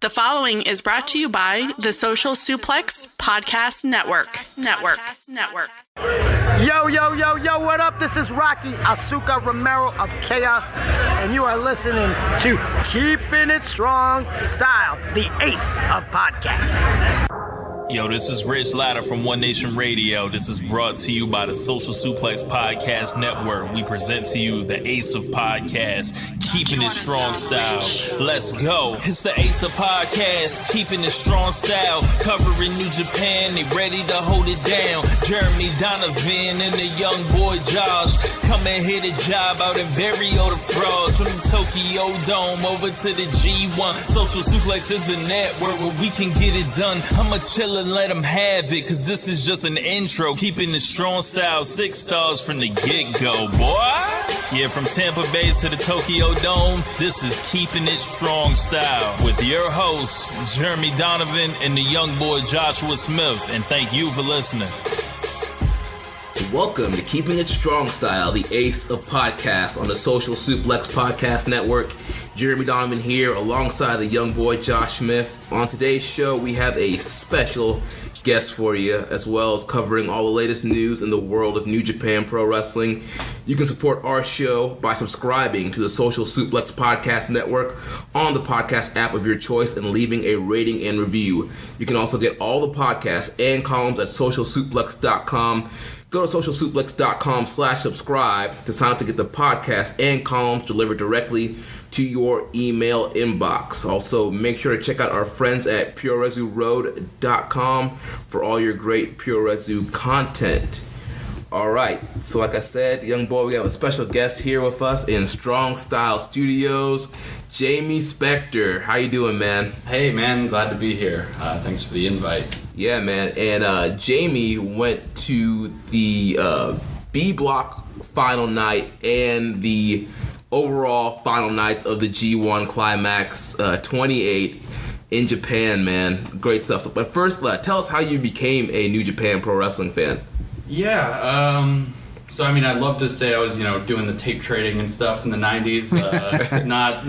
The following is brought to you by the Social Suplex Podcast Network. Yo, what up? This is Rocky Asuka Romero of Chaos, and you are listening to Keepin It Strong Style, the ace of podcasts. Yo, this is Rich Latta from One Nation Radio. This is brought to you by the Social Suplex Podcast Network. We present to you the ace of podcasts, Keepin It Strong Style. Let's go. It's the ace of podcasts, Keepin It Strong Style. Covering New Japan, they ready to hold it down. Jeremy Donovan and the young boy Josh. Come and hit a job out in Barrio the Frogs. From the Tokyo Dome over to the G1. Social Suplex is the network where we can get it done. I'ma chill and let them have it, cause this is just an intro. Keeping the strong style, 6 stars from the get-go, boy. Yeah, from Tampa Bay to the Tokyo Dome, this is Keeping It Strong Style with your hosts, Jeremy Donovan and the young boy Joshua Smith. And thank you for listening. Welcome to Keeping It Strong Style, the ace of podcasts on the Social Suplex Podcast Network. Jeremy Donovan here alongside the young boy Josh Smith. On today's show, we have a special guest for you, as well as covering all the latest news in the world of New Japan Pro Wrestling. You can support our show by subscribing to the Social Suplex Podcast Network on the podcast app of your choice and leaving a rating and review. You can also get all the podcasts and columns at socialsuplex.com. Go to socialsuplex.com/subscribe to sign up to get the podcast and columns delivered directly to your email inbox. Also, make sure to check out our friends at pureresuroad.com for all your great Pure Resu content. All right, so like I said, young boy, we have a special guest here with us in Strong Style Studios, Jaime Spector. How you doing, man? Hey, man, glad to be here. Thanks for the invite. Yeah, man, and Jaime went to the B Block final night and the overall final nights of the G1 Climax 28 in Japan, man. Great stuff. But first, tell us how you became a New Japan Pro Wrestling fan. Yeah, so I mean, I'd love to say I was, doing the tape trading and stuff in the 90s. Not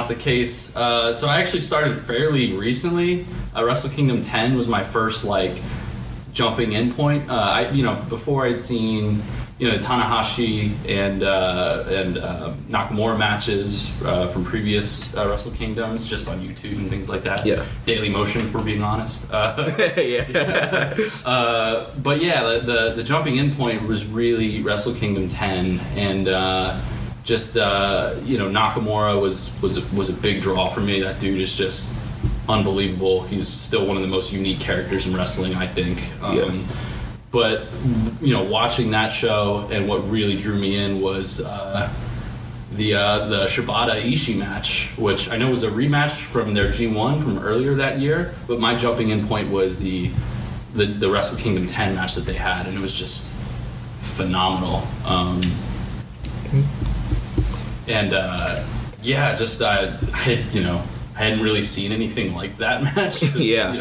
the case. So I actually started fairly recently. Wrestle Kingdom 10 was my first, jumping in point. Before I'd seen, Tanahashi and Nakamura matches from previous Wrestle Kingdoms, just on YouTube and things like that. Yeah. Daily Motion, for being honest. Yeah. But yeah, the jumping in point was really Wrestle Kingdom 10, and Nakamura was a big draw for me. That dude is just unbelievable. He's still one of the most unique characters in wrestling, I think. But watching that show, and what really drew me in was the Shibata Ishii match, which I know was a rematch from their G1 from earlier that year. But my jumping in point was the Wrestle Kingdom 10 match that they had, and it was just phenomenal. I hadn't really seen anything like that match. Yeah.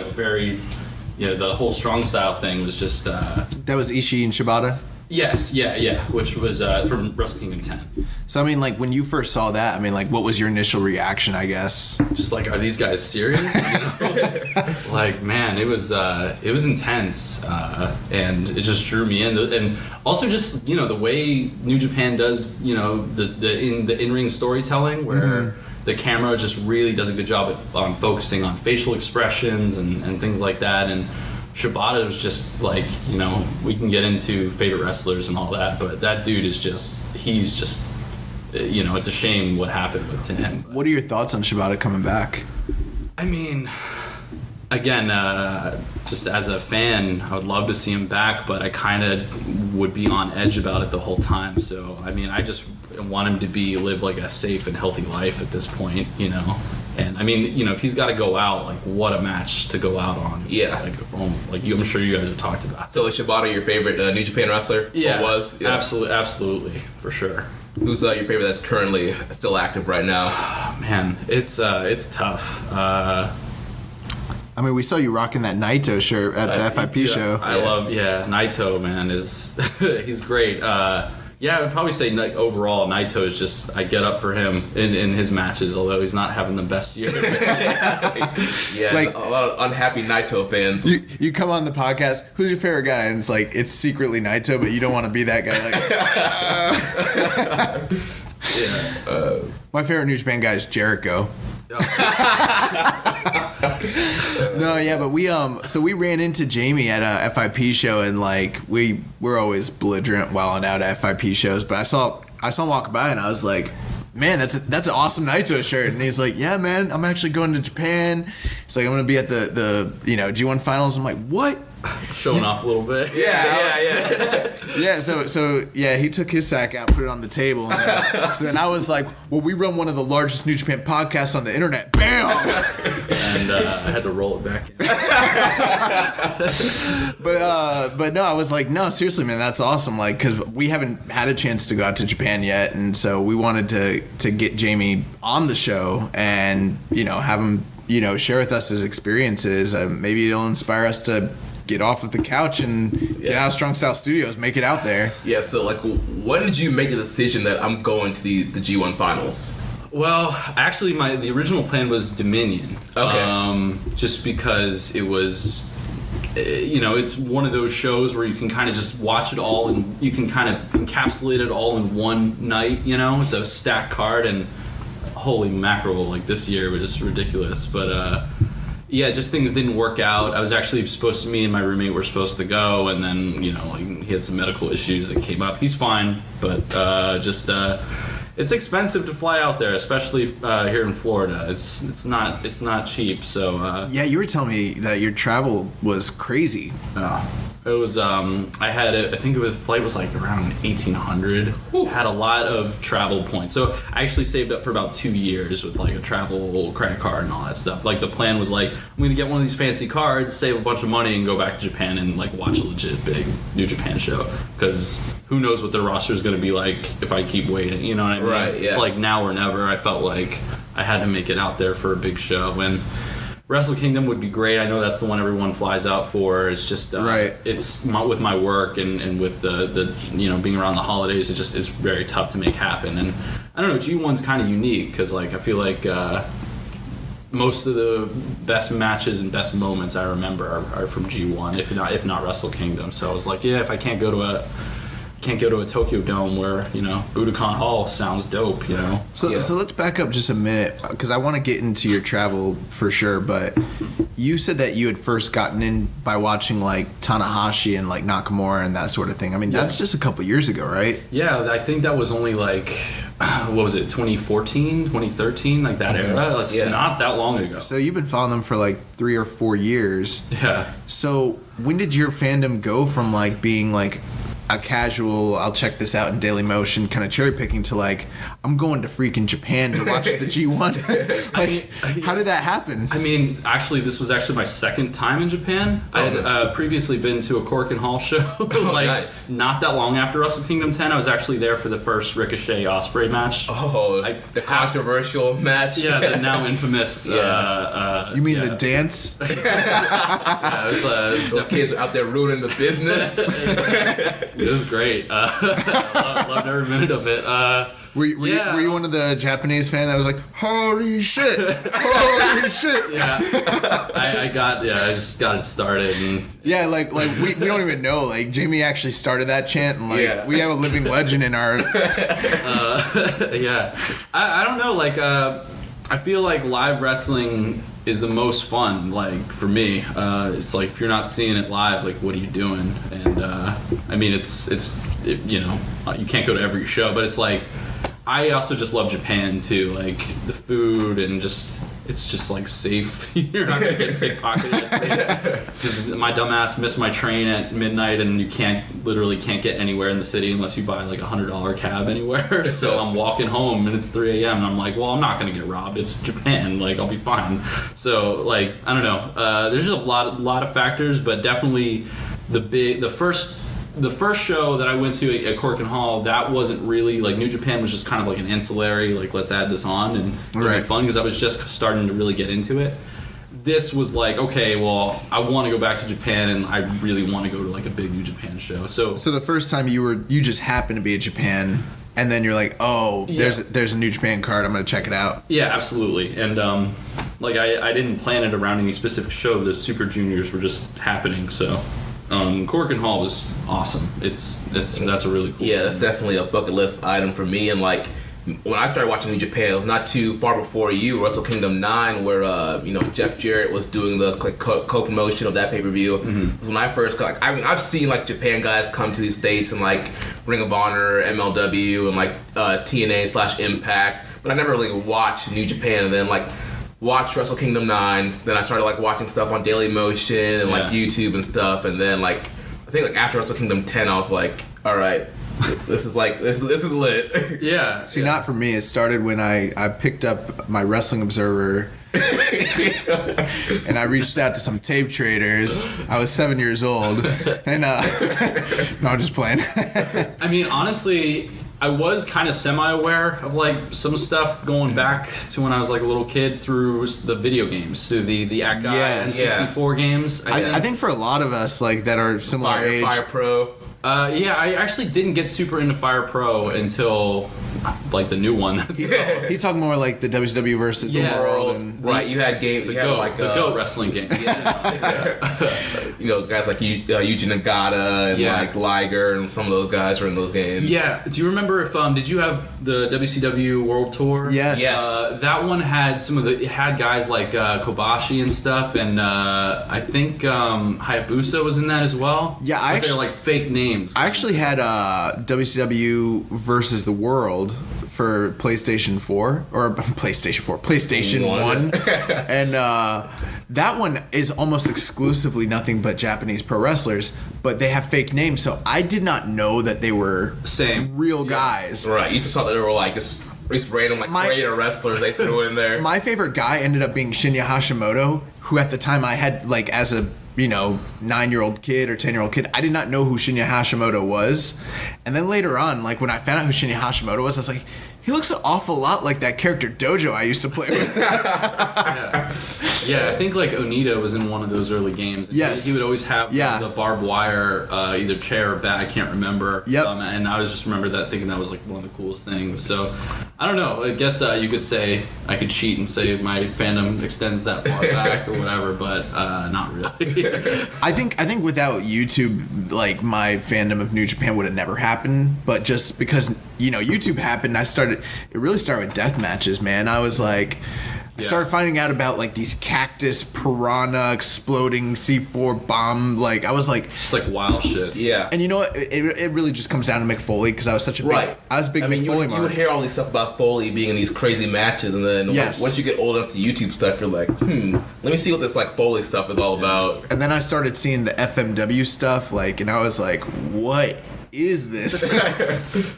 The whole strong style thing was just... That was Ishii and Shibata? Yes, yeah, which was from Wrestle Kingdom 10. So, when you first saw that, what was your initial reaction, I guess? Just are these guys serious? Man, it was intense, and it just drew me in. And also just, the way New Japan does, the in-ring storytelling, where the camera just really does a good job at focusing on facial expressions and things like that. And Shibata was just we can get into favorite wrestlers and all that, but that dude is he's just, it's a shame what happened to him. What are your thoughts on Shibata coming back? Again, just as a fan, I would love to see him back, but I kind of would be on edge about it the whole time. So, I just want him to live a safe and healthy life at this point, And if he's got to go out, what a match to go out on. Yeah. I'm sure you guys have talked about. So is Shibata your favorite New Japan wrestler? Yeah. Or was? Yeah. Absolutely, for sure. Who's your favorite that's currently still active right now? Man, it's tough. We saw you rocking that Naito shirt at the FIP show. I love Naito, man, he's great. Yeah, I would probably say like overall, Naito is just, I get up for him in his matches, although he's not having the best year. Yeah, Like- a lot of unhappy Naito fans. You come on the podcast, who's your favorite guy? And it's like, it's secretly Naito, but you don't want to be that guy. Like, my favorite New Japan guy is Jericho. No, yeah, but we ran into Jamie at a FIP show, and like we're always belligerent while out at FIP shows. But I saw him walk by, and I was like, man, that's an awesome Naito shirt. And he's like, yeah, man, I'm actually going to Japan. He's like, I'm gonna be at the G1 finals. I'm like, what? Showing off a little bit. Yeah, so he took his sack out, put it on the table, and so then I was like, well, we run one of the largest New Japan podcasts on the internet. Bam! And I had to roll it back in. But no, I was like, no, seriously, man, that's awesome. Like, because we haven't had a chance to go out to Japan yet, and so we wanted to get Jamie on the show and have him share with us his experiences. Maybe it'll inspire us to get off of the couch and get out of Strong Style Studios, make it out there. Yeah, so like, when did you make the decision that I'm going to the G1 finals? Well, actually, the original plan was Dominion. Okay. Just because it was, it's one of those shows where you can kind of just watch it all and you can kind of encapsulate it all in one night. It's a stacked card, and holy mackerel, like this year was just ridiculous. But just things didn't work out. I was actually me and my roommate were supposed to go, and then he had some medical issues that came up. He's fine, but it's expensive to fly out there, especially here in Florida. It's not cheap. So yeah, you were telling me that your travel was crazy. it was I think the flight was like around 1,800. Had a lot of travel points, so I actually saved up for about 2 years with like a travel credit card and all that stuff. Like the plan was like, I'm gonna get one of these fancy cards, save a bunch of money, and go back to Japan and like watch a legit big New Japan show, because who knows what their roster is gonna be like if I keep waiting, you know what I mean? Right, yeah. It's like now or never. I felt like I had to make it out there for a big show, and Wrestle Kingdom would be great. I know that's the one everyone flies out for. It's just right. It's with my work and with the being around the holidays, it just is very tough to make happen. And I don't know, G1's kind of unique because like I feel like most of the best matches and best moments I remember are from G1, if not Wrestle Kingdom. So I was like, yeah, if I can't go to a Tokyo Dome where Budokan Hall sounds dope, So let's back up just a minute, because I want to get into your travel for sure. But you said that you had first gotten in by watching like Tanahashi and like Nakamura and that sort of thing. I mean, that's just a couple years ago, right? Yeah, I think that was only like, what was it, 2014, 2013, like that era. It's not that long ago. So you've been following them for like 3 or 4 years. Yeah. So when did your fandom go from like being like a casual, I'll check this out in Daily Motion kind of cherry picking, to like, I'm going to freaking Japan to watch the G1? Like, how did that happen? I mean, actually, this was actually my second time in Japan. I had previously been to a Cork and Hall show, Nice. Not that long after Wrestle Kingdom 10. I was actually there for the first Ricochet Ospreay match. The controversial match. Yeah, the now infamous. You mean the dance? Yeah, Those kids are out there ruining the business. It was great. Loved every minute of it. Were you one of the Japanese fans that was like, holy shit, holy shit? Yeah, I just got it started. And yeah, like we don't even know. Like Jamie actually started that chant, and like we have a living legend in our. Yeah, I don't know. Like I feel like live wrestling is the most fun, like for me. It's like if you're not seeing it live, like what are you doing? And I mean you can't go to every show, but it's like I also just love Japan too, like the food and it's just like safe. You're not gonna get pickpocketed because my dumbass missed my train at midnight, and you literally can't get anywhere in the city unless you buy like $100 cab anywhere. So I'm walking home and it's 3 a.m. and I'm like, well, I'm not gonna get robbed. It's Japan, like I'll be fine. So like I don't know. There's just a lot of factors, but definitely the first show that I went to at Cork and Hall, that wasn't really like New Japan was just kind of like an ancillary, like let's add this on and it'll be fun, because I was just starting to really get into it. this was like, okay, well, I want to go back to Japan, and I really want to go to like a big New Japan show. So the first time you just happened to be at Japan, and then you're like, oh, there's a New Japan card, I'm gonna check it out. Yeah, absolutely. And like I didn't plan it around any specific show. The Super Juniors were just happening. So Korakuen Hall was awesome. That's a really cool. Yeah, that's definitely a bucket list item for me. And like, when I started watching New Japan, it was not too far before you, Wrestle Kingdom 9, where Jeff Jarrett was doing the co-promotion of that pay-per-view. It was when I first got, I've seen like Japan guys come to these states and like Ring of Honor, MLW, and like TNA/Impact, but I never really watched New Japan. And then like watched Wrestle Kingdom 9, then I started like watching stuff on Daily Motion and like YouTube and stuff, and then like I think like after Wrestle Kingdom 10, I was like, all right. This is lit. Yeah. See, not for me. It started when I picked up my Wrestling Observer and I reached out to some tape traders. I was 7 years old, and no, I'm just playing. I mean, honestly, I was kind of semi-aware of like some stuff going back to when I was like a little kid through the video games, through the Act Guy and 64 games. I think for a lot of us like that are similar age, Fire Pro. Yeah, I actually didn't get super into Fire Pro until like the new one. He's talking more like the WCW versus the World, and right. You had games. The you had GOAT, like the GOAT wrestling game. Guys like Yuji Nagata and like Liger and some of those guys were in those games. Yeah. Do you remember if did you have the WCW World Tour? Yes. That one had it had guys like Kobashi and stuff, and I think Hayabusa was in that as well. Yeah, they're like fake names. I actually had WCW versus the World for PlayStation 1, and that one is almost exclusively nothing but Japanese pro wrestlers, but they have fake names, so I did not know that they were real guys. Right, you just thought that they were like just random like creator wrestlers they threw in there. My favorite guy ended up being Shinya Hashimoto, who at the time I had like as a 9-year-old kid or 10-year-old kid, I did not know who Shinya Hashimoto was. And then later on, like when I found out who Shinya Hashimoto was, I was like, he looks an awful lot like that character Dojo I used to play with. Yeah, I think like Onita was in one of those early games. Yes. He would always have the barbed wire, either chair or bat, I can't remember. Yep. And I was just remember that, thinking that was like one of the coolest things. So, I don't know, I guess you could say, I could cheat and say my fandom extends that far back or whatever, but not really. I think without YouTube, like my fandom of New Japan would have never happened, but just because, YouTube happened, it really started with death matches, man. I was like, I started finding out about like these cactus piranha exploding C4 bomb. Like I was like, just like wild shit. Yeah. And you know what? It really just comes down to Mick Foley, because I was such a big, I was a big Mick Foley mark. You would hear all these stuff about Foley being in these crazy matches, and then once you get old enough to YouTube stuff, you're like, let me see what this like Foley stuff is all about. And then I started seeing the FMW stuff, like, and I was like, what is this?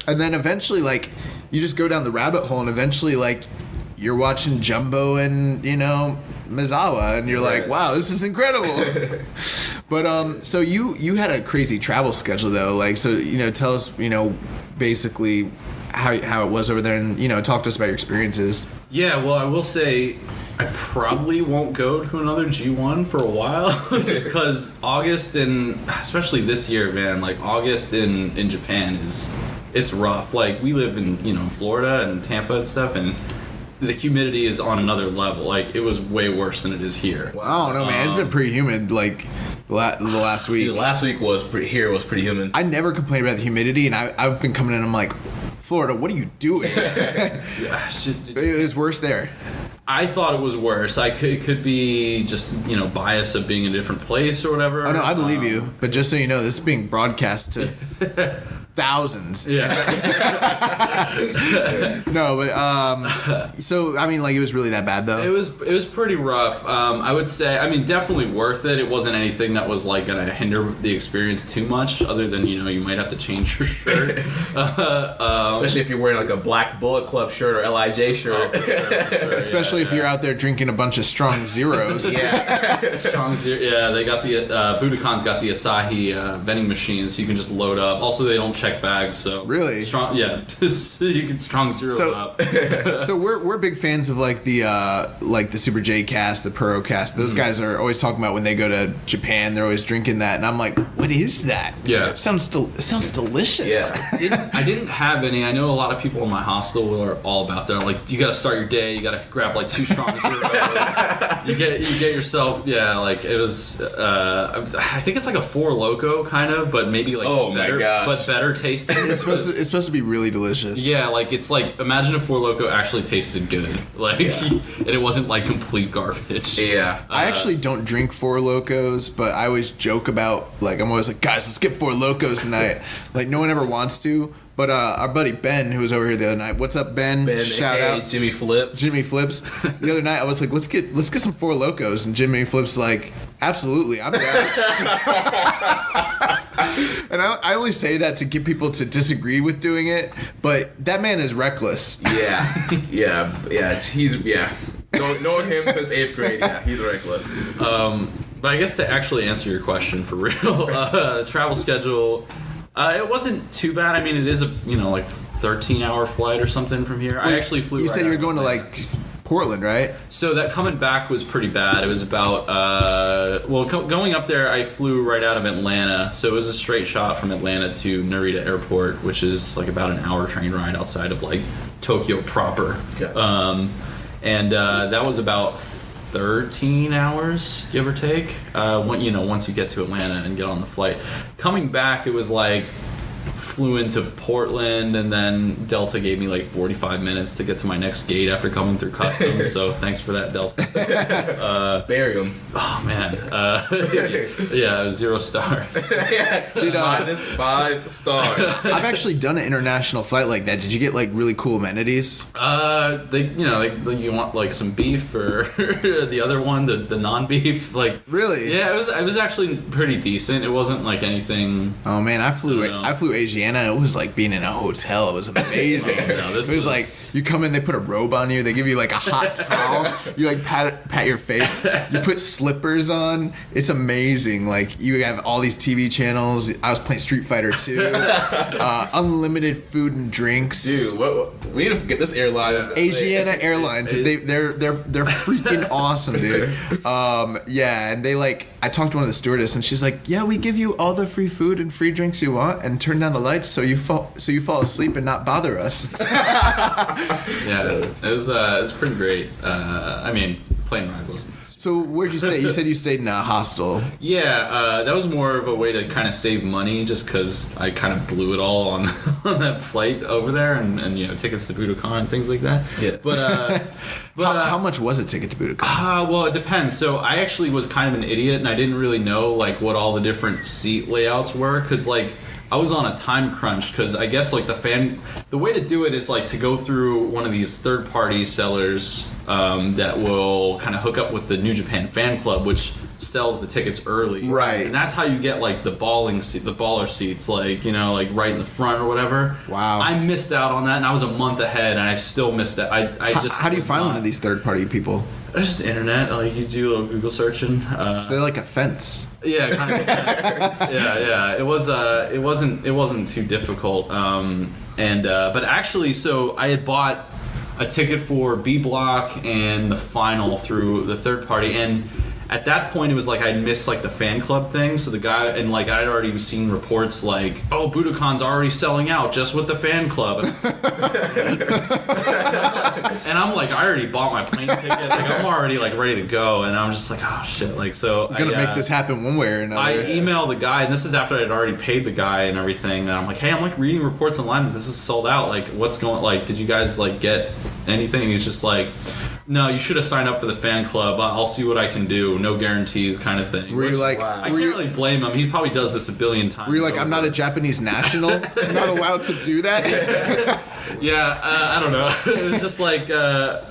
And then eventually, like, you just go down the rabbit hole, and eventually, like, you're watching Jumbo and, Mizawa, and you're like, wow, this is incredible. But, so you had a crazy travel schedule, though. Like, so, tell us, basically how it was over there, and, talk to us about your experiences. Yeah, well, I will say I probably won't go to another G1 for a while, just because August, and especially this year, man, like August in Japan it's rough. Like, we live in, Florida and Tampa and stuff, and the humidity is on another level. Like, it was way worse than it is here. Wow. I don't know, man. It's been pretty humid, like, the last week. Dude, last week was pretty humid. I never complained about the humidity, and I've been coming in, I'm like, Florida, what are you doing? It was worse there. I thought it was worse. It could be just, bias of being in a different place or whatever. Oh, no, I believe you. But just so you know, this is being broadcast to thousands. Yeah. No, but so I mean, like, it was really that bad though. It was pretty rough. I would say, definitely worth it. It wasn't anything that was like gonna hinder the experience too much, other than you might have to change your shirt. Especially if you're wearing like a black Bullet Club shirt or LIJ shirt. Sure, especially if you're out there drinking a bunch of strong zeros. Strong zero. Yeah, they got the Budokan's got the Asahi vending machines, so you can just load up. Also, they don't check check bags. So really strong, yeah. You can strong zero up. So we're big fans of like the Super J cast, the Pro cast. Those guys are always talking about when they go to Japan, they're always drinking that, and I'm like, what is that? Yeah, it sounds delicious. Yeah, I didn't have any. I know a lot of people in my hostel are all about that. Like, you got to start your day. You got to grab like 2 strong zeros. you get yourself. Yeah, like it was. I think it's like a Four Loko kind of, but maybe like better, but better tasting. It's supposed to be really delicious. Yeah, like it's like imagine if Four Loko actually tasted good, like and it wasn't like complete garbage. Yeah, I actually don't drink Four Lokos, but I always joke about like I'm always like, guys, let's get Four Lokos tonight. Like no one ever wants to. But our buddy Ben, who was over here the other night, what's up, Ben? Shout out, Jimmy Flips. Jimmy Flips. The other night, I was like, let's get some Four Lokos, and Jimmy Flips like, absolutely, I'm down. And I only say that to get people to disagree with doing it, but that man is reckless. Yeah. He's knowing him since 8th grade. Yeah, he's reckless. But I guess to actually answer your question for real, travel schedule. It wasn't too bad. I mean, it is a 13-hour flight or something from here. I actually flew. You said you were going to like Portland, right? So that coming back was pretty bad. It was about going up there. I flew right out of Atlanta, so it was a straight shot from Atlanta to Narita Airport, which is like about an hour train ride outside of like Tokyo proper. Gotcha. And that was about 13 hours, give or take, once you get to Atlanta and get on the flight. Coming back, it was like flew into Portland, and then Delta gave me like 45 minutes to get to my next gate after coming through customs, so thanks for that, Delta. Barium. Oh, man. Yeah, 0 star. Dude, minus 5 stars. I've actually done an international flight like that. Did you get like really cool amenities? You want like some beef or the other one, the non-beef, like really? Yeah, it was actually pretty decent. It wasn't like anything. Oh man, I flew Asiana. It was like being in a hotel. It was amazing. It was like you come in, they put a robe on you, they give you like a hot towel, you like pat your face, you put slippers on. It's amazing. Like you have all these TV channels. I was playing Street Fighter 2. Unlimited food and drinks. Dude, we need to get this airline. Asiana Airlines. They're freaking awesome, dude. And they like. I talked to one of the stewardess, and she's like, "Yeah, we give you all the free food and free drinks you want, and turn down the lights so you fall asleep and not bother us." Yeah, it was pretty great. I mean, plane ride was. So where'd you stay? You said you stayed in a hostel. Yeah, that was more of a way to kind of save money, just because I kind of blew it all on that flight over there, and tickets to Budokan and things like that. Yeah. But how much was a ticket to Budokan? Well, it depends. So I actually was kind of an idiot, and I didn't really know like what all the different seat layouts were, because like I was on a time crunch, because I guess like the way to do it is like to go through one of these third-party sellers that will kind of hook up with the New Japan fan club, which sells the tickets early. Right. And that's how you get like the baller seats, like like right in the front or whatever. Wow. I missed out on that, and I was a month ahead, and I still missed that. How do you find one of these third-party people? It's just the internet. Like you do a little Google searching. So they're like a fence. Yeah, kind of. Yeah. It wasn't too difficult. But actually, so I had bought a ticket for B Block and the final through the third party, and at that point it was like I'd missed like the fan club thing. So the guy, and like I'd already seen reports like, oh, Budokan's already selling out just with the fan club. And I'm like, I already bought my plane ticket. Like I'm already like ready to go, and I'm just like, oh shit. Like so, I'm gonna make this happen one way or another. I emailed the guy, and this is after I'd already paid the guy and everything. And I'm like, hey, I'm like reading reports online that this is sold out. Like, what's going? Like, did you guys like get anything? And he's just like, no, you should have signed up for the fan club. I'll see what I can do. No guarantees, kind of thing. Were you like? I can't really blame him. He probably does this a billion times. Were you like, I'm not a Japanese national. I'm not allowed to do that. Yeah, I don't know. It was just like, I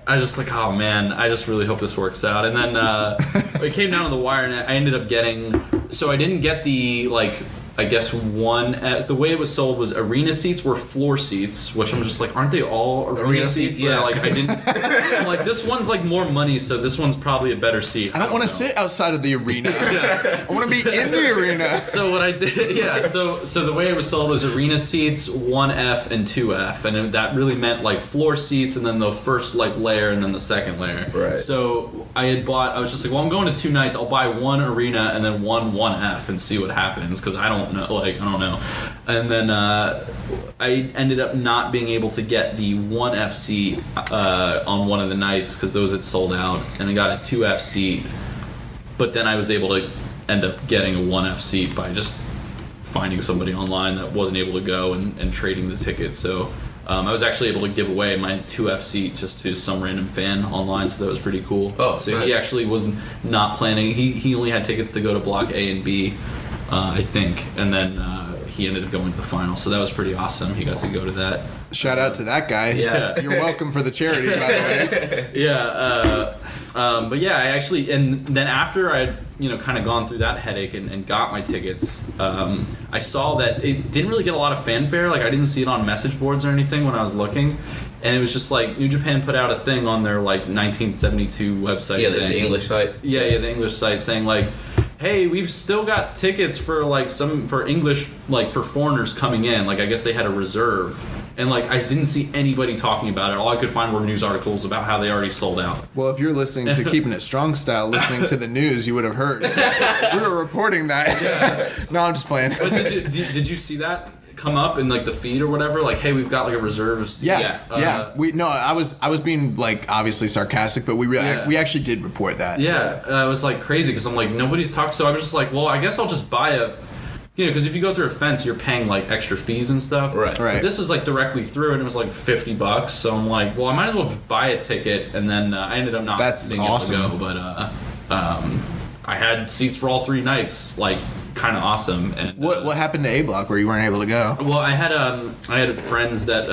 was just like, oh man, I just really hope this works out. And then it came down to the wire, and I ended up getting. So I didn't get the like I guess the way it was sold was arena seats were floor seats, which I'm just like, aren't they all arena seats? Yeah. Like I didn't. I'm like, this one's like more money, so this one's probably a better seat. I don't want to sit outside of the arena. I want to be in the arena. So what I did, so the way it was sold was arena seats, 1F and 2F, and that really meant like floor seats, and then the first like layer, and then the second layer. Right. So I was just like, well, I'm going to 2 nights. I'll buy one arena and then 1F and see what happens, because I don't know. And then I ended up not being able to get the 1F seat on one of the nights because those had sold out, and I got a 2F seat. But then I was able to end up getting a 1F seat by just finding somebody online that wasn't able to go and trading the ticket. So I was actually able to give away my 2F seat just to some random fan online, so that was pretty cool. Oh, so nice. He actually was not planning. He only had tickets to go to Block A and B, I think, and then he ended up going to the final. So that was pretty awesome. He got to go to that. Shout out to that guy. Yeah. You're welcome for the charity, by the way. Yeah. But yeah, I actually, and then after I, kind of gone through that headache and got my tickets, I saw that it didn't really get a lot of fanfare. Like I didn't see it on message boards or anything when I was looking, and it was just like New Japan put out a thing on their like 1972 website. Yeah, the English site. Yeah, the English site saying like, hey, we've still got tickets for like for English, like for foreigners coming in. Like I guess they had a reserve. And like I didn't see anybody talking about it. All I could find were news articles about how they already sold out. Well, if you're listening to Keepin' It Strong Style, listening to the news, you would have heard. We were reporting that. Yeah. No, I'm just playing. But did you see that come up in like the feed or whatever? Like, hey, we've got like a reserve of seats. Yeah. I was being like obviously sarcastic, but we actually did report that. Yeah, it was like crazy because I'm like nobody's talking. So I was just like, well, I guess I'll just buy a. Because if you go through a fence, you're paying like extra fees and stuff. Right. But this was like directly through, and it was like $50. So I'm like, well, I might as well just buy a ticket, and then I ended up not being awesome. able to go. But I had seats for all 3 nights, like kind of awesome. And What happened to A Block where you weren't able to go? well, I had friends that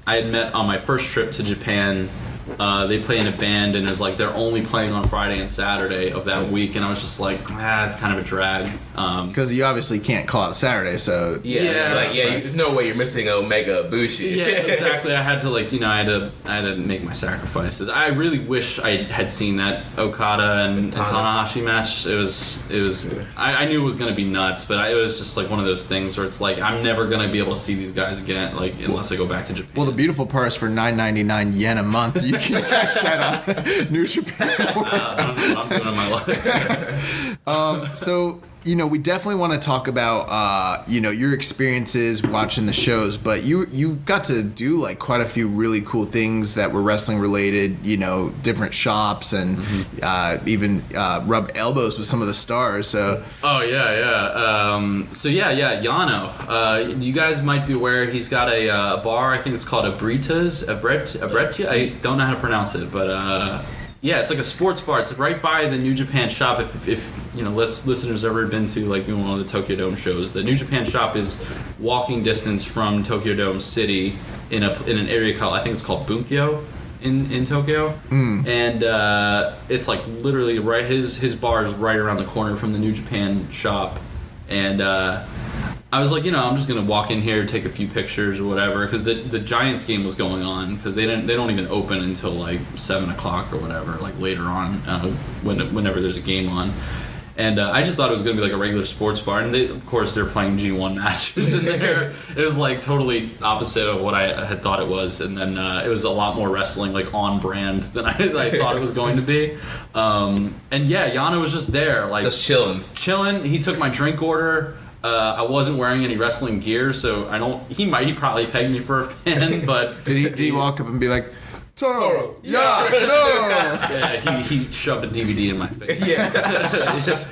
I had met on my first trip to Japan. They play in a band, and it was like they're only playing on Friday and Saturday of that week, and I was just like, it's kind of a drag. Because you obviously can't call out Saturday, so There's no way you're missing Omega Bushi. Yeah, exactly. I had to I had to make my sacrifices. I really wish I had seen that Okada and Tanahashi match. It was. I knew it was gonna be nuts, but it was just like one of those things where it's like I'm never gonna be able to see these guys again, like unless I go back to Japan. Well, the beautiful part is for $9.99 yen a month, you can catch that on New Japan. I don't know what I'm doing in my life. So, we definitely want to talk about, your experiences watching the shows, but you got to do like quite a few really cool things that were wrestling related, different shops and even rub elbows with some of the stars. So. Oh yeah. Yano. You guys might be aware he's got a bar. I think it's called Abretia. I don't know how to pronounce it, but. Yeah, it's like a sports bar. It's right by the New Japan shop. If listeners ever been to like one of the Tokyo Dome shows, the New Japan shop is walking distance from Tokyo Dome City in an area called, I think it's called Bunkyo in Tokyo, and it's like literally right. His bar is right around the corner from the New Japan shop, and I was like, I'm just gonna walk in here, take a few pictures or whatever, because the Giants game was going on, because they don't even open until like 7:00 or whatever, like later on, whenever there's a game on, and I just thought it was gonna be like a regular sports bar, and of course they're playing G1 matches in there. It was like totally opposite of what I had thought it was, and then it was a lot more wrestling like on brand than I thought it was going to be, and yeah, Yano was just there, like just chilling. He took my drink order. I wasn't wearing any wrestling gear, so he probably pegged me for a fan, but did he walk up and be like, Toro, no. Yeah, he shoved a DVD in my face. Yeah.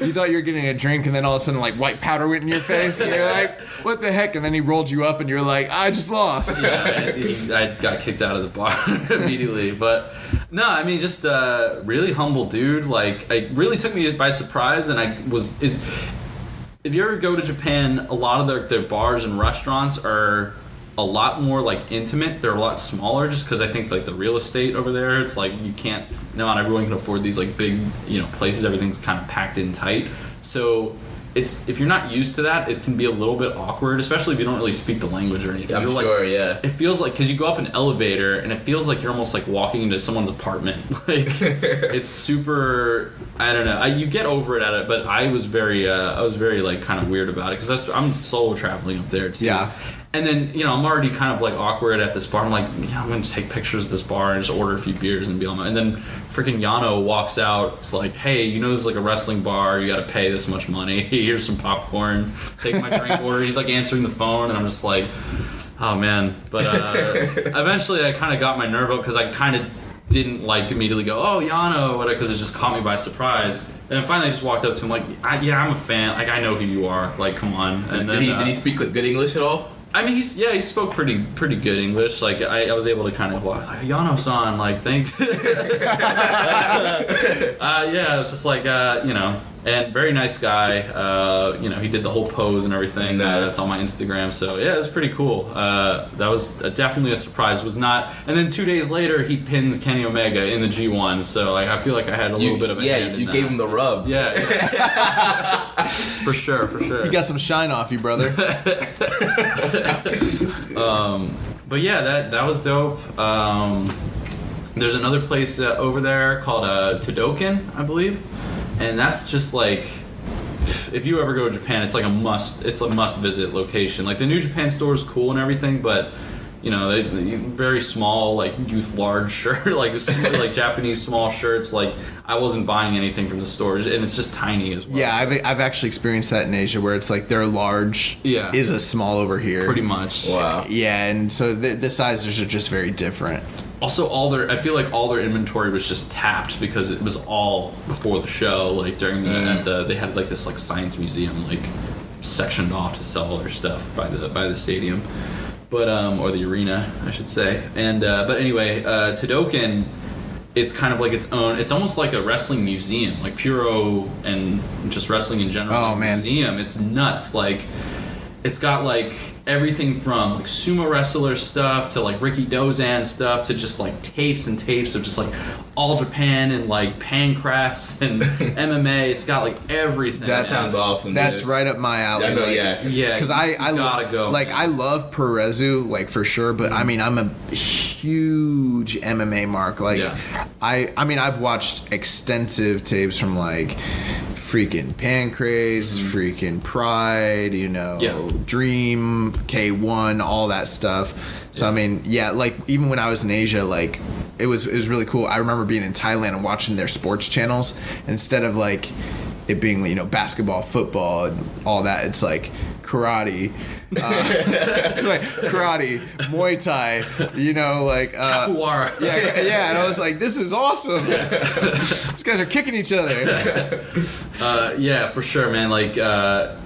You thought you were getting a drink, and then all of a sudden, like, white powder went in your face, and you're like, what the heck? And then he rolled you up, and you're like, I just lost. Yeah, I got kicked out of the bar immediately, but no, I mean, just really humble dude. Like, it really took me by surprise, and if you ever go to Japan, a lot of their bars and restaurants are a lot more like intimate. They're a lot smaller, just because I think like the real estate over there, it's like not everyone can afford these like big places. Everything's kind of packed in tight. So if you're not used to that, it can be a little bit awkward, especially if you don't really speak the language or anything. I'm sure, yeah. It feels like, because you go up an elevator and it feels like you're almost like walking into someone's apartment. Like, it's super, I don't know. You get over it at it, but I was very like kind of weird about it because I'm solo traveling up there too. Yeah. And then, I'm already kind of like awkward at this bar. I'm like, I'm going to take pictures of this bar and just order a few beers and be on my... And then freaking Yano walks out. It's like, hey, this is like a wrestling bar. You got to pay this much money. Here's some popcorn. Take my drink order. He's like answering the phone and I'm just like, oh man. But eventually I kind of got my nerve up because I kind of didn't like immediately go, oh, Yano, because it just caught me by surprise. And finally I just walked up to him like, I'm a fan. Like, I know who you are. Like, come on. And then, did he speak with good English at all? I mean, he spoke pretty good English. Like, I was able to kind of, Yano-san, like, thanks. Yeah, it's just like, and very nice guy. He did the whole pose and everything. Nice. That's on my Instagram. So, yeah, it was pretty cool. That was definitely a surprise. It was not, and then 2 days later, he pins Kenny Omega in the G1. So, like, I feel like I had a little bit of a hand in you that. gave him the rub. Yeah. For sure. You got some shine off you, brother. But yeah, that was dope. There's another place over there called Todoken, I believe, and that's just like, if you ever go to Japan, it's like a must visit location. Like, the New Japan store is cool and everything, but they very small, like youth large shirt, like Japanese small shirts. Like, I wasn't buying anything from the stores, and it's just tiny as well. Yeah, I've actually experienced that in Asia, where it's like their large is a small over here. Pretty much. Wow. Yeah, and so the sizes are just very different. Also, I feel like all their inventory was just tapped because it was all before the show. Like, during they had like this like science museum like sectioned off to sell all their stuff by the stadium. But or the arena, I should say. And but anyway, Todoken, it's kind of like its own. It's almost like a wrestling museum, like Puro and just wrestling in general. Oh, man. Museum. It's nuts. Like, it's got like everything from like sumo wrestler stuff to like Ricky Dozan stuff to just like tapes and tapes of just like All Japan and like Pancrase and MMA. It's got like everything. That sounds awesome. That's right up my alley. Yeah. Because I gotta go. Like, I love Purezu, like, for sure, but I mean, I'm a huge MMA mark. Like, I mean, I've watched extensive tapes from like freaking Pancrase, freaking Pride, Dream, K1, all that stuff. So I mean, like, even when I was in Asia, like, it was really cool. I remember being in Thailand and watching their sports channels. Instead of like it being basketball, football, and all that, it's like karate. It's like karate, Muay Thai, Capoeira. Yeah, and I was like, this is awesome. These guys are kicking each other. Yeah, for sure, man. Like,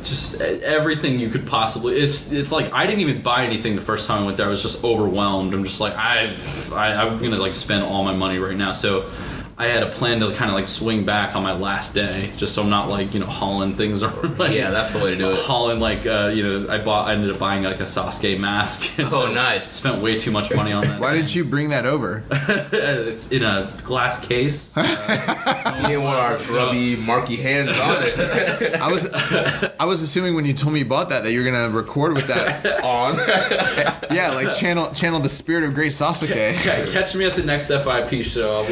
just everything you could possibly. It's like I didn't even buy anything the first time I went there. I was just overwhelmed. I'm just like, I'm gonna like spend all my money right now. So I had a plan to kind of like swing back on my last day, just so I'm not like hauling things around. Like, yeah, that's the way to do it. Hauling like I ended up buying like a Sasuke mask. Oh, nice. Spent way too much money on that. Why didn't you bring that over? It's in a glass case. You didn't want our grubby, marky hands on it. I was assuming when you told me you bought that you were gonna record with that on. Yeah, like channel the spirit of great Sasuke. Catch me at the next FIP show.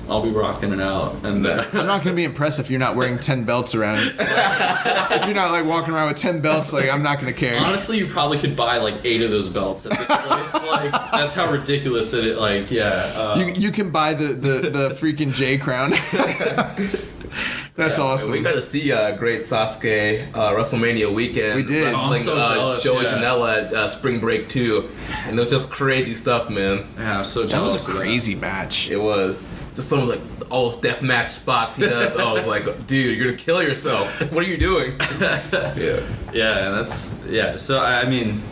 I'll be rocking it out. And I'm not gonna be impressed if you're not wearing 10 belts around. If you're not like walking around with 10 belts, like, I'm not gonna care. Honestly, you probably could buy like 8 of those belts at this place. Like, that's how ridiculous it is. Like, yeah. You can buy the freaking J crown. That's awesome. We got to see great Sasuke WrestleMania weekend. We did. Wrestling so jealous, Joey Janela at Spring Break 2. And it was just crazy stuff, man. Yeah, I'm so That jealous. was a crazy match. It was. Just some of like all those death match spots he does. I was like, dude, you're gonna kill yourself. What are you doing? Yeah, So I mean,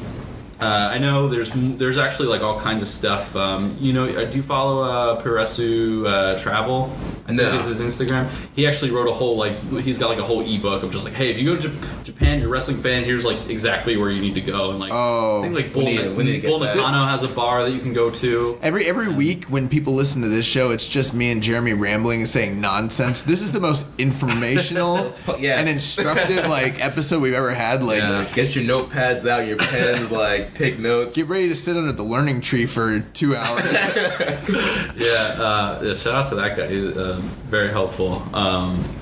I know there's actually like all kinds of stuff. Do you follow Puresu Travel? I think is his Instagram. He actually wrote a whole he's got like a whole ebook of just like, hey, if you go to Japan, you're a wrestling fan, here's like exactly where you need to go. And like I think like Bull Nakano has a bar that you can go to. Every week when people listen to this show, it's just me and Jeremy rambling and saying nonsense. This is the most informational and instructive like episode we've ever had. Like, get your notepads out, your pens, like take notes. Get ready to sit under the learning tree for 2 hours. Shout out to that guy. He's very helpful.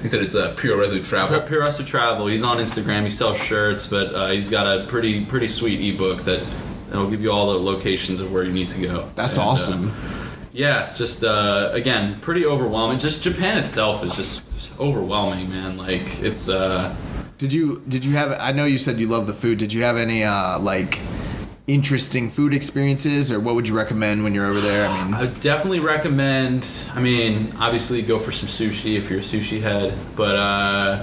He said it's Pure Resu Travel. Pure Resu Travel. He's on Instagram. He sells shirts, but he's got a pretty sweet ebook that will give you all the locations of where you need to go. That's awesome. Just again, pretty overwhelming. Just Japan itself is just overwhelming, man. Like it's. Did you have? I know you said you love the food. Did you have any like interesting food experiences, or what would you recommend when you're over there? I would definitely recommend. Obviously go for some sushi if you're a sushi head, but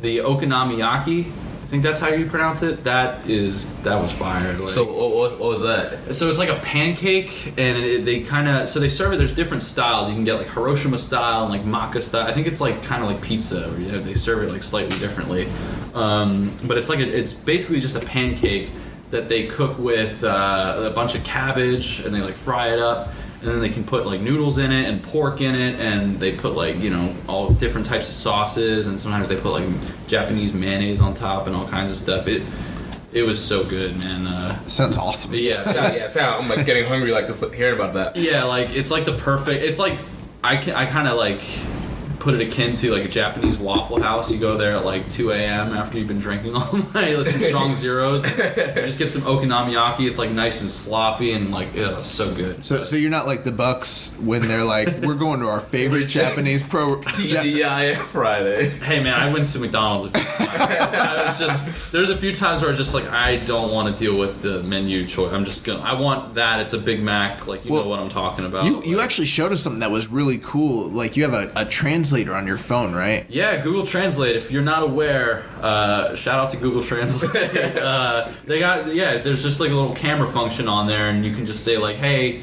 the okonomiyaki. I think that's how you pronounce it. That was fire. Like, so what was that? So it's like a pancake, and they serve it. There's different styles. You can get like Hiroshima style and like Maka style. I think it's like kind of like pizza, where they serve it like slightly differently. But it's basically just a pancake that they cook with a bunch of cabbage, and they like fry it up. And then they can put like noodles in it and pork in it, and they put like all different types of sauces, and sometimes they put like Japanese mayonnaise on top and all kinds of stuff. It was so good, man. Sounds awesome. I'm like getting hungry like just hearing about that. Yeah, like it's like the perfect. It's like I kind of like put it akin to like a Japanese Waffle House. You go there at like 2 a.m. after you've been drinking all night with some strong zeros. You just get some okonomiyaki. It's like nice and sloppy and like it's so good. So you're not like the Bucks when they're like, we're going to our favorite Japanese TGI Friday. Hey man, I went to McDonald's a few times. There's a few times where I just like I don't want to deal with the menu choice. I want that. It's a Big Mac. Like know what I'm talking about. You actually showed us something that was really cool. Like you have a translator on your phone, right? Yeah, Google Translate. If you're not aware, shout out to Google Translate. There's just like a little camera function on there, and you can just say like, hey,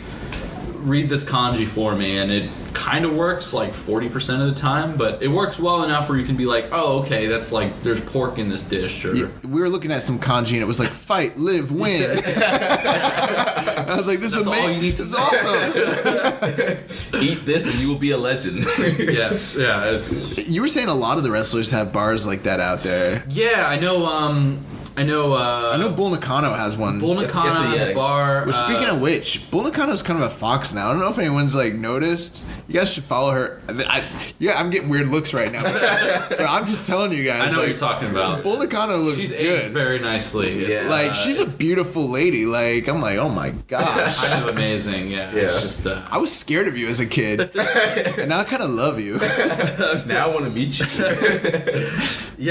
read this kanji for me, and it kind of works like 40% of the time, but it works well enough where you can be like, oh, okay, that's like there's pork in this dish. Or we were looking at some kanji, and it was like fight, live, win. I was like, this is amazing. All you need to this is awesome. Eat this and you will be a legend. Yeah. You were saying a lot of the wrestlers have bars like that out there. Yeah, I know. I know Bull Nakano has one. Bull Nakano has a bar. Well, speaking of which, Bull Nakano's kind of a fox now. I don't know if anyone's like noticed. You guys should follow her. I'm getting weird looks right now, but I'm just telling you guys. I know what you're talking about. Bull Nakano looks she's good. Aged very nicely. Like she's a beautiful lady. Like I'm like, oh my gosh. Kind of amazing. Yeah. It's just. I was scared of you as a kid, and now I kind of love you. Now I want to meet you.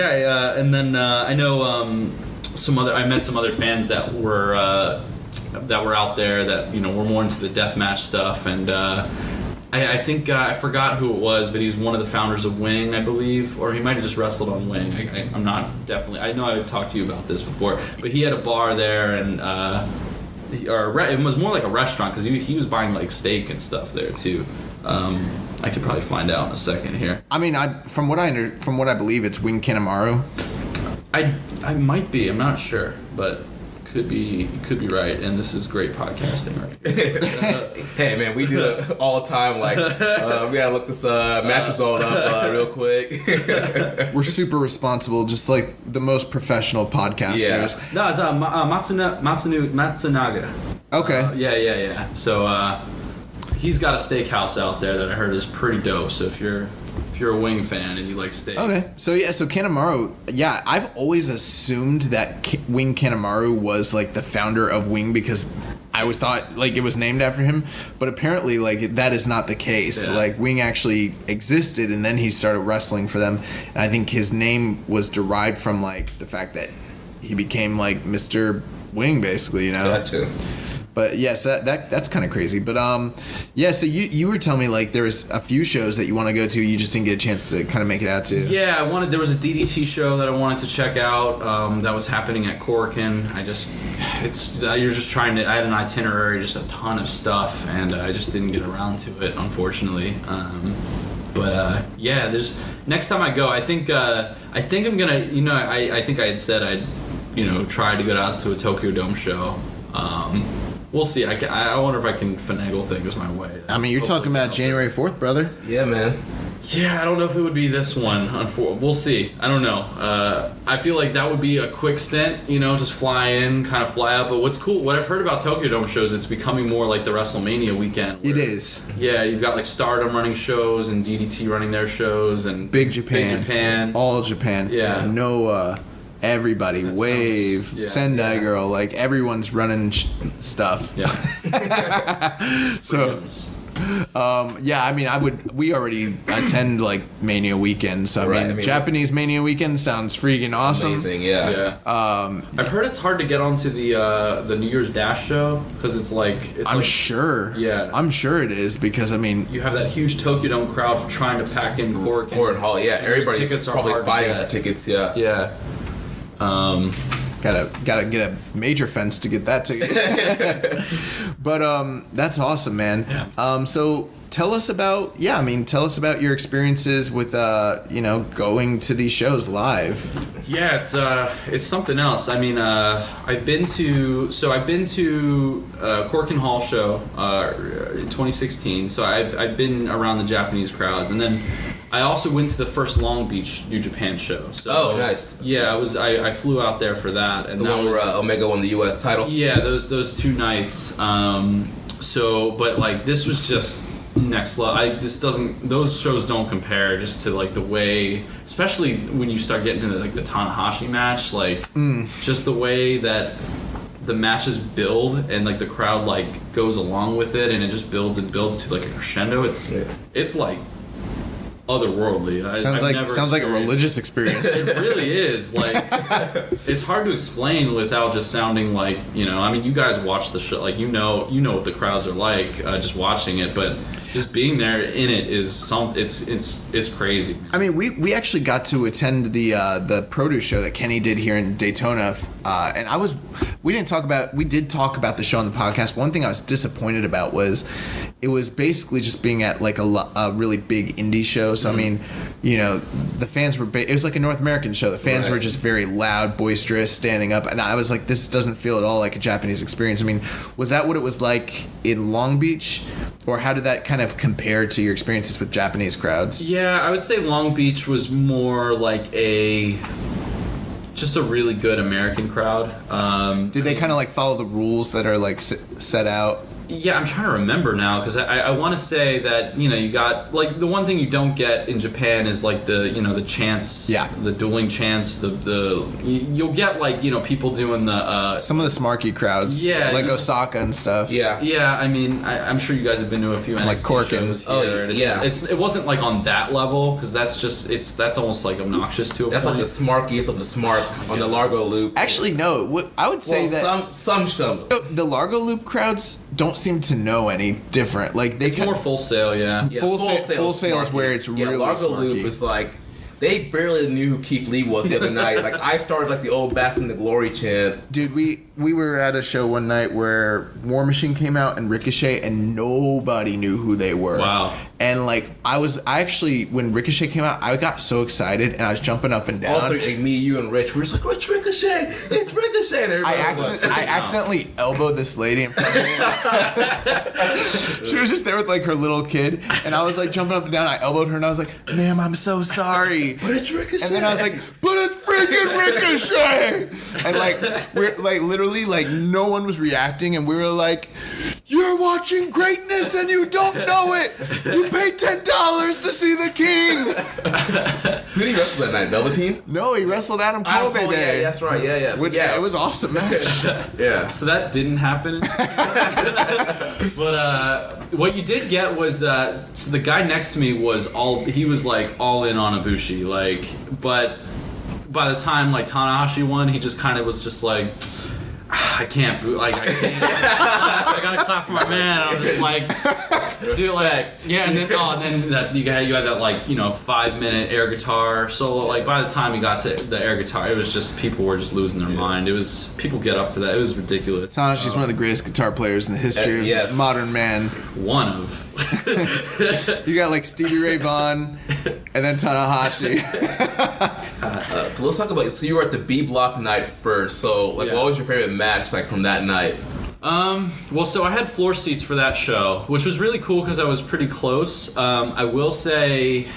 And then I know. I met some other fans that were out there that were more into the deathmatch stuff, and I think I forgot who it was, but he was one of the founders of Wing, I believe, or he might have just wrestled on Wing. I'm not definitely. I know I talked to you about this before, but he had a bar there, and it was more like a restaurant because he was buying like steak and stuff there too. I could probably find out in a second here. I mean, from what I believe, it's Wing Kanemaru. I might be. I'm not sure, but could be right. And this is great podcasting, right? Hey man, we do it all the time. Like we gotta look this match result up real quick. We're super responsible, just like the most professional podcasters. Yeah. No, it's Matsunaga. Okay. Yeah. So he's got a steakhouse out there that I heard is pretty dope. So if you're a Wing fan and you like steak. Okay. So Kanemaru, I've always assumed that Wing Kanemaru was like the founder of Wing because I always thought like it was named after him, but apparently like that is not the case. Yeah. Like Wing actually existed and then he started wrestling for them, and I think his name was derived from like the fact that he became like Mr. Wing basically, Gotcha. But yes, that's kind of crazy. But so you were telling me like there was a few shows that you want to go to, you just didn't get a chance to kind of make it out to. Yeah, there was a DDT show that I wanted to check out that was happening at Corkin. You're just trying to. I had an itinerary, just a ton of stuff, and I just didn't get around to it, unfortunately. But yeah, there's next time I go, I think I'm gonna, I think I had said I'd, try to go out to a Tokyo Dome show. We'll see. I wonder if I can finagle things my way. I mean, you're talking about January 4th, brother. Yeah, man. Yeah, I don't know if it would be this one. We'll see. I don't know. I feel like that would be a quick stint, just fly in, kind of fly out. But what's cool, what I've heard about Tokyo Dome shows, it's becoming more like the WrestleMania weekend. It is. Yeah, you've got like Stardom running shows and DDT running their shows and Big Japan. All Japan. Yeah. Noah. Everybody, That Wave, sounds- Sendai Girl, like everyone's running stuff. Yeah. So, yeah, I mean, we already attend like Mania weekend, so I mean, Japanese Mania weekend sounds freaking awesome. Amazing, yeah. I've heard it's hard to get onto the New Year's Dash show because it's I'm sure. Yeah. I'm sure it is because I mean, you have that huge Tokyo Dome crowd trying to pack in Cork Hall, yeah. Everybody's tickets are probably hard to fighting get. for tickets, yeah. Yeah. gotta get a major fence to get that ticket. But that's awesome, man. Yeah. So tell us about your experiences with going to these shows live. Yeah, it's something else. I mean, I've been to Cork and Hall show in 2016. So I've been around the Japanese crowds, and then I also went to the first Long Beach New Japan show. So, Oh, nice. Yeah, I flew out there for that, and The that one was, where Omega won the U.S. title? yeah, those 2 nights. But like this was just next level. Those shows don't compare just to like the way, especially when you start getting into like the Tanahashi match, like just the way that the matches build and like the crowd like goes along with it, and it just builds and builds to like a crescendo. It's like otherworldly. Sounds like a religious experience. It really is. Like, it's hard to explain without just sounding like, I mean, you guys watch the show, like, you know what the crowds are like, just watching it, but just being there in it is it's crazy, man. I mean, we actually got to attend the produce show that Kenny did here in Daytona, and we did talk about the show on the podcast. One thing I was disappointed about was it was basically just being at like a really big indie show. So I mean, the fans were it was like a North American show. The fans were just very loud, boisterous, standing up, and I was like, this doesn't feel at all like a Japanese experience. I mean, was that what it was like in Long Beach, or how did that kind of compare to your experiences with Japanese crowds? Yeah, I would say Long Beach was more like just a really good American crowd. Did they kind of like follow the rules that are like set out? Yeah, I'm trying to remember now because I want to say that you got like the one thing you don't get in Japan is like the chants, the dueling chants, you'll get like people doing the some of the smarky crowds, like Osaka and stuff. Yeah. I mean, I'm sure you guys have been to a few NXT like Cork shows and here. It wasn't like on that level because that's almost like obnoxious to a That's point. like the smarkiest of the smart on the Largo Loop. Actually, no. I would say that some the Largo Loop crowds don't seem to know any different. Like it's more Full Sail, Full Sail is where it's really Largo smarky. Loop is like they barely knew who Keith Lee was the other night. Like I started like the old Bask in the Glory chant. Dude, we were at a show one night where War Machine came out and Ricochet, and nobody knew who they were. Wow. And like I actually when Ricochet came out, I got so excited and I was jumping up and down. All three, like me, you, and Rich, we're just like, it's Ricochet! It's Ricochet! And I accidentally elbowed this lady in front of me. She was just there with like her little kid, and I was like jumping up and down. I elbowed her and I was like, "Ma'am, I'm so sorry." But it's Ricochet! And then I was like, "But it's freaking Ricochet!" And like we're like literally like no one was reacting, and we were like, "You're watching greatness and you don't know it. You paid $10 to see the king." Who did he wrestle that night? Velveteen? No, he wrestled Adam Cole, baby. Yeah, that's right. Yeah. So, It was awesome match. Yeah. So that didn't happen. But what you did get was so the guy next to me was all in on Ibushi, but by the time like Tanahashi won, he just kind of was just like, I can't boo. Like, I can't. I gotta clap for my man. I'm just like, dude, like, yeah. And then that you had that like 5-minute air guitar solo. Like by the time you got to the air guitar, it was just people were just losing their mind. It was people get up for that. It was ridiculous. Tanahashi one of the greatest guitar players in the history of modern man. One of. You got like Stevie Ray Vaughan, and then Tanahashi. So let's talk about. So you were at the B Block night first. So like, what was your favorite match like from that night? Well, so I had floor seats for that show, which was really cool because I was pretty close. I will say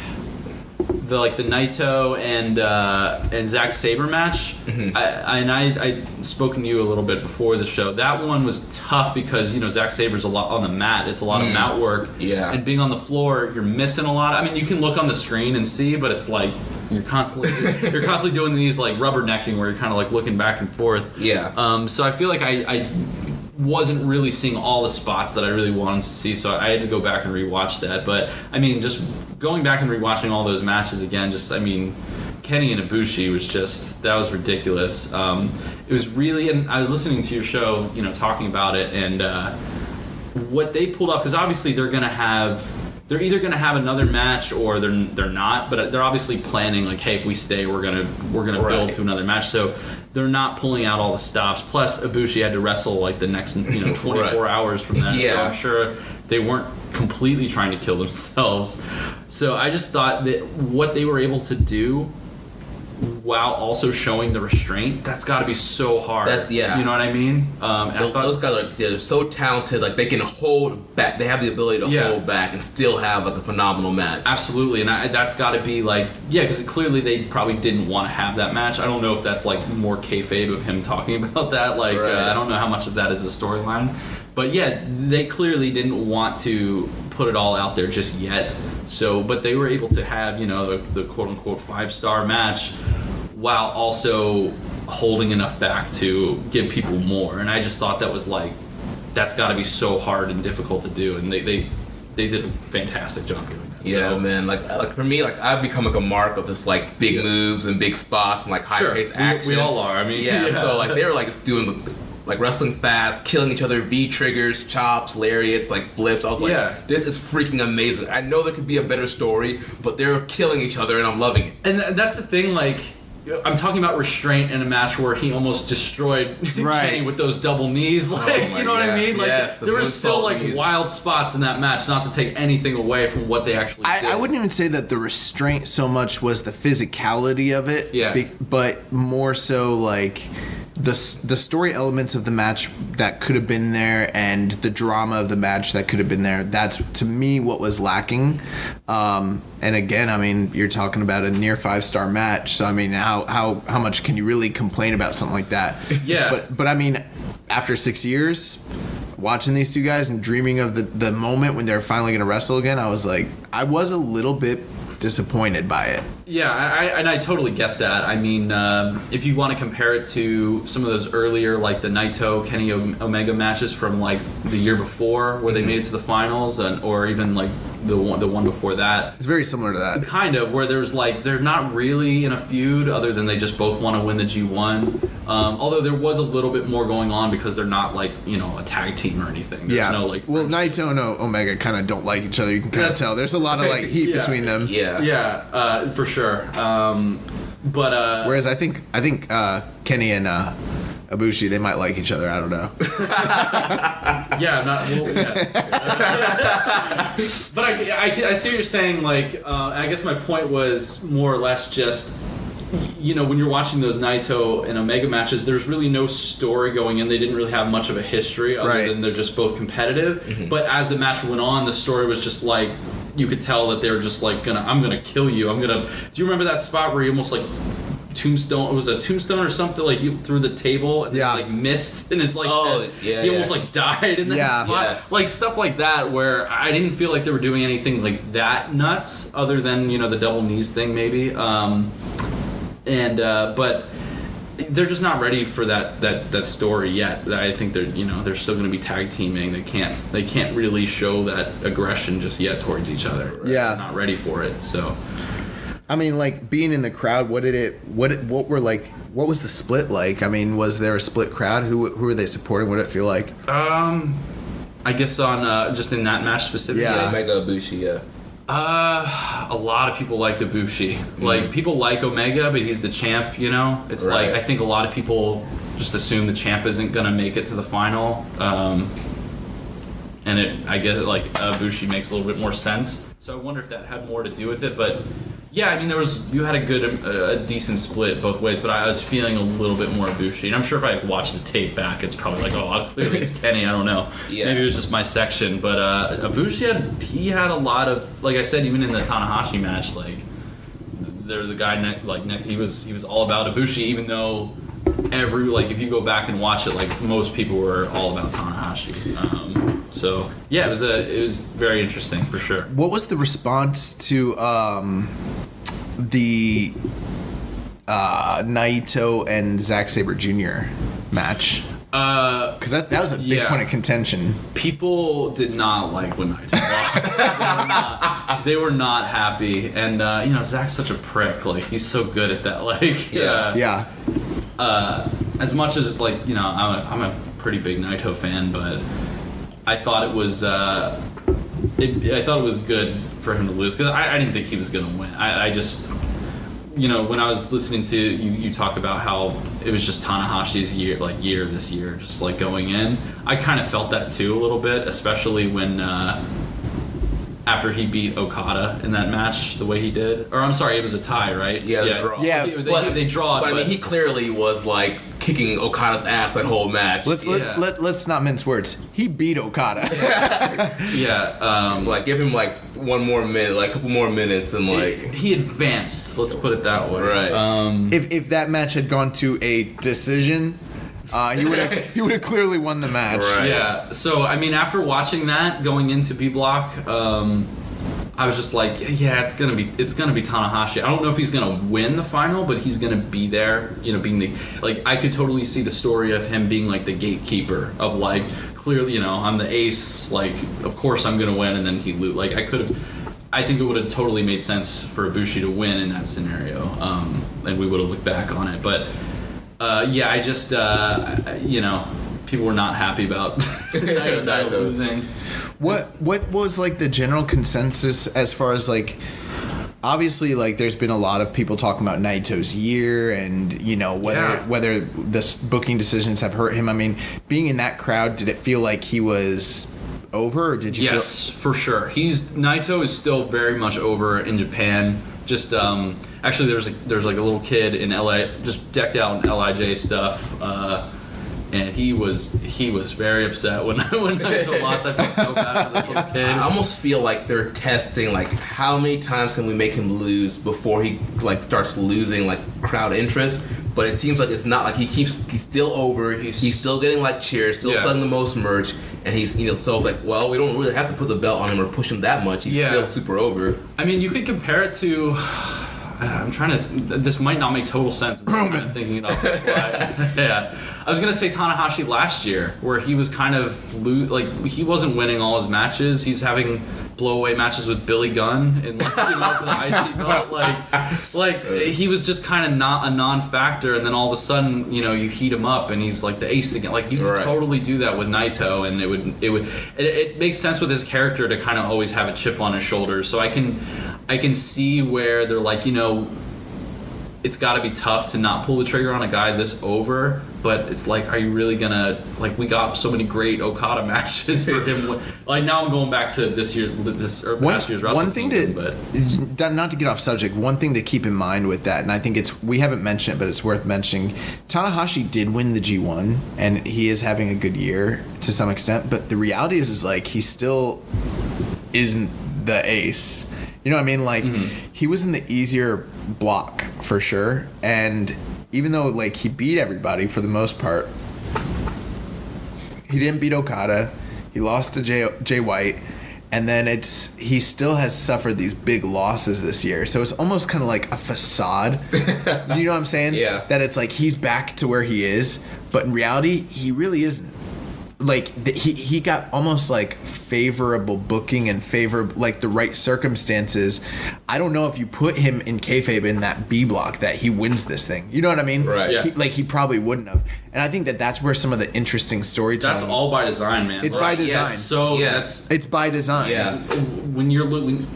the Naito and Zack Sabre match. Mm-hmm. I'd spoken to you a little bit before the show. That one was tough because Zack Sabre's a lot on the mat. It's a lot of mat work. Yeah. And being on the floor, you're missing a lot. I mean, you can look on the screen and see, but it's like you're constantly doing these like rubbernecking where you're kind of like looking back and forth. Yeah. So I feel like I wasn't really seeing all the spots that I really wanted to see, so I had to go back and rewatch that. But I mean, just going back and rewatching all those matches again, Kenny and Ibushi that was ridiculous. It was really, and I was listening to your show, talking about it, and what they pulled off, because obviously they're either gonna have another match or they're not, but they're obviously planning like, hey, if we stay, we're gonna build to another match. So they're not pulling out all the stops. Plus, Ibushi had to wrestle like the next 24 hours from that. Yeah. So I'm sure they weren't completely trying to kill themselves. So I just thought that what they were able to do while also showing the restraint, that's got to be so hard. You know what I mean? Those guys they're so talented. Like they can hold back. They have the ability to hold back and still have like a phenomenal match. Absolutely, and that's got to be like because clearly they probably didn't want to have that match. I don't know if that's like more kayfabe of him talking about that. Like I don't know how much of that is a storyline, but they clearly didn't want to put it all out there just yet. So, but they were able to have the quote unquote 5-star match while also holding enough back to give people more. And I just thought that was like, that's got to be so hard and difficult to do. And they did a fantastic job doing that. Yeah, so, man. Like for me, like I've become like a mark of just like big moves and big spots and like high-paced action. We all are. I mean, So like they were like just doing like wrestling fast, killing each other, V-triggers, chops, lariats, like flips. I was like, this is freaking amazing. I know there could be a better story, but they're killing each other and I'm loving it. And that's the thing, like, I'm talking about restraint in a match where he almost destroyed Kenny with those double knees. Like, you know what I mean? Like, there were still like wild spots in that match, not to take anything away from what they actually did. I wouldn't even say that the restraint so much was the physicality of it, but more so like the story elements of the match that could have been there and the drama of the match that could have been there. That's to me what was lacking. And again, I mean, you're talking about a near 5-star match, so I mean, how much can you really complain about something like that? Yeah. But I mean, after 6 years, watching these two guys and dreaming of the moment when they're finally going to wrestle again, I was a little bit disappointed by it. Yeah, I totally get that. I mean, if you want to compare it to some of those earlier, like the Naito Kenny Omega matches from like the year before, where they made it to the finals, or even like the one before that, it's very similar to that. Kind of, where there's like they're not really in a feud, other than they just both want to win the G1. Although there was a little bit more going on because they're not like a tag team or anything. There's no like. Well, Naito and Omega kind of don't like each other. You can kind of tell. There's a lot of like heat between them. Yeah, for sure. But whereas I think Kenny and Ibushi, they might like each other. I don't know. But I see what you're saying. Like, I guess my point was more or less just, when you're watching those Naito and Omega matches, there's really no story going in. They didn't really have much of a history other than they're just both competitive. Mm-hmm. But as the match went on, the story was just like, you could tell that they were just like, I'm gonna kill you. Do you remember that spot where he almost like tombstone? It was a tombstone or something. Like he threw the table and like missed, and it's like he almost like died in that spot. Yes. Like stuff like that, where I didn't feel like they were doing anything like that nuts, other than the double knees thing maybe. But they're just not ready for that story yet. I think they're still going to be tag teaming. They can't really show that aggression just yet towards each other. Right? Yeah, they're not ready for it. So, I mean, like, being in the crowd, what was the split like? I mean, was there a split crowd? Who were they supporting? What did it feel like? I guess on just in that match specifically. Yeah. Omega Ibushi, yeah. A lot of people liked Ibushi. Like, people like Omega, but he's the champ, you know? It's Right. like, I think a lot of people just assume the champ isn't going to make it to the final. And I guess, like, Ibushi makes a little bit more sense. So I wonder if that had more to do with it. But, yeah, I mean, you had a decent split both ways, but I was feeling a little bit more Ibushi. And I'm sure if I watched the tape back, it's probably like, oh, clearly it's Kenny. I don't know. Yeah. Maybe it was just my section. But Ibushi had a lot of, like I said, even in the Tanahashi match, like, they're the guy he was all about Ibushi, even though if you go back and watch it, like, most people were all about Tanahashi. So yeah, it was very interesting for sure. What was the response to the Naito and Zack Sabre Jr. match? Because that was a big point of contention. People did not like when Naito lost. They were not happy, and Zack's such a prick. Like, he's so good at that. Like, Yeah. As much as, like, I'm a pretty big Naito fan, but I thought it was I thought it was good for him to lose, because I didn't think he was gonna win. I just, when I was listening to you talk about how it was just Tanahashi's year this year, just like going in, I kind of felt that too a little bit, especially when after he beat Okada in that match the way he did. Or I'm sorry, it was a tie, right? Yeah, draw. Yeah, they draw. But I mean, he clearly was like kicking Okada's ass that whole match. Let's not mince words. He beat Okada. Like, give him like one more minute, like a couple more minutes, and like he advanced. Let's put it that way. Right. If that match had gone to a decision, he would have clearly won the match. Right. Yeah. So I mean, after watching that going into B Block, I was just like, yeah, it's gonna be Tanahashi. I don't know if he's gonna win the final, but he's gonna be there. Being I could totally see the story of him being like the gatekeeper of, like, clearly, I'm the ace. Like, of course I'm gonna win, and then he lose. Like, I think it would have totally made sense for Ibushi to win in that scenario, and we would have looked back on it. But I just people were not happy about Naito losing. What was, like, the general consensus as far as, like, obviously, like, there's been a lot of people talking about Naito's year and, whether the booking decisions have hurt him. I mean, being in that crowd, did it feel like he was over, or did you Yes, for sure. Naito is still very much over in Japan. Just actually there's like a little kid in LA just decked out in LIJ stuff. And he was very upset when Naito lost. I felt so bad for this little kid. I almost feel like they're testing, like, how many times can we make him lose before he, like, starts losing, like, crowd interest. But it seems like it's not, like, he's still over. He's still getting, like, cheers, still selling the most merch, and he's, so it's like, well, we don't really have to put the belt on him or push him that much. He's still super over. I mean, you could compare it to. I'm trying to. This might not make total sense. I'm thinking it off the fly. Yeah, I was gonna say Tanahashi last year, where he was kind of he wasn't winning all his matches. He's having blowaway matches with Billy Gunn and for the IC belt. Like he was just kind of not a non-factor, and then all of a sudden, you heat him up, and he's like the ace again. Like, you could totally do that with Naito, and it makes sense with his character to kind of always have a chip on his shoulder. So I can see where they're like, it's got to be tough to not pull the trigger on a guy this over, but it's like, are you really gonna, like, we got so many great Okada matches for him. Like, now I'm going back to last year's wrestling. One thing not to get off subject, one thing to keep in mind with that, and I think we haven't mentioned it, but it's worth mentioning. Tanahashi did win the G1, and he is having a good year to some extent, but the reality is like, he still isn't the ace. You know what I mean? Like, he was in the easier block for sure, and even though, like, he beat everybody for the most part, he didn't beat Okada. He lost to Jay White, and then he still has suffered these big losses this year. So it's almost kind of like a facade. You know what I'm saying? Yeah. That it's like he's back to where he is, but in reality, he really isn't. he got almost like favorable booking and like the right circumstances. I don't know if you put him in kayfabe in that B block that he wins this thing. You know what I mean? Right. Yeah. He probably wouldn't have. And I think that's where some of the interesting storytelling. That's all by design, man. It's by design. It's by design. Yeah. When you're when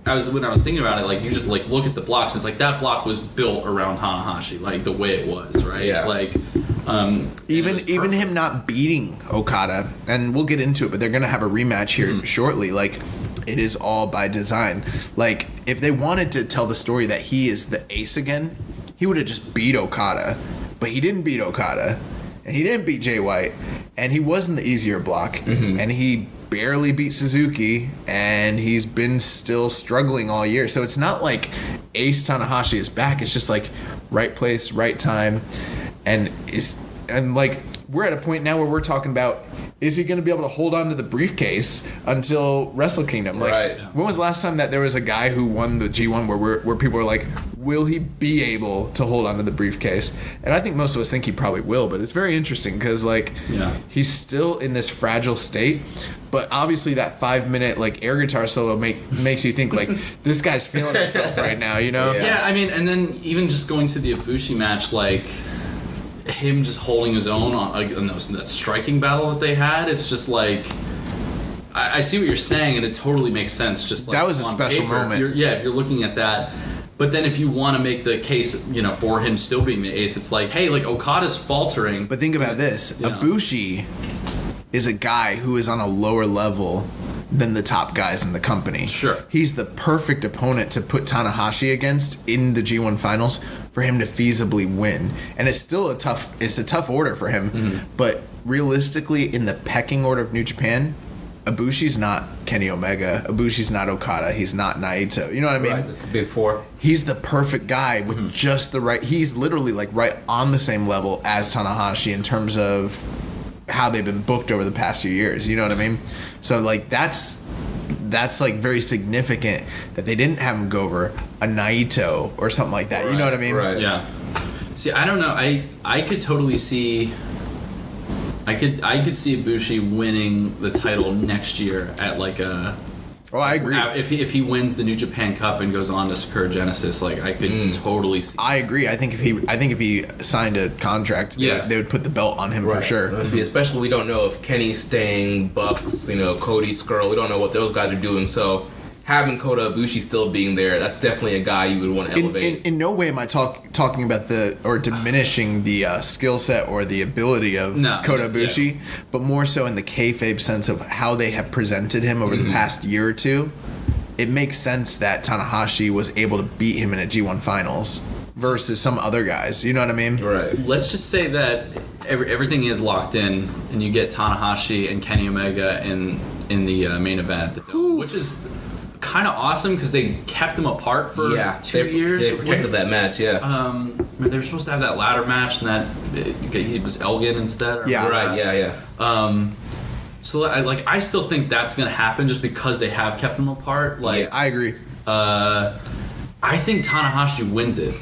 I was thinking about it, like you just like look at the blocks. It's like that block was built around Tanahashi, like the way it was, right? Yeah. Like Even him not beating Okada, and we'll get into it, but they're gonna have a rematch here shortly. Like, it is all by design. Like, if they wanted to tell the story that he is the ace again, he would have just beat Okada, but he didn't beat Okada, and he didn't beat Jay White, and he was in the easier block, and he barely beat Suzuki, and he's been still struggling all year. So it's not like Ace Tanahashi is back. It's just like right place, right time. And like we're at a point now where we're talking about, is he going to be able to hold on to the briefcase until Wrestle Kingdom? Like, Right. When was the last time that there was a guy who won the G1 where people were like, will he be able to hold on to the briefcase? And I think most of us think he probably will, but it's very interesting because he's still in this fragile state. But obviously that 5-minute like air guitar solo makes you think like this guy's feeling himself right now, you know? Yeah, I mean, and then even just going to the Ibushi match, like him just holding his own on that striking battle that they had, it's just like I see what you're saying, and it totally makes sense. Just like that was a on special paper, moment. If you're looking at that. But then if you want to make the case, for him still being the ace, it's like, hey, like Okada's faltering. But think about this: Ibushi is a guy who is on a lower level than the top guys in the company. Sure. He's the perfect opponent to put Tanahashi against in the G1 finals for him to feasibly win. And it's still a tough order for him. But realistically, in the pecking order of New Japan, Ibushi's not Kenny Omega. Ibushi's not Okada. He's not Naito. You know what I mean? Right, the big four. He's the perfect guy with just the right... He's literally like right on the same level as Tanahashi in terms of how they've been booked over the past few years. You know what I mean? So like that's like very significant that they didn't have him go over a Naito or something like that. You know what I mean? Right. Yeah. See, I don't know. I could totally see. I could see Ibushi winning the title next year at like a. Oh, I agree. If he wins the New Japan Cup and goes on to Sakura Genesis, like I could totally see. I agree. I think if he signed a contract, they would put the belt on him for sure. Especially we don't know if Kenny's staying, Bucks, Cody, Skrull. We don't know what those guys are doing. So having Kota Ibushi still being there, that's definitely a guy you would want to elevate. In no way am I talking about diminishing the skill set or the ability of Kota Ibushi, but more so in the kayfabe sense of how they have presented him over the past year or two. It makes sense that Tanahashi was able to beat him in a G1 finals versus some other guys. You know what I mean? Right. Let's just say that everything is locked in, and you get Tanahashi and Kenny Omega in the main event at the Dome, which is kind of awesome because they kept them apart for 2 years. They protected that match, they were supposed to have that ladder match, and that it was Elgin instead. Yeah, right. So I still think that's gonna happen just because they have kept them apart. I agree. I think Tanahashi wins it.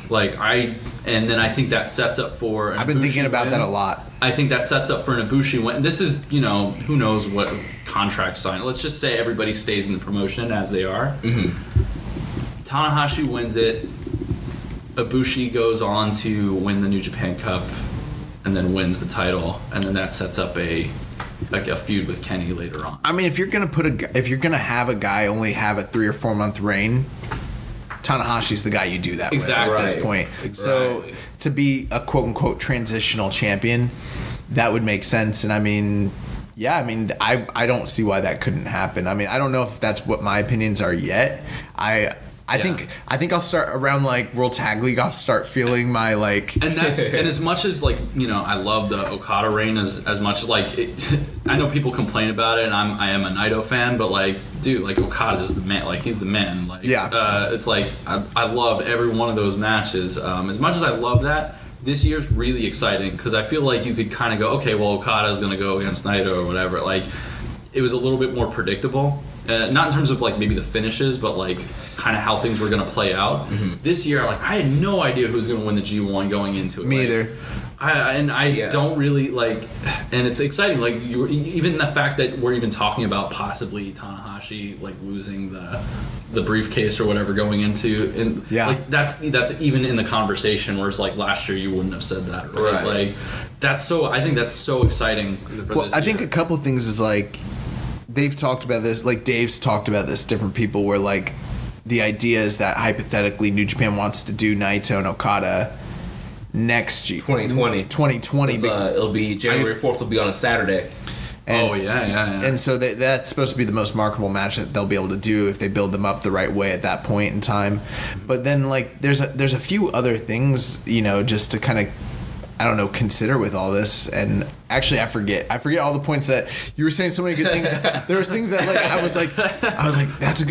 And then I think that sets up for. I've been thinking about that a lot. I think that sets up for an Ibushi win. This is, who knows what contract sign. Let's just say everybody stays in the promotion as they are. Tanahashi wins it. Ibushi goes on to win the New Japan Cup, and then wins the title, and then that sets up a feud with Kenny later on. I mean, if you're gonna have a guy only have a 3 or 4 month reign, Tanahashi's the guy you do that with at this point. Exactly. So to be a quote unquote transitional champion, that would make sense. And I mean, I don't see why that couldn't happen. I mean, I don't know if that's what my opinions are yet. I think I'll start around like World Tag League. I'll start feeling my like. And as much as I love the Okada reign as much I know people complain about it, and I am a Naito fan, but Okada's the man. He's the man. It's I loved every one of those matches. As much as I love that, this year's really exciting because I feel like you could kind of go, okay, well Okada's gonna go against Naito or whatever. It was a little bit more predictable. not in terms of like maybe the finishes, but like kind of how things were going to play out. This year, like I had no idea who was going to win the G1 going into it. Me like, either. I don't really like, and it's exciting. Like even the fact that we're even talking about possibly Tanahashi like losing the briefcase or whatever going into, and like that's even in the conversation. Whereas like last year you wouldn't have said that, right? Like I think that's so exciting. For this I think year. a couple things is like they've talked about this. Like Dave's talked about this. Different people where like the idea is that hypothetically New Japan wants to do Naito and Okada next year, 2020. It'll be January 4th. It'll be on a Saturday. And, yeah. And so that's supposed to be the most marketable match that they'll be able to do if they build them up the right way at that point in time. But then like there's a few other things, you know, just to kind of, I don't know, consider with all this. And actually I forget all the points that you were saying. So many good things. There was things that like I was like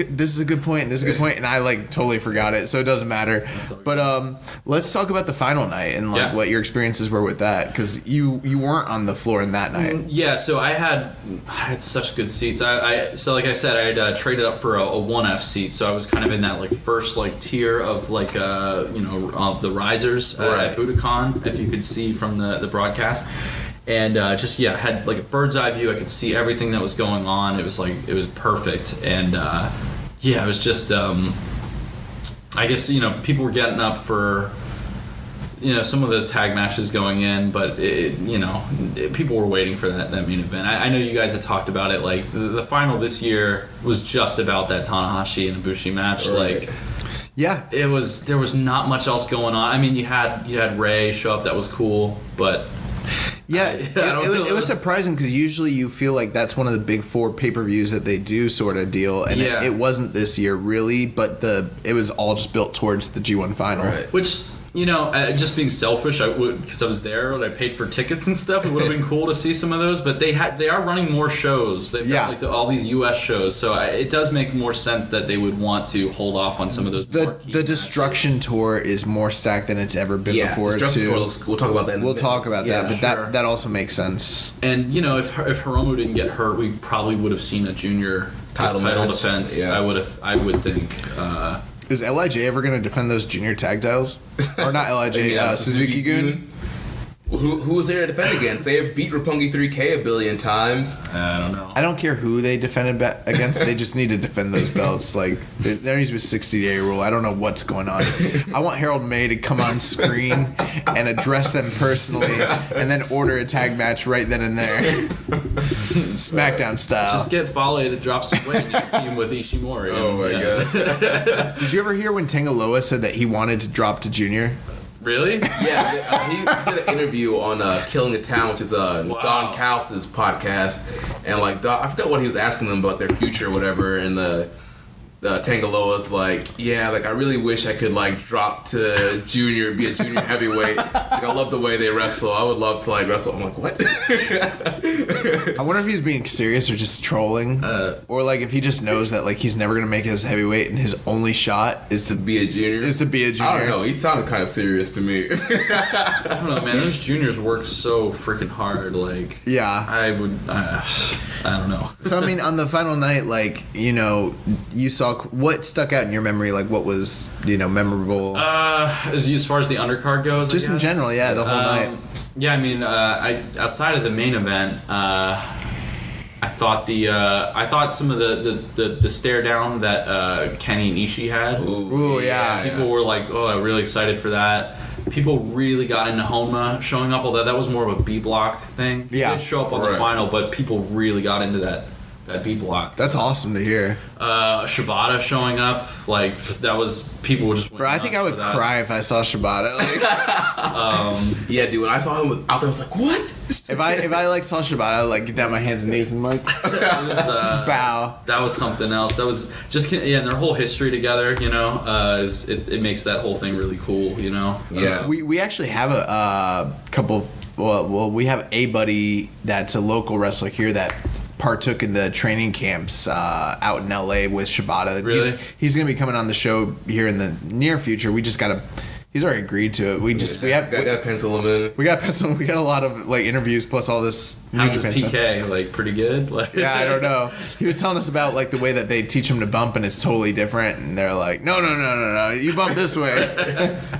this is a good point, and I like totally forgot it, so it doesn't matter. But let's talk about the final night and like what your experiences were with that, because you weren't on the floor in that night. Yeah, so I had such good seats. So like I said, I had traded up for a 1F seat, so I was kind of in that like first like tier of like of the risers at Budokan, if you could see from the broadcast. And had like a bird's eye view. I could see everything that was going on. It was perfect. And it was just I guess people were getting up for some of the tag matches going in, but people were waiting for that main event. I know you guys had talked about it. Like the final this year was just about that Tanahashi and Ibushi match. Like. Yeah, there was not much else going on. I mean, you had Ray show up. That was cool, but. Yeah, it was surprising because usually you feel like that's one of the big 4 pay-per-views that they do sort of deal, and it wasn't this year really, but it was all just built towards the G1 final. Right. Which, just being selfish, I would, because I was there and I paid for tickets and stuff. It would have been cool to see some of those, but they are running more shows. They've got like all these U.S. shows, so it does make more sense that they would want to hold off on some of those. The Destruction Tour is more stacked than it's ever been before. Destruction too. Tour looks cool. We'll talk about that. We'll talk about that, but that also makes sense. And if Hiromu didn't get hurt, we probably would have seen a junior title defense. Yeah. I would think. Is LIJ ever going to defend those junior tag titles? Or not LIJ, Suzuki-gun? Who was there to defend against? They have beat Roppongi 3K a billion times. I don't know. I don't care who they defended against. They just need to defend those belts. Like there needs to be a 60-day rule. I don't know what's going on. I want Harold May to come on screen and address them personally, and then order a tag match right then and there, SmackDown style. Just get Fale to drop some weight and you can team with Ishimori. Oh my god! Did you ever hear when Tangaloa said that he wanted to drop to Junior? Really? Yeah, he did an interview on Killing the Town, which is Don Callis' podcast, and like I forgot what he was asking them about their future or whatever, and Tangaloa's like, I really wish I could like drop to junior, be a junior heavyweight. It's like, I love the way they wrestle. I would love to like wrestle. I'm like, what? I wonder if he's being serious or just trolling, or like if he just knows that like he's never gonna make it as a heavyweight and his only shot is to be a junior. I don't know. He sounded kind of serious to me. I don't know, man. Those juniors work so freaking hard. Like, I don't know. So I mean, on the final night, like you saw. What stuck out in your memory? Like, what was memorable? As far as the undercard goes, just in general, the whole night. Yeah, I mean, outside of the main event, I thought some of the stare down that Kenny and Ishii had. Ooh, yeah. People were like, really excited for that. People really got into Honma showing up, although that was more of a B block thing. He did show up on the final, but people really got into that B block. That's awesome to hear. Shibata showing up, like that was people were just. Bro, I think I would cry if I saw Shibata. Like, yeah, dude. When I saw him out there, I was like, "What?" If I like saw Shibata, I would like get down my hands and knees and like bow. That was something else. That was just their whole history together. It makes that whole thing really cool. Yeah. We actually have a couple. Well, we have a buddy that's a local wrestler here that partook in the training camps out in LA with Shibata. Really? He's going to be coming on the show here in the near future. We just got to He's already agreed to it. We got to pencil him in. We got a lot of like interviews plus all this New How's his Japan PK? stuff. Like pretty good? Like, Yeah, I don't know. He was telling us about like the way that they teach him to bump and it's totally different, and they're like, no, you bump this way.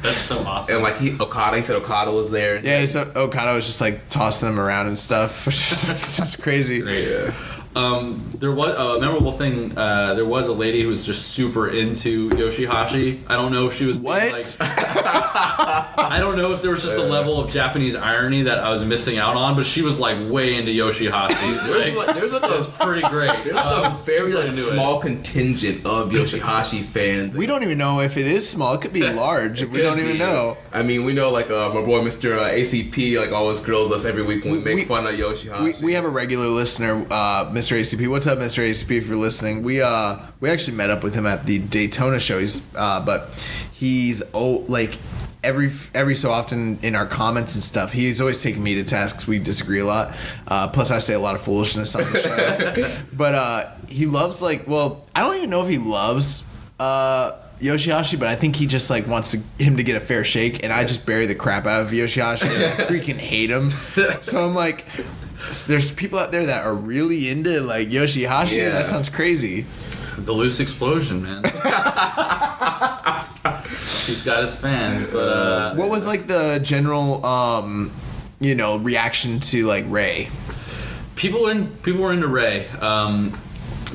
That's so awesome. And like he said Okada was there. Yeah, so Okada was just like tossing them around and stuff, which is that's crazy. Yeah. There was a memorable thing. There was a lady who was just super into Yoshihashi. I don't know if she was being, What? like, I don't know if there was just a level of Japanese irony that I was missing out on, but she was like way into Yoshihashi. There's like It was pretty great. There's like a very super like into it. small contingent of Yoshihashi fans. We don't even know if it is small. It could be large. We don't even know. I mean, we know like my boy Mr. ACP like always grills us every week when we make fun of Yoshihashi. We have a regular listener, Mr. ACP. What's up, Mr. ACP? If you're listening, we actually met up with him at the Daytona show. He's every so often in our comments and stuff, he's always taking me to task 'cause we disagree a lot. Plus, I say a lot of foolishness on the show. But he loves I don't even know if he loves Yoshihashi, but I think he just like wants him to get a fair shake, and I just bury the crap out of Yoshihashi. I freaking hate him. So I'm like, there's people out there that are really into like Yoshihashi. Yeah. That sounds crazy. The loose explosion, man. He's got his fans, but What was like the general reaction to like Ray? people were into Ray.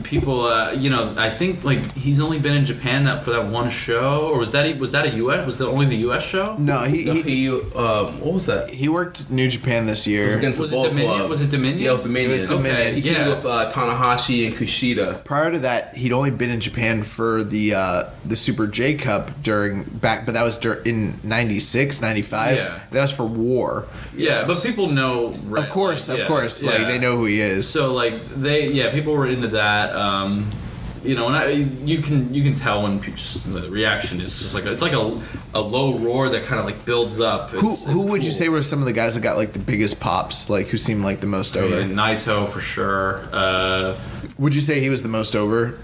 I think like he's only been in Japan for that one show, or was that a US? Was that only the US show? No, What was that? he worked New Japan this year. Was it Dominion? Was it Dominion? Yeah, it was Dominion. It was Dominion. Okay, He teamed with Tanahashi and Kushida. Prior to that, he'd only been in Japan for the Super J Cup but that was in 96, 95. Yeah. That was for War. Yeah, but people know Ray. Of course, Yeah. like they know who he is. So like people were into that. And you can tell when the reaction is just like it's like a low roar that kind of like builds up. Who would you say were some of the guys that got like the biggest pops? Like who seemed like the most over? Naito for sure. Would you say he was the most over?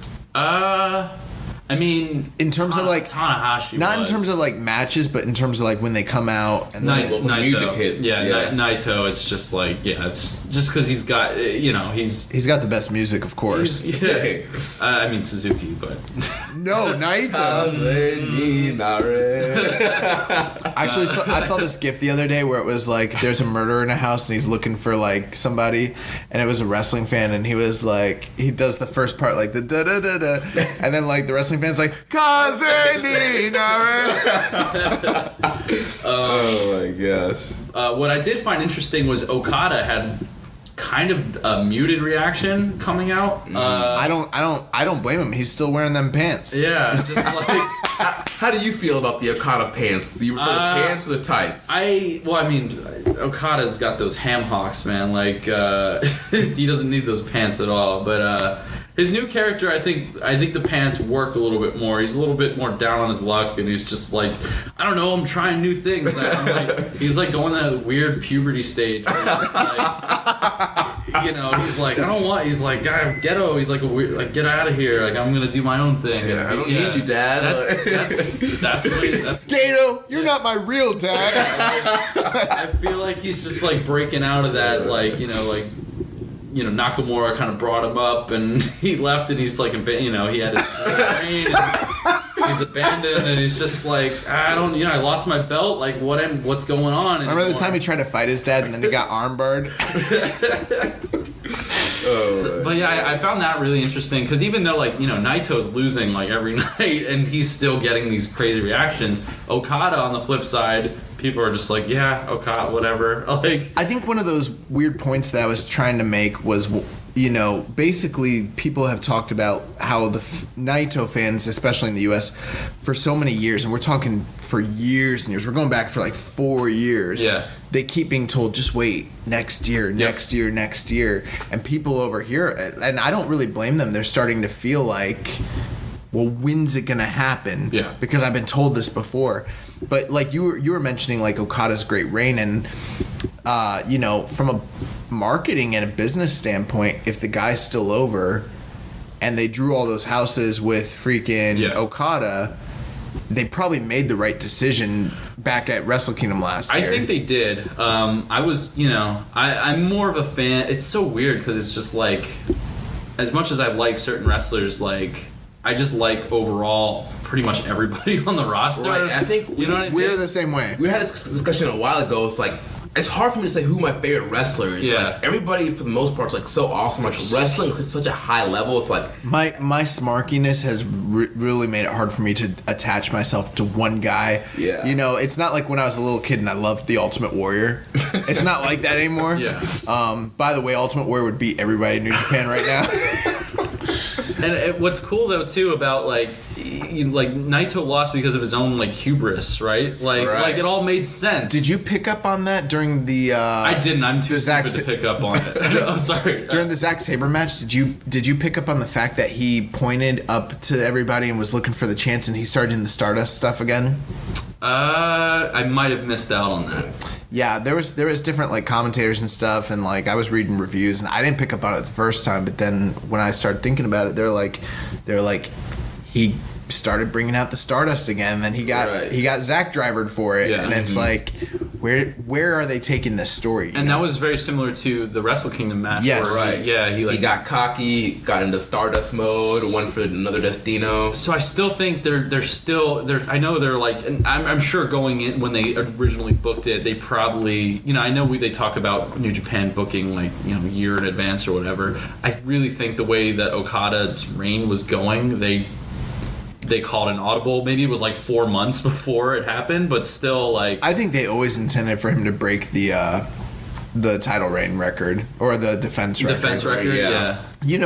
I mean, In terms of like Tanahashi, not in terms of like matches, but in terms of like when they come out and like, Naito. music hits, yeah. Naito. It's just like it's just because he's got he's got the best music, of course. I mean Suzuki, but No, Naito. Actually, I saw this GIF the other day where it was like there's a murderer in a house and he's looking for like somebody, and it was a wrestling fan, and he was like he does the first part like the da da da da, and then like the wrestling fan's like Kaze ni nare. Oh my gosh. what I did find interesting was Okada had kind of a muted reaction coming out. I don't blame him. He's still wearing them pants. Yeah, just like. How do you feel about the Okada pants? You prefer the pants or the tights? Okada's got those ham hocks, man. Like, he doesn't need those pants at all. But his new character, I think the pants work a little bit more. He's a little bit more down on his luck, and he's just like, I don't know, I'm trying new things. He's like going that weird puberty stage where he's just like, he's like, I don't want. He's like, I'm ghetto. He's like a weird, like, get out of here. Like, I'm gonna do my own thing. Yeah, I don't need you, Dad. That's Gato, you're not my real dad. I feel like he's just like breaking out of that, Nakamura kind of brought him up, and he left, and he's like, he had his reign, and he's abandoned, and he's just like, I lost my belt, like what's going on? Remember the time he tried to fight his dad and then he got armbarred? But yeah, I found that really interesting because even though Naito's losing like every night and he's still getting these crazy reactions, Okada on the flip side, people are just like, yeah, Okada, whatever. Like, I think one of those weird points that I was trying to make was, basically people have talked about how the Naito fans, especially in the U.S., for so many years, and we're talking for years and years, we're going back for like 4 years. Yeah. They keep being told, just wait, next year. And people over here, and I don't really blame them, they're starting to feel like, well, when's it gonna happen? Yeah. Because I've been told this before. But like you were mentioning like Okada's great reign, and from a marketing and a business standpoint, if the guy's still over and they drew all those houses with freaking Okada, they probably made the right decision back at Wrestle Kingdom last year. I think they did. I was, I'm more of a fan. It's so weird because it's just like, as much as I like certain wrestlers, like, I just like overall pretty much everybody on the roster. Right, I think you know what I mean? We're the same way. We had this discussion a while ago. It's like, it's hard for me to say who my favorite wrestler is. Yeah. Like, everybody, for the most part, is like so awesome. Like, wrestling is such a high level. It's like... My smarkiness has really made it hard for me to attach myself to one guy. Yeah. You know, it's not like when I was a little kid and I loved The Ultimate Warrior. It's not like that anymore. Yeah. By the way, Ultimate Warrior would beat everybody in New Japan right now. And what's cool though too about like Naito lost because of his own like hubris, right? Like it all made sense. Did you pick up on that during the? I didn't. I'm too stupid to pick up on it. Oh, sorry. During the Zack Sabre match, did you pick up on the fact that he pointed up to everybody and was looking for the chance, and he started doing the Stardust stuff again? I might have missed out on that. Yeah, there was different like commentators and stuff, and like I was reading reviews, and I didn't pick up on it the first time, but then when I started thinking about it, they're like he started bringing out the Stardust again, and then he got Zack drivered for it, and it's like where are they taking this story? And that was very similar to the Wrestle Kingdom match. Yes, where, yeah, he got cocky, got into Stardust mode, went for another Destino. So I still think they're still. I know they're like, and I'm sure going in when they originally booked it, they probably, I know they talk about New Japan booking like a year in advance or whatever. I really think the way that Okada's reign was going, they called an audible. Maybe it was like 4 months before it happened, but still, like, I think they always intended for him to break the title reign record or the defense record. Yeah.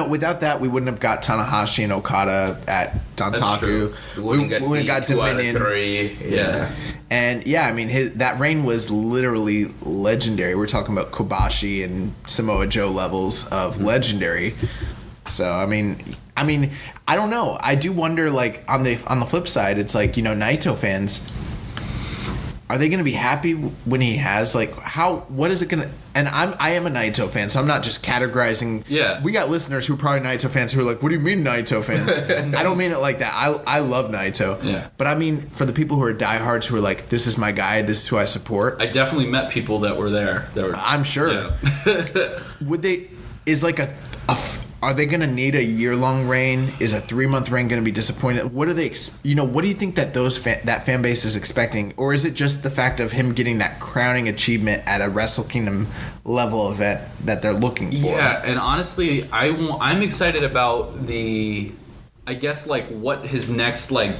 Without that, we wouldn't have got Tanahashi and Okada at Dantaku. We wouldn't have got Dominion. 3. Yeah. And yeah, I mean, that reign was literally legendary. We're talking about Kobashi and Samoa Joe levels of legendary. So I mean, I don't know. I do wonder, like, on the flip side, it's like, Naito fans, are they going to be happy when he has, like, what is it going to... And I am a Naito fan, so I'm not just categorizing... Yeah. We got listeners who are probably Naito fans who are like, what do you mean Naito fans? I don't mean it like that. I love Naito. Yeah. But I mean, for the people who are diehards who are like, this is my guy, this is who I support... I definitely met people that were there. I'm sure. Yeah. Would they... Is like are they going to need a year-long reign? Is a 3-month reign going to be disappointed? What are they? What do you think that that fan base is expecting, or is it just the fact of him getting that crowning achievement at a Wrestle Kingdom level event that they're looking for? Yeah, and honestly, I'm excited about I guess like what his next like.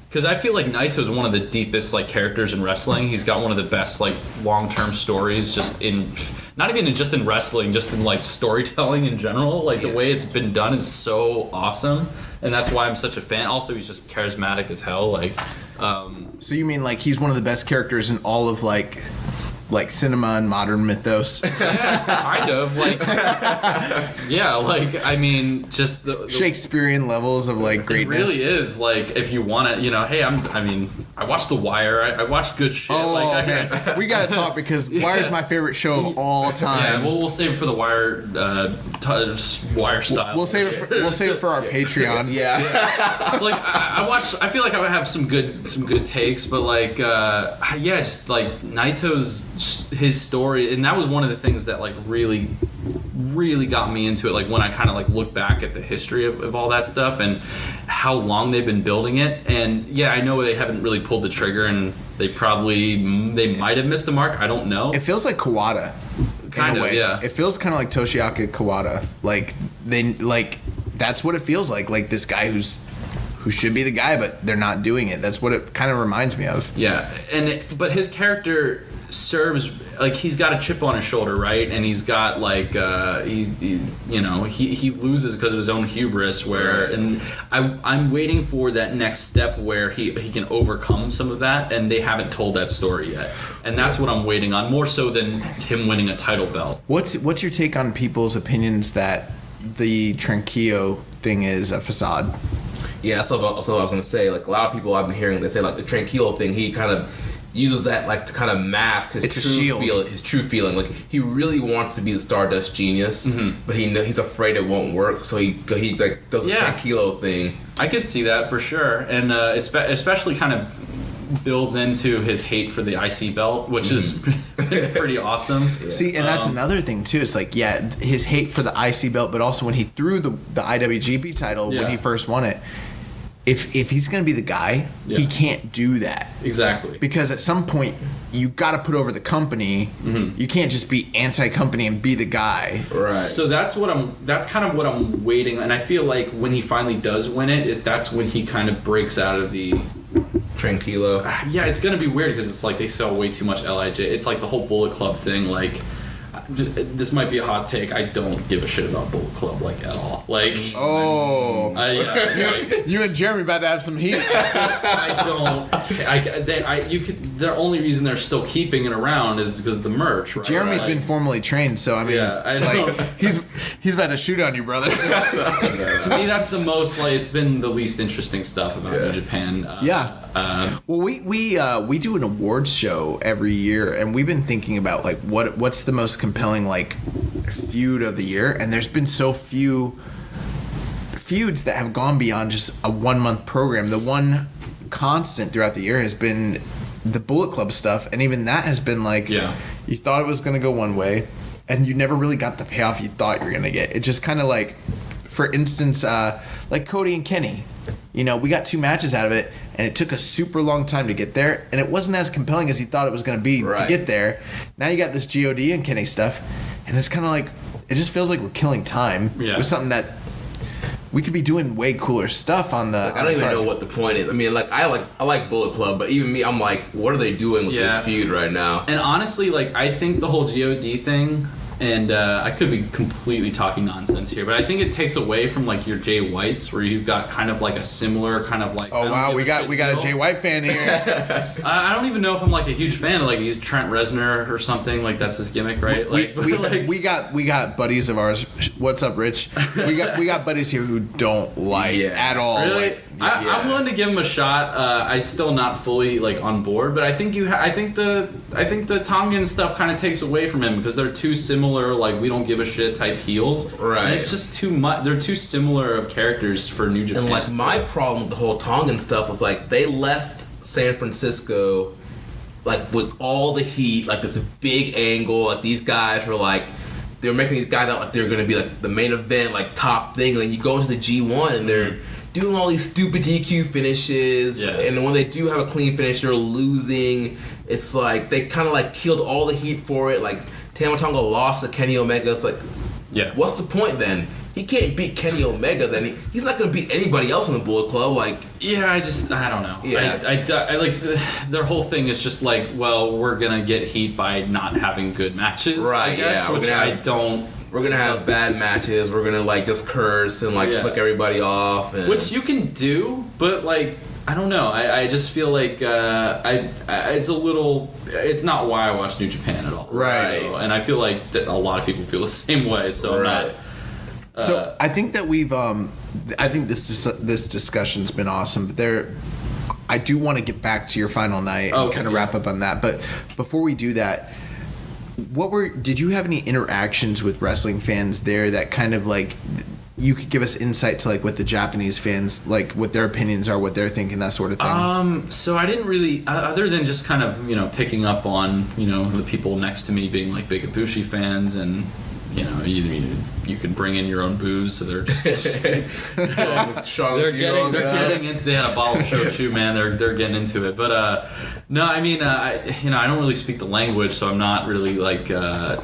Because I feel like Naito is one of the deepest like characters in wrestling. He's got one of the best like long-term stories, just in not even just in wrestling, just in like storytelling in general. Like the way it's been done is so awesome, and that's why I'm such a fan. Also, he's just charismatic as hell. Like, so you mean like he's one of the best characters in all of like cinema and modern mythos? Yeah, kind of. Like, yeah, like, I mean, just the Shakespearean levels of like greatness. It really is. Like, if you want to, hey, I watched The Wire. I watched good shit. Oh, like, man. We got to talk because Wire's my favorite show of all time. Yeah, we'll save it for The Wire, Wire style. We'll save it for our Patreon. Yeah. It's like, I feel like I would have some good takes, but like, just like Naito's his story, and that was one of the things that like really got me into it, like when I kind of like look back at the history of all that stuff and how long they've been building it. And yeah, I know they haven't really pulled the trigger, and they might have missed the mark. I don't know. It feels like Kawada kind of, yeah. It feels kind of like Toshiaki Kawada. Like that's what it feels like this guy who should be the guy, but they're not doing it. That's what it kind of reminds me of. Yeah, but his character serves, like, he's got a chip on his shoulder, right? And he's got like he loses because of his own hubris. And I'm waiting for that next step where he can overcome some of that, and they haven't told that story yet. And that's what I'm waiting on, more so than him winning a title belt. What's your take on people's opinions that the Tranquillo thing is a facade? Yeah, that's what I was going to say. Like, a lot of people I've been hearing, they say like the Tranquillo thing, he kind of uses that like to kind of mask his true feeling. Like he really wants to be the Stardust genius, but he's afraid it won't work, so he like does a tranquilo thing. I could see that for sure, and especially kind of builds into his hate for the IC belt, which is pretty awesome. Yeah. See, and that's another thing too. It's like, his hate for the IC belt, but also when he threw the IWGP title when he first won it. If he's going to be the guy, he can't do that. Exactly. Because at some point, you got to put over the company. You can't just be anti-company and be the guy. Right. So that's kind of what I'm waiting, and I feel like when he finally does win it, that's when he kind of breaks out of the tranquilo. Yeah, it's gonna be weird because it's like they sell way too much LIJ. It's like the whole Bullet Club thing. Like, this might be a hot take. I don't give a shit about Bullet Club like at all. Like, you and Jeremy about to have some heat. I don't. The only reason they're still keeping it around is because of the merch. Right? Jeremy's been formally trained, so I mean, I know. Like, he's about to shoot on you, brother. To me, that's the most like it's been the least interesting stuff about New Japan. Well, we do an awards show every year, and we've been thinking about like what's the most compelling like feud of the year, and there's been so few feuds that have gone beyond just a 1 month program. The one constant throughout the year has been the Bullet Club stuff, and even that has been like you thought it was going to go one way, and you never really got the payoff you thought you were going to get. It just kind of like, for instance, like Cody and Kenny. You know, we got 2 matches out of it, and it took a super long time to get there, and it wasn't as compelling as he thought it was going to be to get there. Now you got this God and Kenny stuff, and it's kind of like, it just feels like we're killing time with something that we could be doing way cooler stuff on the. Like, I don't even know what the point is. I mean, like I like Bullet Club, but even me, I'm like, what are they doing with this feud right now? And honestly, like I think the whole God thing. And I could be completely talking nonsense here, but I think it takes away from like your Jay Whites, where you've got kind of like a similar kind of like. Oh wow, we got a Jay White fan here. I don't even know if I'm like a huge fan of like he's Trent Reznor or something, like that's his gimmick, right? We got buddies of ours. What's up, Rich? We got buddies here who don't like at all. Really? Like, I'm willing to give him a shot. I'm still not fully like on board, but I think I think the Tongan stuff kind of takes away from him because they're too similar. Like we don't give a shit type heels. Right. And it's just too much. They're too similar of characters for New Japan. And like my problem with the whole Tongan stuff was like they left San Francisco like with all the heat, like this big angle. Like these guys were like. They were making these guys out like they were going to be like the main event, like top thing. And then you go into the G1 and they're doing all these stupid DQ finishes. Yeah. And when they do have a clean finish, they're losing. It's like they kind of like killed all the heat for it. Like Tama Tonga lost to Kenny Omega. It's like, what's the point then? He can't beat Kenny Omega. Then he's not going to beat anybody else in the Bullet Club. Like, I don't know. Yeah. I like their whole thing is just like, well, we're gonna get heat by not having good matches. Right. I guess, which I don't. We're gonna have bad matches. We're gonna like just curse and like flick everybody off. And which you can do, but like. I don't know. I just feel like it's a little. It's not why I watch New Japan at all. Right. So, and I feel like a lot of people feel the same way. So I'm not. So I think that we've. I think this discussion's been awesome. But I do want to get back to your final night and kind of wrap up on that. But before we do that, did you have any interactions with wrestling fans there that kind of like? You could give us insight to like what the Japanese fans like, what their opinions are, what they're thinking, that sort of thing. So I didn't really, other than just kind of picking up on the people next to me being like big Ibushi fans, and you could bring in your own booze, so they're just they're getting into. They had a bottle of shochu, man. They're getting into it, but no, I mean I don't really speak the language, so I'm not really like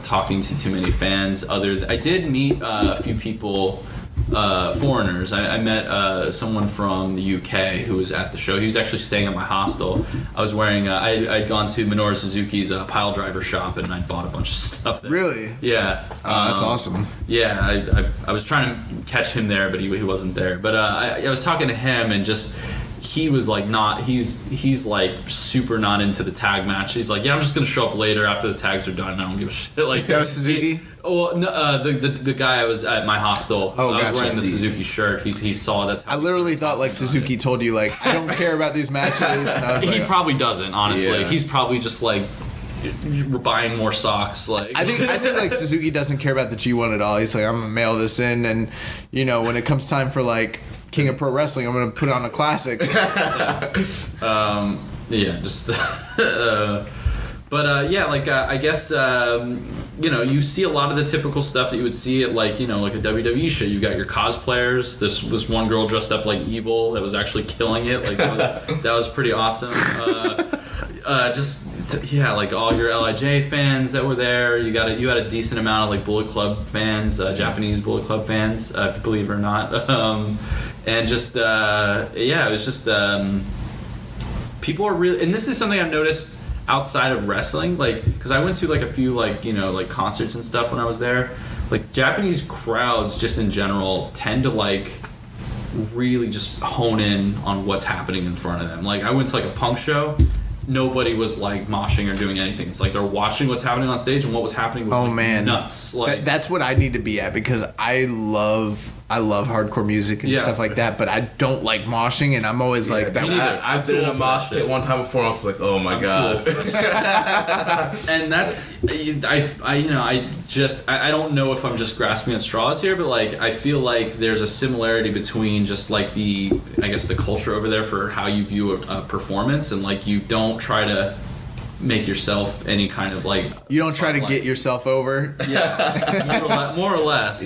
talking to too many fans. I did meet a few people. Foreigners. I met someone from the UK who was at the show. He was actually staying at my hostel. I was wearing. I'd gone to Minoru Suzuki's pile driver shop and I bought a bunch of stuff there. Really? Yeah. Oh, that's awesome. Yeah, I was trying to catch him there, but he wasn't there. But I was talking to him and just he was like he's like super not into the tag match. He's like, yeah, I'm just gonna show up later after the tags are done. I don't give a shit. Like that was Suzuki. The guy I was at my hostel. Oh, I gotcha. was wearing the Suzuki shirt. He saw that's how. I literally thought like Suzuki told you like I don't care about these matches. And I was He like, probably doesn't, honestly. Yeah. He's probably just like, we're buying more socks. Like I think like Suzuki doesn't care about the G1 at all. He's like, I'm gonna mail this in, and you know when it comes time for like King of Pro Wrestling, I'm gonna put on a classic. I guess you see a lot of the typical stuff that you would see at like a WWE show. You got your cosplayers. This was one girl dressed up like Evil that was actually killing it. Like that was pretty awesome. Like all your LIJ fans that were there. You had a decent amount of like Bullet Club fans, Japanese Bullet Club fans, believe it or not. It was just people are really, and this is something I've noticed outside of wrestling, like because I went to like a few like concerts and stuff when I was there. Like Japanese crowds just in general tend to like really just hone in on what's happening in front of them. Like I went to like a punk show. Nobody was like moshing or doing anything. It's like they're watching what's happening on stage, and what was happening was nuts. Like that's what I need to be at because I love hardcore music and stuff like that, but I don't like moshing, and I'm always like that. I've been in a mosh pit one time before, and I was like, oh my god. And that's I don't know if I'm just grasping at straws here, but like I feel like there's a similarity between just like the culture over there for how you view a performance, and like you don't try to make yourself any kind of like you don't try to get yourself over. More or less.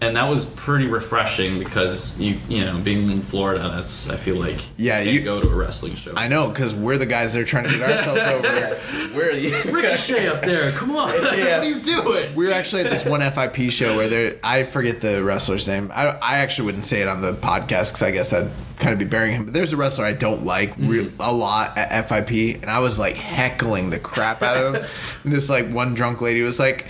And that was pretty refreshing because you being in Florida, that's I feel like you go to a wrestling show. I know because we're the guys that are trying to get ourselves over. It's Ricochet up there. Come on, what are you doing? We were actually at this one FIP show where I forget the wrestler's name. I actually wouldn't say it on the podcast because I guess that'd kind of be burying him. But there's a wrestler I don't like a lot at FIP, and I was like heckling the crap out of him. And this like one drunk lady was like,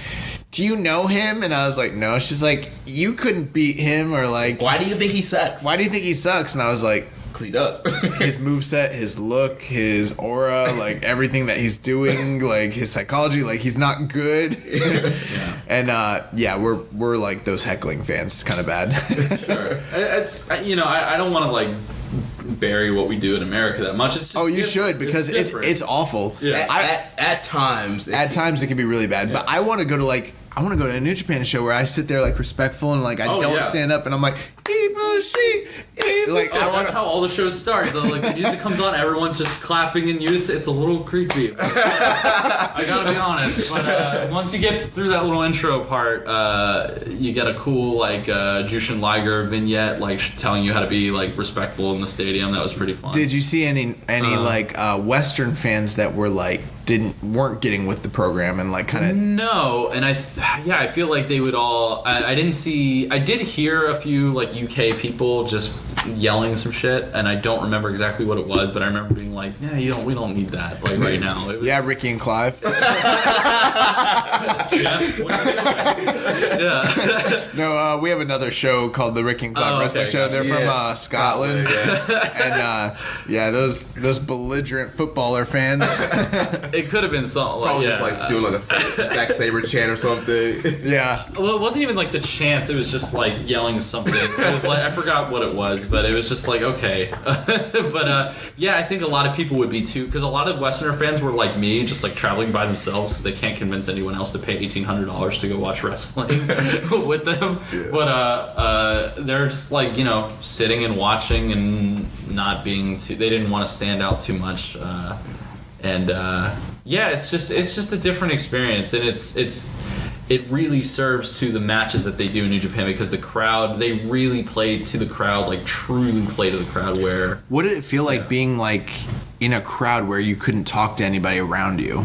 do you know him? And I was like, no. She's like, you couldn't beat him, or like, why do you think he sucks? Why do you think he sucks? And I was like, because he does. His moveset, his look, his aura, like everything that he's doing, like his psychology, like he's not good. And we're like those heckling fans. It's kind of bad. Sure. It's I don't want to like bury what we do in America that much. It's just you should, because it's awful. Yeah. At times it can be really bad. But I want to go to a New Japan show where I sit there like respectful and like I don't stand up and I'm like Ibushi. That's how all the shows start. The music comes on, everyone's just clapping in unison. It's a little creepy. I gotta be honest. But once you get through that little intro part, you get a cool like Jushin Liger vignette like telling you how to be like respectful in the stadium. That was pretty fun. Did you see any Western fans that were like weren't getting with the program and like kind of? No, and I feel like they would all. I did hear a few like UK people just yelling some shit, and I don't remember exactly what it was, but I remember being like, we don't need that like right now. It was, Ricky and Clive. Jeff, No, we have another show called the Ricky and Clive Wrestling Show. They're from Scotland, and those belligerent footballer fans. It could have been something probably just like doing like a Zack Sabre chant or something. Yeah. Well, it wasn't even like the chants. It was just like yelling something. It was like I forgot what it was, but it was just like okay. But I think a lot of people would be too, because a lot of Westerner fans were like me, just like traveling by themselves because they can't convince anyone else to pay $1,800 to go watch wrestling with them. Yeah. But they're just like sitting and watching and not being too. They didn't want to stand out too much. It's just a different experience, and it really serves to the matches that they do in New Japan because the crowd, they really play to the crowd, like truly play to the crowd. Where what did it feel like being like in a crowd where you couldn't talk to anybody around you?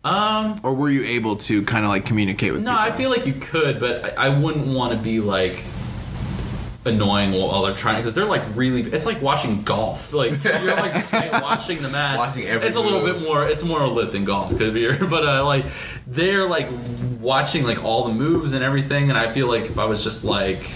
Or were you able to kind of like communicate with people? I feel like you could, but I wouldn't want to be like annoying while they're trying, because they're like really, it's like watching golf, like you're like watching the match, watching every it's a little bit more, it's more lit than golf could be, but like they're like watching like all the moves and everything, and I feel like if I was just like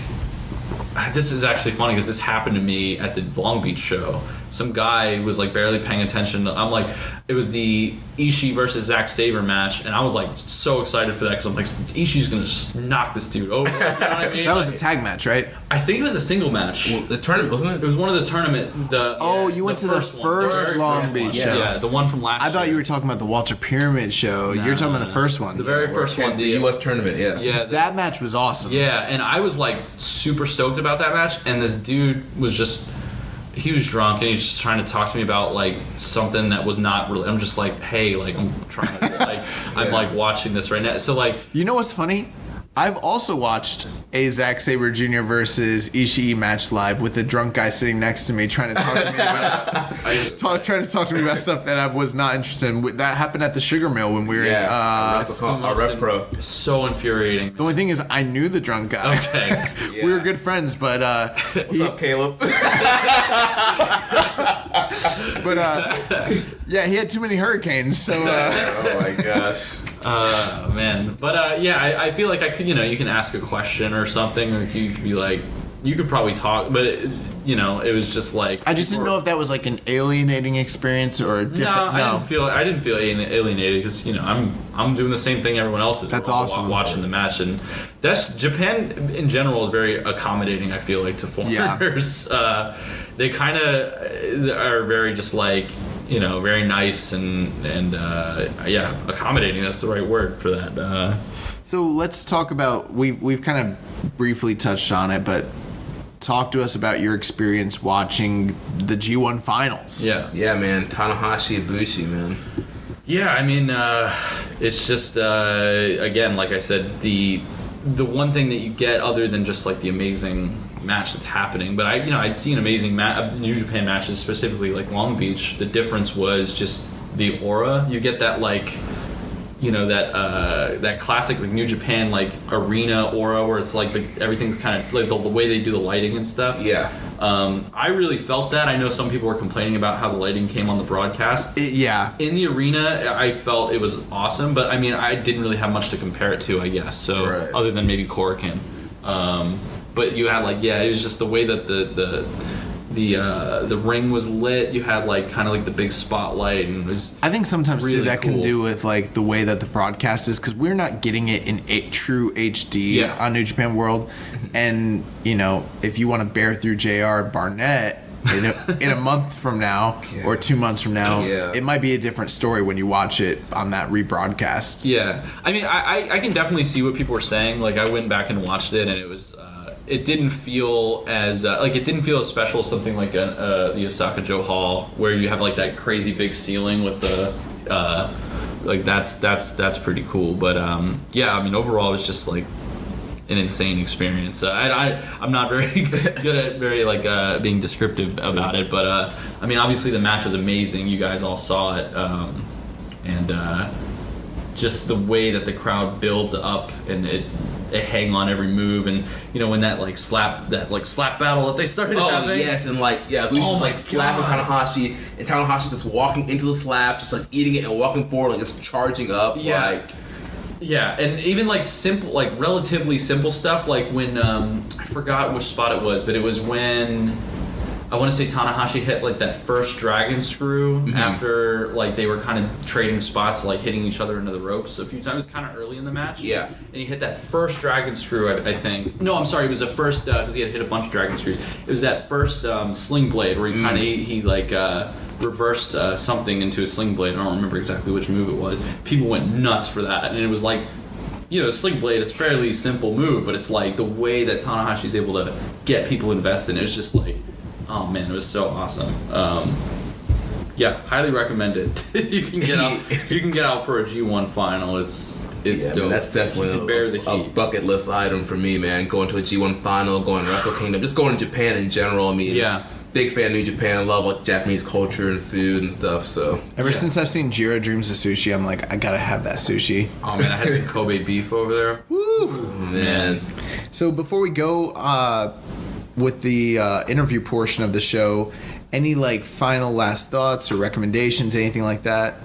this is actually funny because this happened to me at the Long Beach show. Some guy was like barely paying attention. I'm like, it was the Ishii versus Zack Sabre match, and I was like so excited for that because I'm like, Ishii's gonna just knock this dude over. You know what I mean? That was a tag match, right? I think it was a single match. Well, the tournament, wasn't it? It was one of the tournament. You went to the first Long Beach show. Yeah, the one from last year. I thought you were talking about the Walter Pyramid show. You're talking about the first one. The very first one. The U.S. tournament, yeah. Yeah. That match was awesome. Yeah, and I was like super stoked about that match, and this dude was just, he was drunk and he's just trying to talk to me about like something that was not really, I'm just like, hey, like I'm trying to like, I'm like watching this right now. So like, you know what's funny? I've also watched a Zack Sabre Jr. versus Ishii match live with a drunk guy sitting next to me trying to talk to me about trying to talk to me about stuff that I was not interested in. That happened at the Sugar Mill when we were in Rep Pro. So infuriating. The only thing is I knew the drunk guy. Okay. We were good friends, but What's up, Caleb? Yeah, he had too many hurricanes, so Oh my gosh. Man. But I feel like I could, you can ask a question or something, or you could be like, you could probably talk, but it was just like, I just didn't know if that was like an alienating experience or a different. I didn't feel alienated because I'm doing the same thing everyone else is. That's awesome. Watching the match, and that's Japan in general is very accommodating. I feel like to foreigners. Yeah. They kind of are very just like, very nice and accommodating. That's the right word for that. So let's talk about, we've kind of briefly touched on it, but talk to us about your experience watching the G1 finals. Yeah, man. Tanahashi Ibushi, man. Yeah, I mean, it's just again, like I said, the one thing that you get other than just like the amazing match that's happening, but I'd seen amazing New Japan matches, specifically like Long Beach. The difference was just the aura. You get that like, that classic like New Japan like arena aura where it's like everything's kind of like the way they do the lighting and stuff. Yeah. I really felt that. I know some people were complaining about how the lighting came on the broadcast. Yeah. In the arena, I felt it was awesome, but I mean, I didn't really have much to compare it to, I guess. So other than maybe Korakuen. But you had like, it was just the way that the ring was lit. You had like kind of like the big spotlight, and it was I think sometimes really too that cool. can do with like the way that the broadcast is, because we're not getting it in true HD on New Japan World. And if you want to bear through JR and Barnett in a month from now or 2 months from now, it might be a different story when you watch it on that rebroadcast. Yeah, I mean, I can definitely see what people were saying. Like, I went back and watched it, and it was it didn't feel as it didn't feel as special as something like the Osaka Joe Hall, where you have like that crazy big ceiling with the like that's pretty cool. But I mean, overall, it was just like an insane experience. I'm not very good at being descriptive about it, but I mean, obviously the match was amazing. You guys all saw it, and just the way that the crowd builds up and it hang on every move, and when that slap battle that they started having. Oh yes, and Bushi's slapping Tanahashi, and Tanahashi's just walking into the slap, just like eating it and walking forward, like just charging up. Yeah, and even simple, relatively simple stuff, like when I forgot which spot it was, but it was when I want to say Tanahashi hit that first dragon screw after they were kind of trading spots, hitting each other into the ropes a few times, kind of early in the match. Yeah. And he hit that first dragon screw, I think. No, I'm sorry, it was the first, because he had hit a bunch of dragon screws. It was that first sling blade where he kind of, he reversed something into a sling blade. I don't remember exactly which move it was. People went nuts for that, and it was sling blade is a fairly simple move, but it's the way that Tanahashi's able to get people invested. It was just oh man, it was so awesome. Highly recommend it. If you can get out for a G1 final, it's dope. Man, that's definitely a bucket list item for me, man. Going to a G1 final, going to Wrestle Kingdom, just going to Japan in general. I mean, big fan of New Japan, love Japanese culture and food and stuff. So ever since I've seen Jiro Dreams of Sushi, I'm I gotta have that sushi. Oh man, I had some Kobe beef over there. Woo, man. So before we go with the interview portion of the show, any final last thoughts or recommendations, anything like that?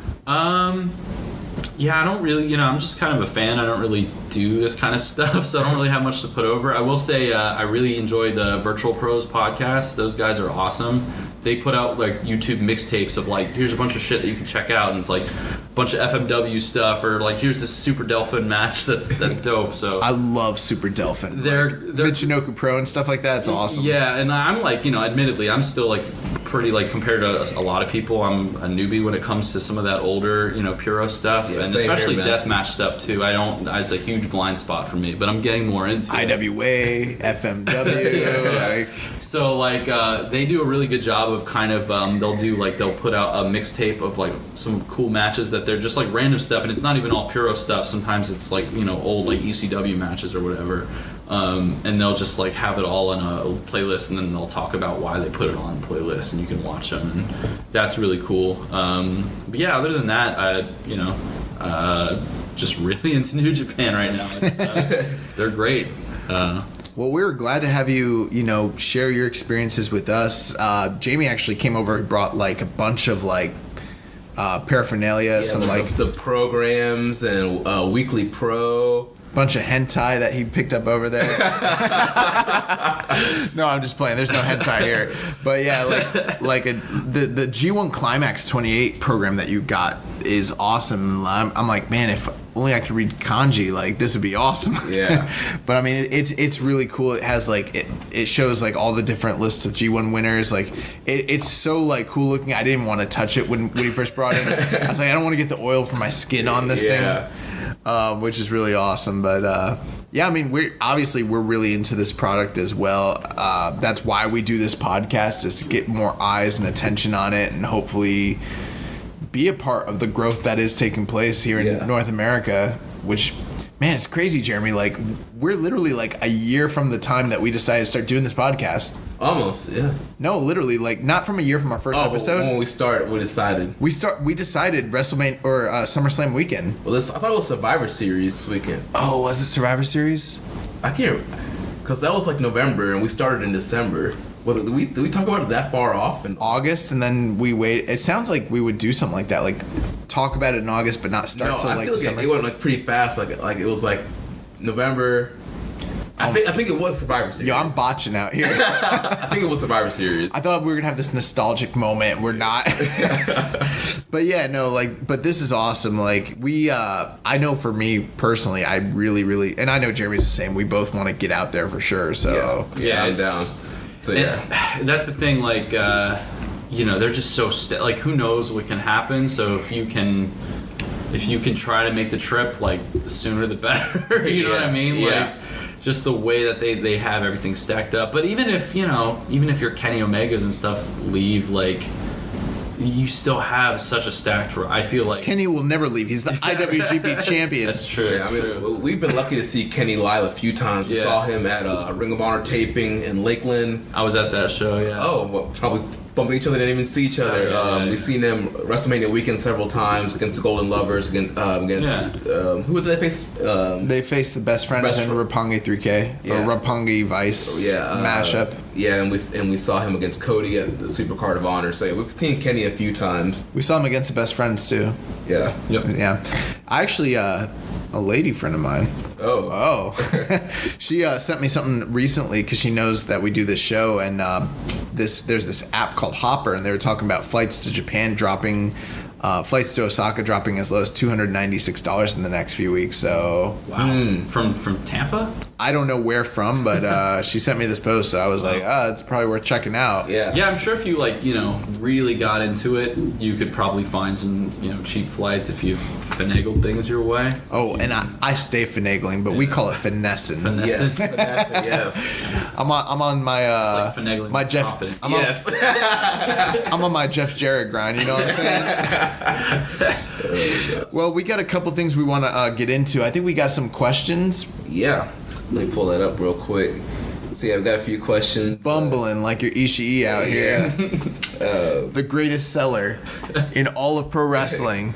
Yeah, I don't really, I'm just kind of a fan. I don't really do this kind of stuff, so I don't really have much to put over. I will say I really enjoy the Virtual Pros podcast. Those guys are awesome. They put out like YouTube mixtapes of like, here's a bunch of shit that you can check out, and it's like a bunch of FMW stuff, or like here's this Super Delphin match that's dope. So I love Super Delphin. They're Michinoku Pro and stuff like that. It's awesome. Yeah, and I'm like, admittedly, I'm still like pretty like compared to a lot of people, I'm a newbie when it comes to some of that older, Puro stuff, and especially deathmatch stuff too. It's a huge blind spot for me, but I'm getting more into IWA, FMW. So they do a really good job of kind of they'll put out a mixtape of like some cool matches that they're just like random stuff, and it's not even all Puro stuff. Sometimes it's like old like ECW matches or whatever. And they'll just like have it all in a playlist, and then they'll talk about why they put it on the playlist, and you can watch them, and that's really cool. But yeah, other than that, just really into New Japan right now. They're great. Well, we were glad to have you, share your experiences with us. Jamie actually came over and brought like a bunch of like paraphernalia, some like the programs and Weekly Pro. Bunch of hentai that he picked up over there. No, I'm just playing. There's no hentai here. But yeah, the G1 Climax 28 program that you got is awesome. I'm like, man, if only I could read kanji, like this would be awesome. Yeah. But I mean, it's really cool. It has like it shows like all the different lists of G1 winners. Like it's so like cool looking. I didn't even want to touch it when he first brought it. I was like, I don't want to get the oil from my skin on this thing. Which is really awesome. But yeah, I mean, we're really into this product as well. That's why we do this podcast, is to get more eyes and attention on it, and hopefully be a part of the growth that is taking place here in North America. Which, man, it's crazy, Jeremy. Like, we're literally like a year from the time that we decided to start doing this podcast. Almost, yeah. No, literally, like not from a year from our first episode. When we decided. We decided WrestleMania or SummerSlam weekend. Well, I thought it was Survivor Series weekend. Oh, was it Survivor Series? I can't, because that was like November and we started in December. Well, did we talk about it that far off? In August, and then we wait. It sounds like we would do something like that, like talk about it in August, but not start till like December. It went like pretty fast. Like it was like November. I think it was Survivor Series. Yo, I'm botching out here. I think it was Survivor Series. I thought we were gonna have this nostalgic moment. We're not. But yeah, no, but this is awesome. Like I know for me personally, I really, really, and I know Jeremy's the same. We both want to get out there for sure. So yeah, I'm down. So yeah, that's the thing. Like they're just so like who knows what can happen. So if you can try to make the trip, like the sooner the better. You know what I mean? Yeah. Like, just the way that they have everything stacked up. But even if your Kenny Omegas and stuff leave, like you still have such a stacked. I feel like Kenny will never leave. He's the IWGP champion. That's true. Yeah, I mean, we've been lucky to see Kenny live a few times. We saw him at a Ring of Honor taping in Lakeland. I was at that show. Yeah. Oh, well, probably bumping each other, didn't even see each other. We've seen them WrestleMania weekend several times against the Golden Lovers, against who did they face? They faced the Best Friends in Roppongi 3K or Roppongi Vice mashup. Yeah, and we saw him against Cody at the Super Card of Honor. So we've seen Kenny a few times. We saw him against the Best Friends too. Yeah. Yep. Yeah. I actually a lady friend of mine. Oh. She sent me something recently because she knows that we do this show, and there's this app called Hopper, and they were talking about flights to Japan dropping, flights to Osaka dropping as low as $296 in the next few weeks. So wow, from Tampa? I don't know where from, but she sent me this post, so I was like, it's probably worth checking out. Yeah, I'm sure if you really got into it, you could probably find some cheap flights if you finagled things your way. Oh, and I stay finagling, but we call it finessing. Yes, finessing. Yes. I'm on my it's like finagling my Jeff. confidence. I'm on my Jeff Jarrett grind. You know what I'm saying? Well, we got a couple things we want to get into. I think we got some questions. Yeah. Let me pull that up real quick. So yeah, I've got a few questions. Bumbling like your Ishii out here. The greatest seller in all of pro wrestling.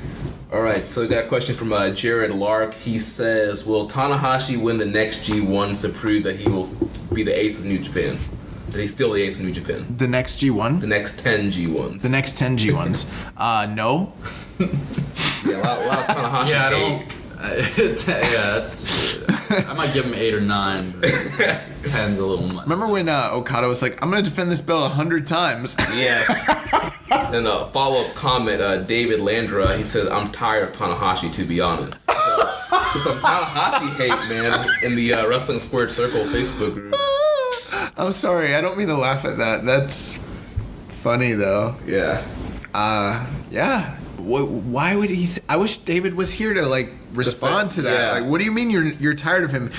All right, so we got a question from Jared Lark. He says, will Tanahashi win the next G1 to prove that he will be the ace of New Japan? That he's still the ace of New Japan? The next G1? The next 10 G1s. The next 10 G1s. No. Yeah, A lot of Tanahashi Yeah, I hate. don't. That's. I might give him 8 or 9, but 10's a little much. Remember when Okada was like, I'm going to defend this belt 100 times? Yes. Then a follow-up comment, David Landra, he says, I'm tired of Tanahashi, to be honest. So some Tanahashi hate, man, in the Wrestling Squared Circle Facebook group. I'm sorry, I don't mean to laugh at that. That's funny, though. Yeah. Yeah. Why would he? I wish David was here to like respond to that. Yeah. Like, what do you mean you're tired of him?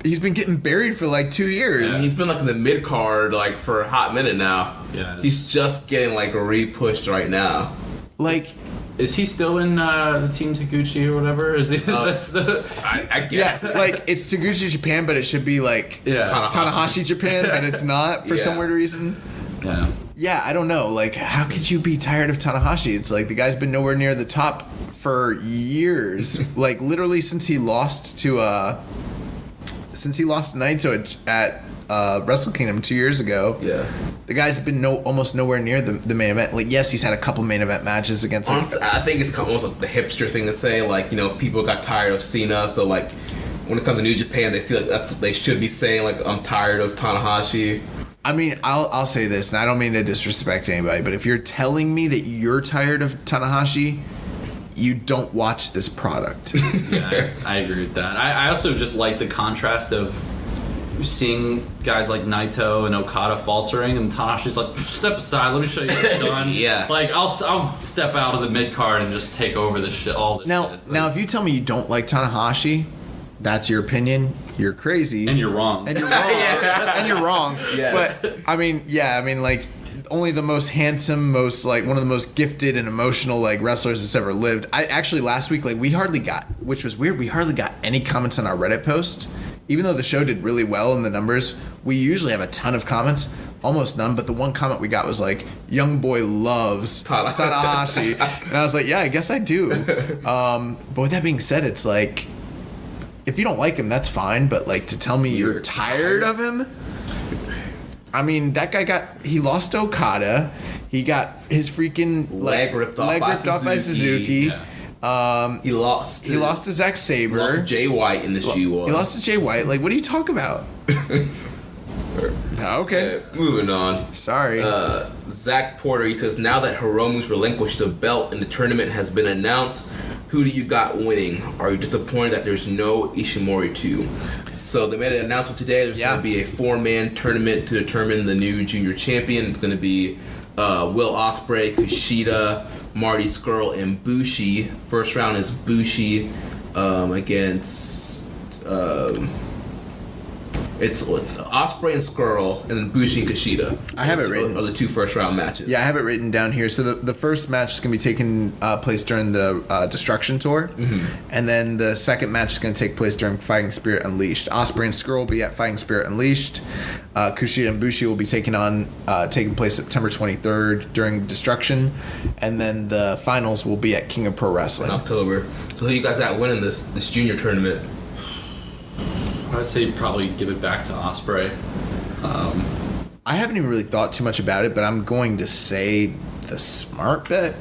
He's been getting buried for like 2 years. He's been like in the mid card like for a hot minute now. Yeah. He's just getting like re-pushed right now. Like, is he still in the Team Taguchi or whatever? Is he? That's the. I guess. yeah, like it's Taguchi Japan, but it should be like Tanahashi Japan, but it's not for some weird reason. Yeah. Yeah, I don't know. Like, how could you be tired of Tanahashi? It's like the guy's been nowhere near the top for years. Like, literally since he lost to Naito at Wrestle Kingdom 2 years ago. Yeah. The guy's been almost nowhere near the main event. Like, yes, he's had a couple main event matches against. Honestly, I think it's almost like the hipster thing to say. Like, you know, people got tired of Cena, so like when it comes to New Japan, they feel like that's what they should be saying. Like, I'm tired of Tanahashi. I mean, I'll say this, and I don't mean to disrespect anybody, but if you're telling me that you're tired of Tanahashi, you don't watch this product. Yeah, I agree with that. I also just like the contrast of seeing guys like Naito and Okada faltering, and Tanahashi's like, step aside, let me show you what's done. Yeah. Like, I'll step out of the mid card and just take over the shit. All this shit. Like, now, if you tell me you don't like Tanahashi, that's your opinion. You're crazy. and you're wrong. And you're wrong. And you're wrong. Yes. But I mean, like only the most handsome, most like one of the most gifted and emotional like wrestlers that's ever lived. I actually last week we hardly got, which was weird. We hardly got any comments on our Reddit post, even though the show did really well in the numbers. We usually have a ton of comments. Almost none, but the one comment we got was like, "Young boy loves Tanahashi," and I was like, "Yeah, I guess I do." But with that being said, it's like, if you don't like him, that's fine. But like to tell me you're tired of him, I mean, that guy he lost to Okada. He got his freaking leg ripped off by Suzuki. Yeah. He lost to Zack Sabre. He lost to Jay White in this G1. He lost to Jay White. Like, what are you talking about? Okay. Moving on. Sorry. Zach Porter, he says, now that Hiromu's relinquished the belt and the tournament has been announced, who do you got winning? Are you disappointed that there's no Ishimori 2? So they made an announcement today. There's going to be a 4-man tournament to determine the new junior champion. It's going to be Will Ospreay, Kushida, Marty Scurll, and Bushi. First round is Bushi against... It's Ospreay and Scurll, and then Bushi and Kushida. I have it written. Are the 2 first round matches. Yeah, I have it written down here. So the first match is going to be taking place during the Destruction Tour. Mm-hmm. And then the second match is going to take place during Fighting Spirit Unleashed. Ospreay and Scurll will be at Fighting Spirit Unleashed. Kushida and Bushi will be taking place September 23rd during Destruction. And then the finals will be at King of Pro Wrestling. In October. So who you guys got winning this junior tournament? I'd say probably give it back to Ospreay. I haven't even really thought too much about it, but I'm going to say the smart bet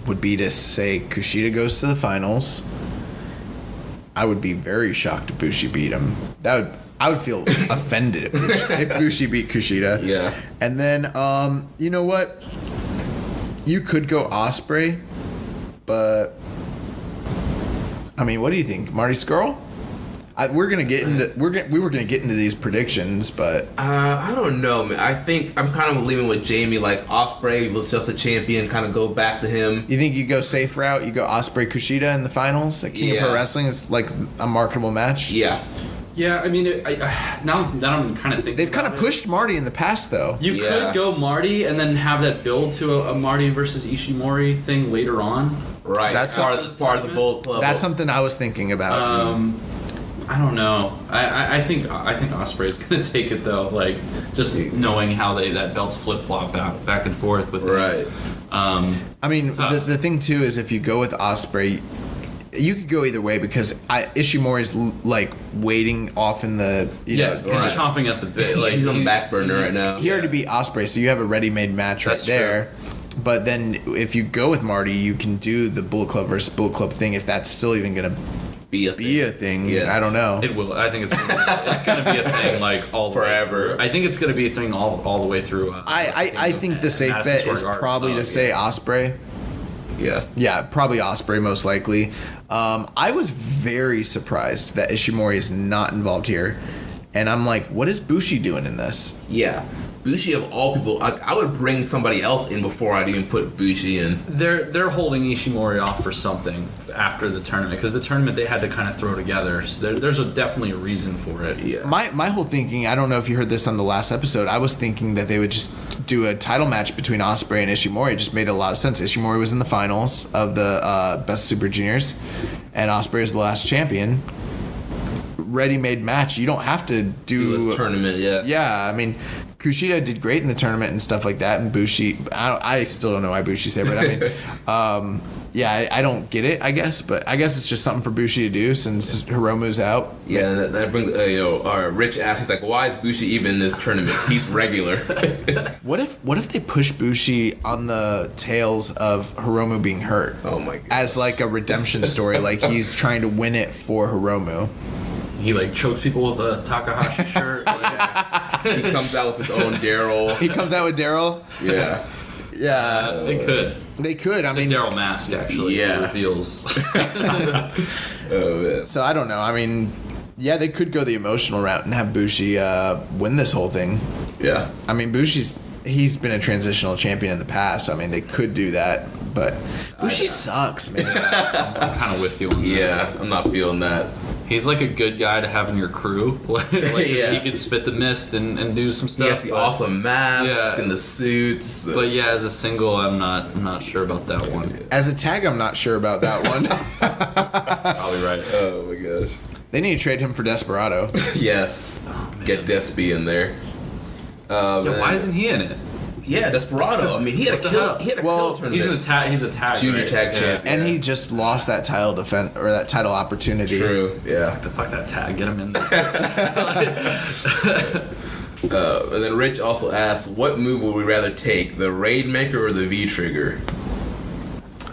would be to say Kushida goes to the finals. I would be very shocked if Bushi beat him. I would feel offended if Bushi beat Kushida. Yeah. And then, you know what? You could go Ospreay, but I mean, what do you think, Marty Scurll? We were gonna get into these predictions, but I don't know, man. I think I'm kind of leaving with Jamie. Like Ospreay was just a champion, kind of go back to him. You think you go safe route? You go Ospreay Kushida in the finals? Like King of Pro Wrestling is like a marketable match. Yeah. Yeah, I mean, now that I'm kind of thinking, they've kind of pushed Marty in the past, though. You could go Marty and then have that build to a Marty versus Ishimori thing later on. Right. That's part of the Bullet Club. That's something I was thinking about. I don't know. I think Ospreay's gonna take it though. Like just knowing how that belts flip flop back and forth with right. I mean, the thing too is if you go with Ospreay, you could go either way because Ishimori's like waiting off in the he's chomping at the bit. Like he's on the back burner right now. He already beat Ospreay, so you have a ready-made match right there. But then if you go with Marty, you can do the Bullet Club versus Bullet Club thing if that's still even going to be a thing. Yeah. I don't know. It will. I think it's going to be a thing like all the Forever. way through. I think it's going to be a thing all the way through. I think the safe Madison bet Square is Garden. probably to say Ospreay. Yeah. Yeah, probably Ospreay most likely. I was very surprised that Ishimori is not involved here. And I'm like, what is Bushi doing in this? Yeah. Bushi, of all people, I would bring somebody else in before I'd even put Bushi in. They're holding Ishimori off for something after the tournament, because the tournament they had to kind of throw together. So there's definitely a reason for it. Yeah. My whole thinking, I don't know if you heard this on the last episode, I was thinking that they would just do a title match between Ospreay and Ishimori. It just made a lot of sense. Ishimori was in the finals of the Best Super Juniors, and Ospreay is the last champion. Ready-made match. You don't have to do this tournament, yeah. Yeah, I mean, Kushida did great in the tournament and stuff like that, and Bushi, I still don't know why Bushi's there, but I mean, yeah, I don't get it, I guess, but I guess it's just something for Bushi to do since Hiromu's out. Yeah, and that brings, Rich asks, he's like, why is Bushi even in this tournament? He's regular. What if they push Bushi on the tails of Hiromu being hurt? Oh my god. As like a redemption story, like he's trying to win it for Hiromu. He like chokes people with a Takahashi shirt. He comes out with his own Daryl. He comes out with Daryl? Yeah. Yeah. They could. They could. It's a Daryl mask, actually. Yeah. It reveals. Oh, man. So I don't know. I mean, yeah, they could go the emotional route and have Bushi win this whole thing. Yeah. I mean, he's been a transitional champion in the past. I mean, they could do that, but Bushi sucks, man. I'm kind of with you on that. Yeah, I'm not feeling that. He's like a good guy to have in your crew. Yeah. He could spit the mist and do some stuff. He has the awesome mask Yeah. and the suits. But yeah, as a single, I'm not sure about that one. As a tag, I'm not sure about that one. Probably right. Oh my gosh. They need to trade him for Desperado. Yes. Oh, Get Despy in there. Yeah, why isn't he in it? Yeah, Desperado. I mean, he had a kill tournament. He's a tag. Junior right? tag champ. And he just lost that title that title opportunity. True. Yeah. Fuck that tag. Get him in there. And then Rich also asks, what move would we rather take, the Rainmaker or the V-Trigger?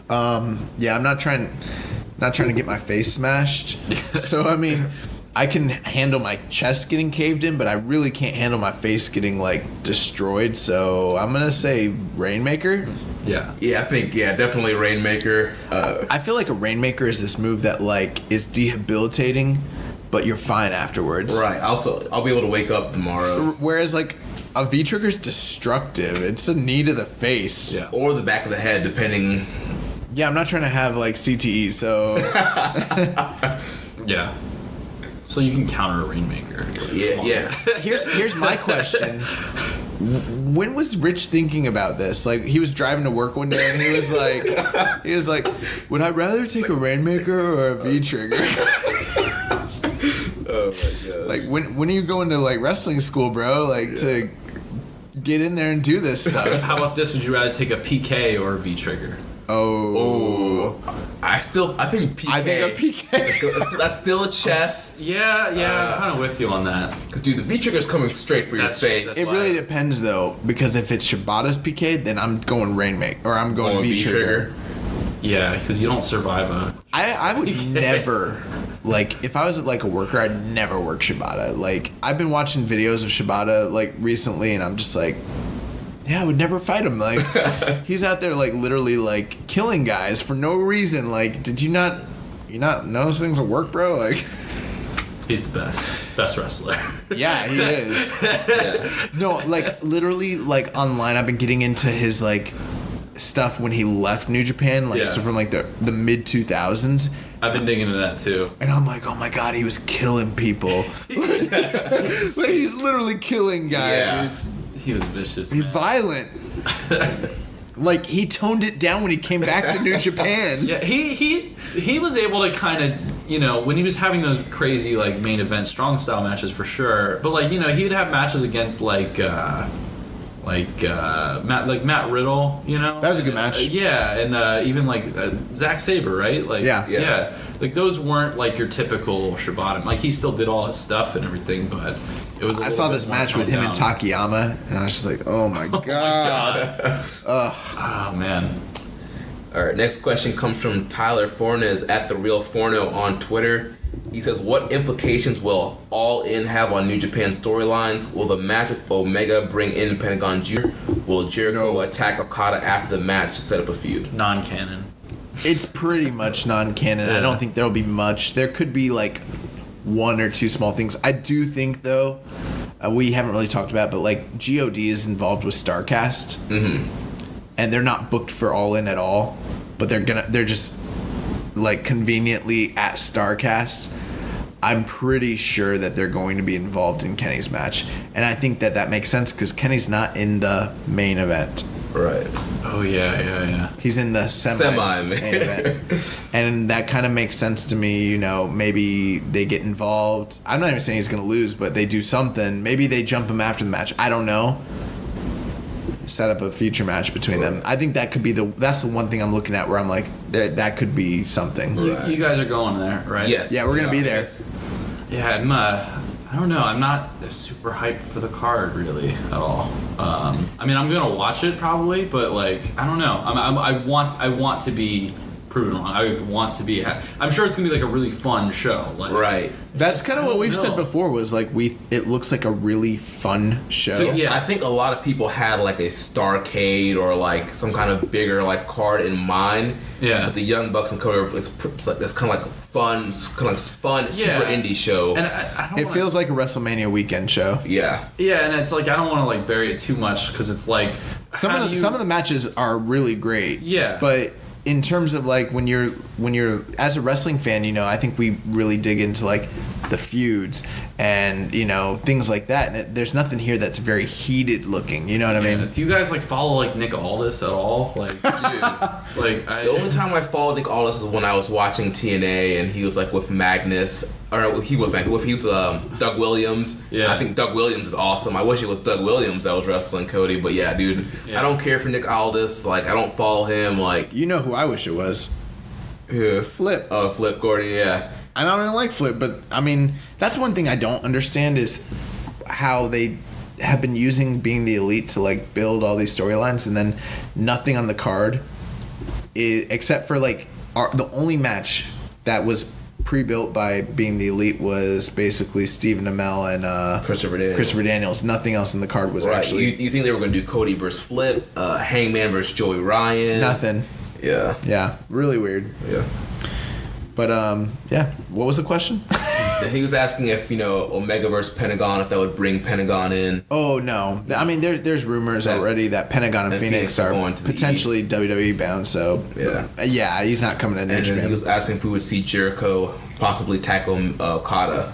Yeah, I'm not trying to get my face smashed. So I mean, I can handle my chest getting caved in, but I really can't handle my face getting like destroyed. So I'm gonna say Rainmaker. Yeah. Yeah, I think definitely Rainmaker. I feel like a Rainmaker is this move that like is debilitating, but you're fine afterwards. Right. Also, I'll be able to wake up tomorrow. Whereas like a V-Trigger's destructive. It's a knee to the face. Yeah. Or the back of the head, depending. Yeah, I'm not trying to have like CTE, so Yeah. So you can counter a Rainmaker. Yeah. here's my question. When was Rich thinking about this? Like, he was driving to work one day and he was like, would I rather take a Rainmaker or a V-Trigger? Oh my god. Like, when are you going to like wrestling school, bro? Like to get in there and do this stuff. How about this? Would you rather take a PK or a V-Trigger? Oh. I think PK. I think a PK. That's still a chest. Yeah, I'm kind of with you on that. Because, dude, the V-Trigger's coming straight for your face. that's It really depends, though, because if it's Shibata's PK, then I'm going Rainmaker, or I'm going V-Trigger. Yeah, because you don't survive a... I would never, like, if I was like a worker, I'd never work Shibata. Like, I've been watching videos of Shibata, like, recently, and I'm just like, yeah, I would never fight him. Like, he's out there, like, literally, like, killing guys for no reason. Like, did you not know those things will work, bro? Like... He's the best wrestler. Yeah, he is. Yeah. No, like, literally, like, online, I've been getting into his, like, stuff when he left New Japan, like, so from, like, the mid-2000s. I've been digging into that, too. And I'm like, oh, my God, he was killing people. Like, he's literally killing guys. Yeah. He was vicious. He's violent. Like, he toned it down when he came back to New Japan. Yeah, he was able to kind of, you know, when he was having those crazy, like, main event strong style matches for sure. But, like, you know, he would have matches against, like, like Matt Riddle, you know. That was a good match. Yeah, and even like Zack Sabre, right? Like yeah. Like those weren't like your typical Shibata. Like he still did all his stuff and everything, but it was. I saw this match with him and Takayama, and I was just like, oh my god. Oh man. All right, next question comes from Tyler Fornes at The Real Forno on Twitter. He says, what implications will All In have on New Japan storylines? Will the match with Omega bring in Pentagon Jr.? Will Jericho attack Okada after the match to set up a feud? Non-canon. It's pretty much non-canon. Yeah. I don't think there'll be much. There could be like one or two small things. I do think though, we haven't really talked about, but like God is involved with StarCast, and they're not booked for All In at all, but they're just like conveniently at StarCast. I'm pretty sure that they're going to be involved in Kenny's match, and I think that makes sense because Kenny's not in the main event. Right. Oh yeah. He's in the semi-main event. And that kind of makes sense to me, you know, maybe they get involved. I'm not even saying he's going to lose, but they do something. Maybe they jump him after the match. I don't know. Set up a future match between them. I think that could be that's the one thing I'm looking at where I'm like, that could be something. You guys are going there, right? Yes. Yeah, we're going to be there. Yeah, I don't know. I'm not super hyped for the card really at all. I mean, I'm gonna watch it probably, but like, I don't know. I want to be proven wrong. I want to be. I'm sure it's gonna be like a really fun show. Like, Right. That's kind of what we've said before. Was like it looks like a really fun show. So, yeah, I think a lot of people had like a Starrcade or like some kind of bigger like card in mind. Yeah. But the Young Bucks and Cody, it's like this kind of like fun, super indie show. And I don't It feels like a WrestleMania weekend show. Yeah. Yeah, and it's like I don't want to like bury it too much because it's like Some of the matches are really great. Yeah. But in terms of like when you're as a wrestling fan, you know, I think we really dig into like the feuds and, you know, things like that. And there's nothing here that's very heated looking. You know what I mean? Do you guys like follow like Nick Aldis at all? Like, dude, like The only time I followed Nick Aldis is when I was watching TNA and he was like with Magnus. Or he was Doug Williams. Yeah. I think Doug Williams is awesome. I wish it was Doug Williams that was wrestling Cody, but yeah, dude, I don't care for Nick Aldis. Like, I don't follow him. Like, You know who I wish it was? Flip. Oh, Flip Gordon, yeah. I don't really like Flip, but I mean, that's one thing I don't understand is how they have been using Being the Elite to like build all these storylines and then nothing on the card except for like the only match that was pre-built by Being the Elite was basically Stephen Amell and Christopher Daniels. Nothing else in the card was actually. You think they were going to do Cody versus Flip, Hangman versus Joey Ryan? Nothing. Yeah. Yeah, really weird. Yeah. But yeah, what was the question? He was asking if, you know, Omega versus Pentagon, if that would bring Pentagon in. Oh no! I mean, there's rumors already that Pentagon and Phoenix are going to potentially WWE bound. So yeah, he's not coming to New And Japan. he was asking if we would see Jericho possibly tackle Okada.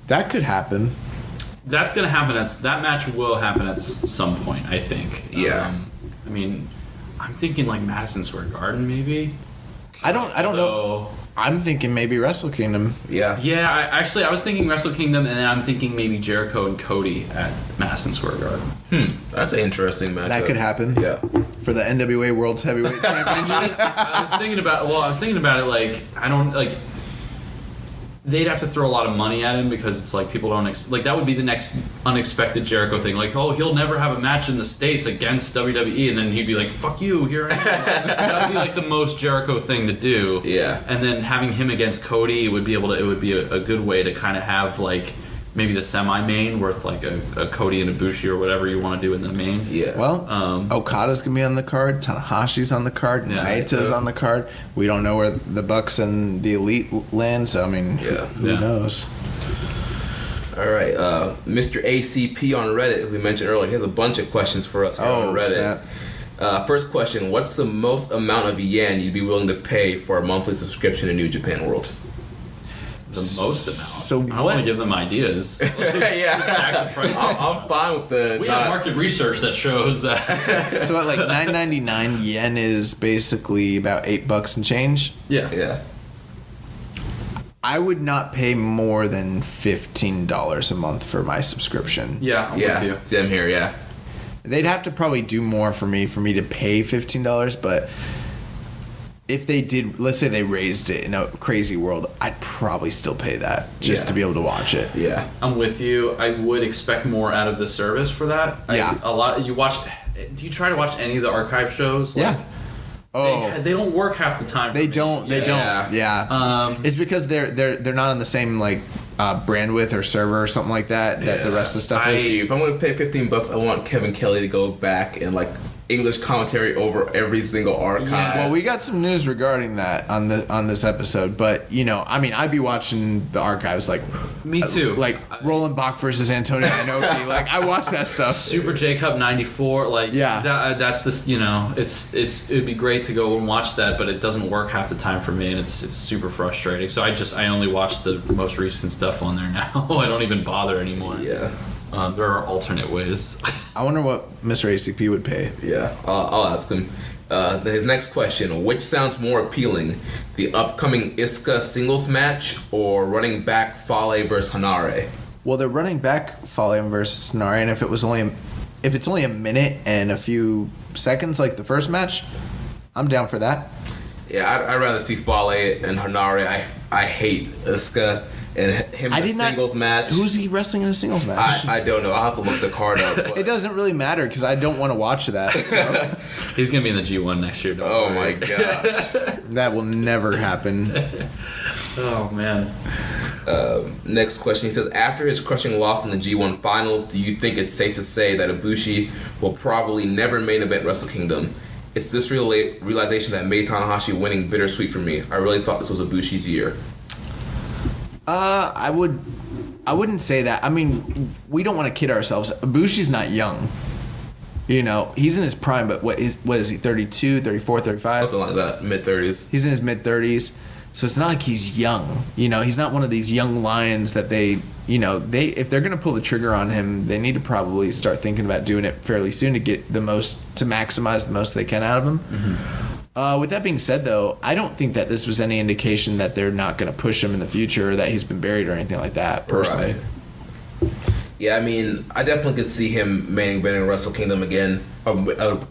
That could happen. That's gonna happen. That match will happen at some point, I think. Yeah. I mean, I'm thinking like Madison Square Garden, maybe. I don't know. I'm thinking maybe Wrestle Kingdom. Yeah. Yeah, I was thinking Wrestle Kingdom, and then I'm thinking maybe Jericho and Cody at Madison Square Garden. That's an interesting match. That could happen. Yeah. For the NWA World's Heavyweight Championship. I was thinking about it like I don't like. They'd have to throw a lot of money at him because it's like people don't like that would be the next unexpected Jericho thing. Like, oh, he'll never have a match in the States against WWE, and then he'd be like, "Fuck you, here I am." That would be like the most Jericho thing to do. Yeah. And then having him against Cody, it would be a good way to kind of have like maybe the semi-main with like a Cody and Ibushi or whatever you want to do in the main. Yeah. Well, Okada's gonna be on the card. Tanahashi's on the card. Naito's on the card. We don't know where the Bucks and the Elite land. So I mean, who knows? All right, Mr. ACP on Reddit, who we mentioned earlier, he has a bunch of questions for us here on Reddit. First question: what's the most amount of yen you'd be willing to pay for a monthly subscription to New Japan World? The most amount. So I don't want to give them ideas. Yeah, I'm fine with the. We have market research that shows that. So at like $9.99 yen is basically about $8 and change. Yeah. I would not pay more than $15 a month for my subscription. Yeah, I'm with you. Same here. Yeah. They'd have to probably do more for me to pay $15, but if they did, let's say they raised it in a crazy world, I'd probably still pay that just to be able to watch it. Yeah. I'm with you. I would expect more out of the service for that. Yeah. Do you try to watch any of the archive shows? Yeah. They don't work half the time. They don't. Yeah. It's because they're not on the same like bandwidth or server or something like that that the rest of the stuff is. If I'm going to pay $15, I want Kevin Kelly to go back and like English commentary over every single archive. Yeah. Well, we got some news regarding that on this episode, but I'd be watching the archives like me too, like Roland Bach versus Antonio Inoki. Like I watch that stuff. Super J Cup '94. Like that's this. It'd be great to go and watch that, but it doesn't work half the time for me, and it's super frustrating. So I only watch the most recent stuff on there now. I don't even bother anymore. Yeah. There are alternate ways. I wonder what Mr. ACP would pay. Yeah, I'll ask him. His next question: which sounds more appealing, the upcoming Iska singles match or running back Fale versus Hanare? Well, they're running back Fale versus Hanare, and if it's only a minute and a few seconds like the first match, I'm down for that. Yeah, I'd rather see Fale and Hanare. I hate Iska. And him in a singles match. Who's he wrestling in a singles match? I don't know. I'll have to look the card up. It doesn't really matter because I don't want to watch that. So. He's going to be in the G1 next year. Oh, my gosh. That will never happen. Oh, man. Next question. He says, after his crushing loss in the G1 finals, do you think it's safe to say that Ibushi will probably never main event Wrestle Kingdom? It's this realization that made Tanahashi winning bittersweet for me. I really thought this was Ibushi's year. I wouldn't say that. I mean, we don't want to kid ourselves. Ibushi's not young. He's in his prime, but what is he, 32, 34, 35? Something like that, mid-30s. He's in his mid-30s. So it's not like he's young. He's not one of these young lions that if they're going to pull the trigger on him, they need to probably start thinking about doing it fairly soon to maximize the most they can out of him. Mm-hmm. With that being said, though, I don't think that this was any indication that they're not going to push him in the future or that he's been buried or anything like that, personally. Right. Yeah, I mean, I definitely could see him main eventing Wrestle Kingdom again,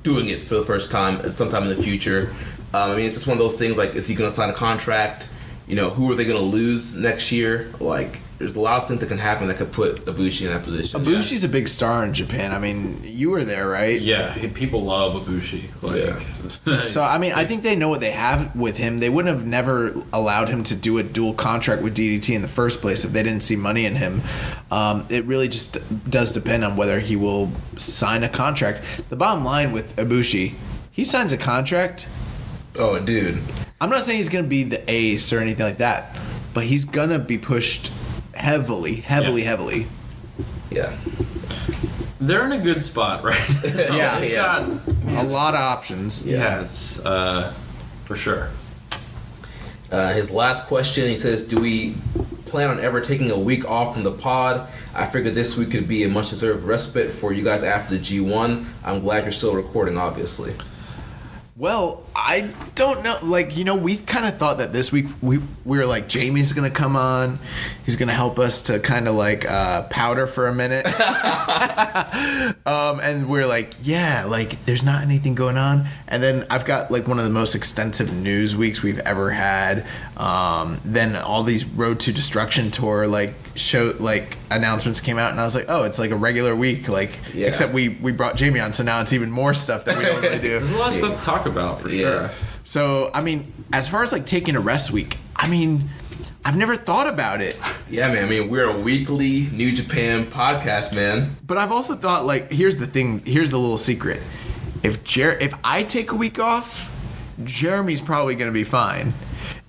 doing it for the first time sometime in the future. I mean, it's just one of those things, like, is he going to sign a contract? Who are they going to lose next year? Like, there's a lot of things that can happen that could put Ibushi in that position. Ibushi's a big star in Japan. I mean, you were there, right? Yeah, people love Ibushi. So, I mean, I think they know what they have with him. They wouldn't have never allowed him to do a dual contract with DDT in the first place if they didn't see money in him. It really just does depend on whether he will sign a contract. The bottom line with Ibushi, he signs a contract. Oh, dude. I'm not saying he's going to be the ace or anything like that, but he's going to be pushed heavily. Yeah. They're in a good spot, right? Yeah. They've got a lot of options. Yeah, it's for sure. His last question, he says, do we plan on ever taking a week off from the pod? I figured this week could be a much-deserved respite for you guys after the G1. I'm glad you're still recording, obviously. Well, I don't know. Like, we kind of thought that this week we were like, Jamie's going to come on. He's going to help us to kind of like powder for a minute. And we're like, yeah, like there's not anything going on. And then I've got like one of the most extensive news weeks we've ever had. Then all these Road to Destruction tour announcements came out, and I was like, oh, it's like a regular week, except we brought Jamie on, so now it's even more stuff that we don't really do. There's a lot of stuff to talk about for sure. So I mean, as far as like taking a rest week, I mean, I've never thought about it. Yeah, man. I mean, we're a weekly New Japan podcast, man. But I've also thought, like, here's the thing. Here's the little secret. If I take a week off, Jeremy's probably going to be fine.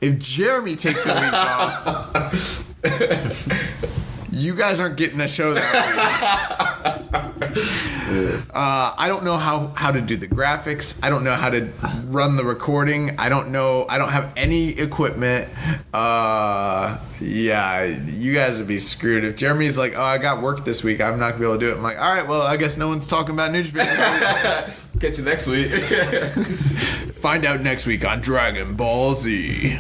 If Jeremy takes a week off, you guys aren't getting a show that week. I don't know how to do the graphics. I don't know how to run the recording. I don't have any equipment. Yeah, you guys would be screwed. If Jeremy's like, oh, I got work this week, I'm not going to be able to do it. I'm like, all right, well, I guess no one's talking about New Japan this week. Catch you next week. Find out next week on Dragon Ball Z.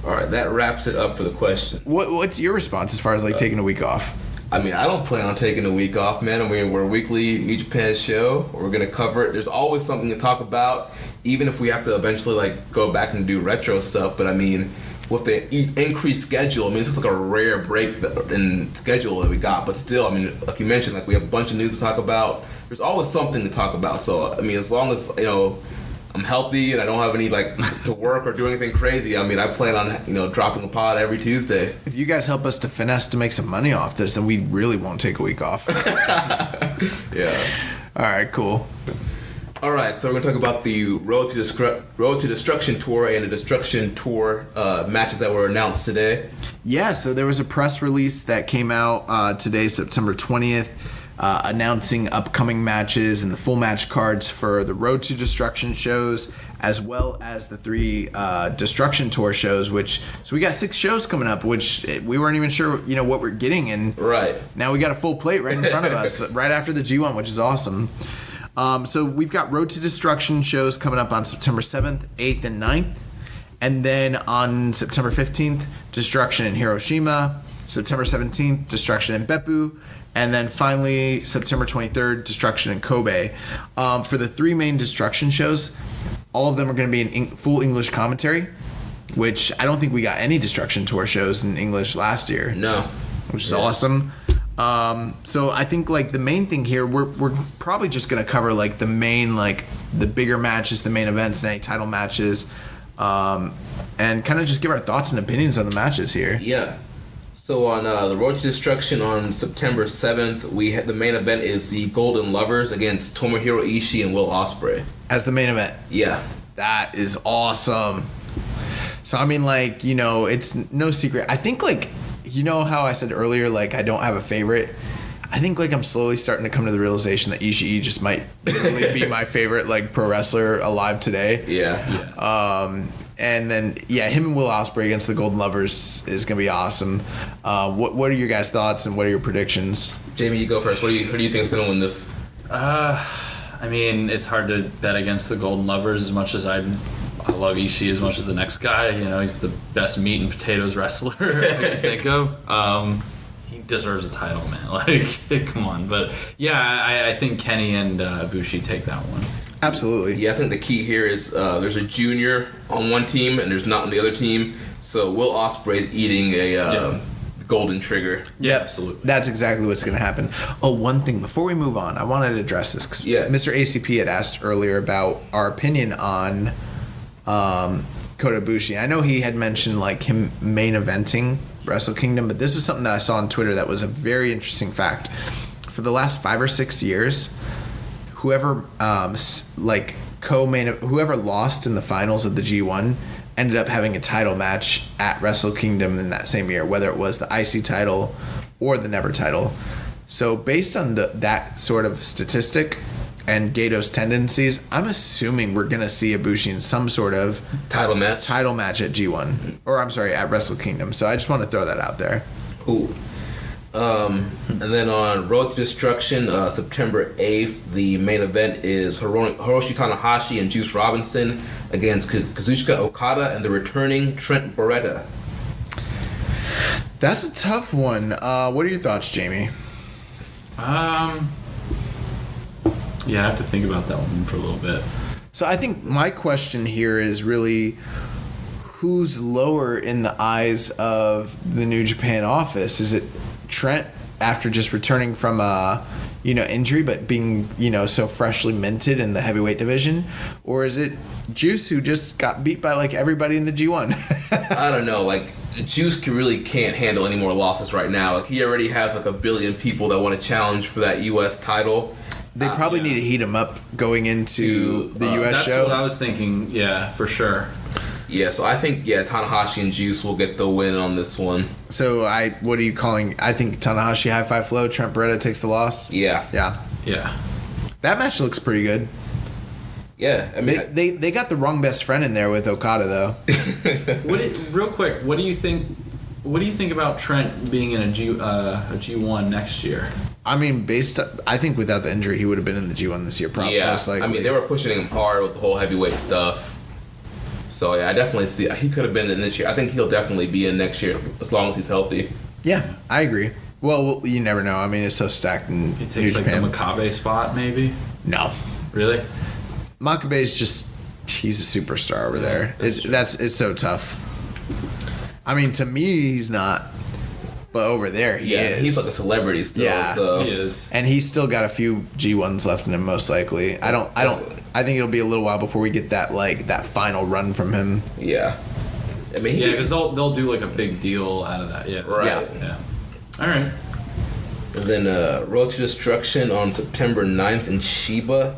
All right, that wraps it up for the question. What's your response as far as like taking a week off? I mean, I don't plan on taking a week off, man. I mean, we're a weekly New Japan show. We're going to cover it. There's always something to talk about, even if we have to eventually, like, go back and do retro stuff. But, I mean, with the increased schedule, I mean, it's just like a rare break in schedule that we got. But still, I mean, like you mentioned, like, we have a bunch of news to talk about. There's always something to talk about. So, I mean, as long as, you know, I'm healthy and I don't have any, like, to work or do anything crazy, I mean, I plan on, you know, dropping a pod every Tuesday. If you guys help us to finesse to make some money off this, then we really won't take a week off. Yeah. All right, cool. All right, so we're going to talk about the Road to Destruction Tour and the Destruction Tour matches that were announced today. Yeah, so there was a press release that came out today, September 20th, announcing upcoming matches and the full match cards for the Road to Destruction shows, as well as the 3 Destruction Tour shows. So we got 6 shows coming up, which we weren't even sure, you know, what we're getting, and right now we got a full plate right in front of us, right after the G1, which is awesome. So we've got Road to Destruction shows coming up on September 7th, 8th, and 9th, and then on September 15th, Destruction in Hiroshima, September 17th, Destruction in Beppu, and then finally, September 23rd, Destruction in Kobe. For the 3 main Destruction shows, all of them are going to be in full English commentary, which I don't think we got any Destruction Tour shows in English last year. No. Which is awesome. So I think, like, the main thing here, we're probably just going to cover, like, the main, like, the bigger matches, the main events, and any title matches, and kind of just give our thoughts and opinions on the matches here. Yeah. So on the Road to Destruction on September 7th, the main event is the Golden Lovers against Tomohiro Ishii and Will Ospreay. As the main event. Yeah. That is awesome. So, I mean, like, you know, it's no secret. I think, like, you know how I said earlier, like, I don't have a favorite? I think, like, I'm slowly starting to come to the realization that Ishii just might literally be my favorite, like, pro wrestler alive today. Yeah. And then, yeah, him and Will Ospreay against the Golden Lovers is going to be awesome. What are your guys' thoughts and what are your predictions? Jamie, you go first. Who do you think is going to win this? I mean, it's hard to bet against the Golden Lovers as much as I love Ishii as much as the next guy. You know, he's the best meat and potatoes wrestler I can think of. He deserves a title, man. Like, come on. But, yeah, I think Kenny and Ibushi take that one. Absolutely. Yeah, I think the key here is there's a junior on one team and there's not on the other team. So Will Ospreay's eating a golden trigger. Yep. Absolutely. That's exactly what's going to happen. Oh, one thing before we move on, I wanted to address this because Mr. ACP had asked earlier about our opinion on Kota Ibushi. I know he had mentioned, like, him main eventing Wrestle Kingdom, but this was something that I saw on Twitter that was a very interesting fact. For the last 5 or 6 years, whoever whoever lost in the finals of the G1 ended up having a title match at Wrestle Kingdom in that same year, whether it was the IC title or the Never title. So based on that sort of statistic and Gato's tendencies, I'm assuming we're going to see Ibushi in some sort of title match at G1. Or, I'm sorry, at Wrestle Kingdom. So I just want to throw that out there. Ooh. And then on Road to Destruction, September 8th, the main event is Hiroshi Tanahashi and Juice Robinson against Kazuchika Okada and the returning Trent Beretta. That's a tough one. What are your thoughts, Jamie? Yeah, I have to think about that one for a little bit. So I think my question here is really who's lower in the eyes of the New Japan office? Is it Trent after just returning from a injury but being so freshly minted in the heavyweight division, or is it Juice who just got beat by like everybody in the G1? I don't know, like Juice really can't handle any more losses right now. Like he already has like 1 billion people that want to challenge for that US title. They probably need to heat him up going into the US show. That's what I was thinking, yeah, for sure. Yeah, so I think, Tanahashi and Juice will get the win on this one. So what are you calling? I think Tanahashi high five flow, Trent Beretta takes the loss. Yeah. That match looks pretty good. Yeah, I mean, they got the wrong best friend in there with Okada though. Real quick, what do you think about Trent being in a G1 next year? I mean, I think without the injury, he would have been in the G1 this year, probably. Yeah, most likely. I mean, they were pushing him hard with the whole heavyweight stuff. So, yeah, I definitely see he could have been in this year. I think he'll definitely be in next year as long as he's healthy. Yeah, I agree. Well, you never know. I mean, it's so stacked in He New takes like the Japan. Makabe spot, maybe. No. Really? Makabe's just, he's a superstar over there. It's so tough. I mean, to me, he's not. But over there, he is. He's like a celebrity still. Yeah. So. He is. And he's still got a few G1s left in him, most likely. I think it'll be a little while before we get that final run from him. Yeah. I mean, Yeah, because they'll do like a big deal out of that. Yeah. Right. Yeah. All right. And then Road to Destruction on September 9th in Chiba.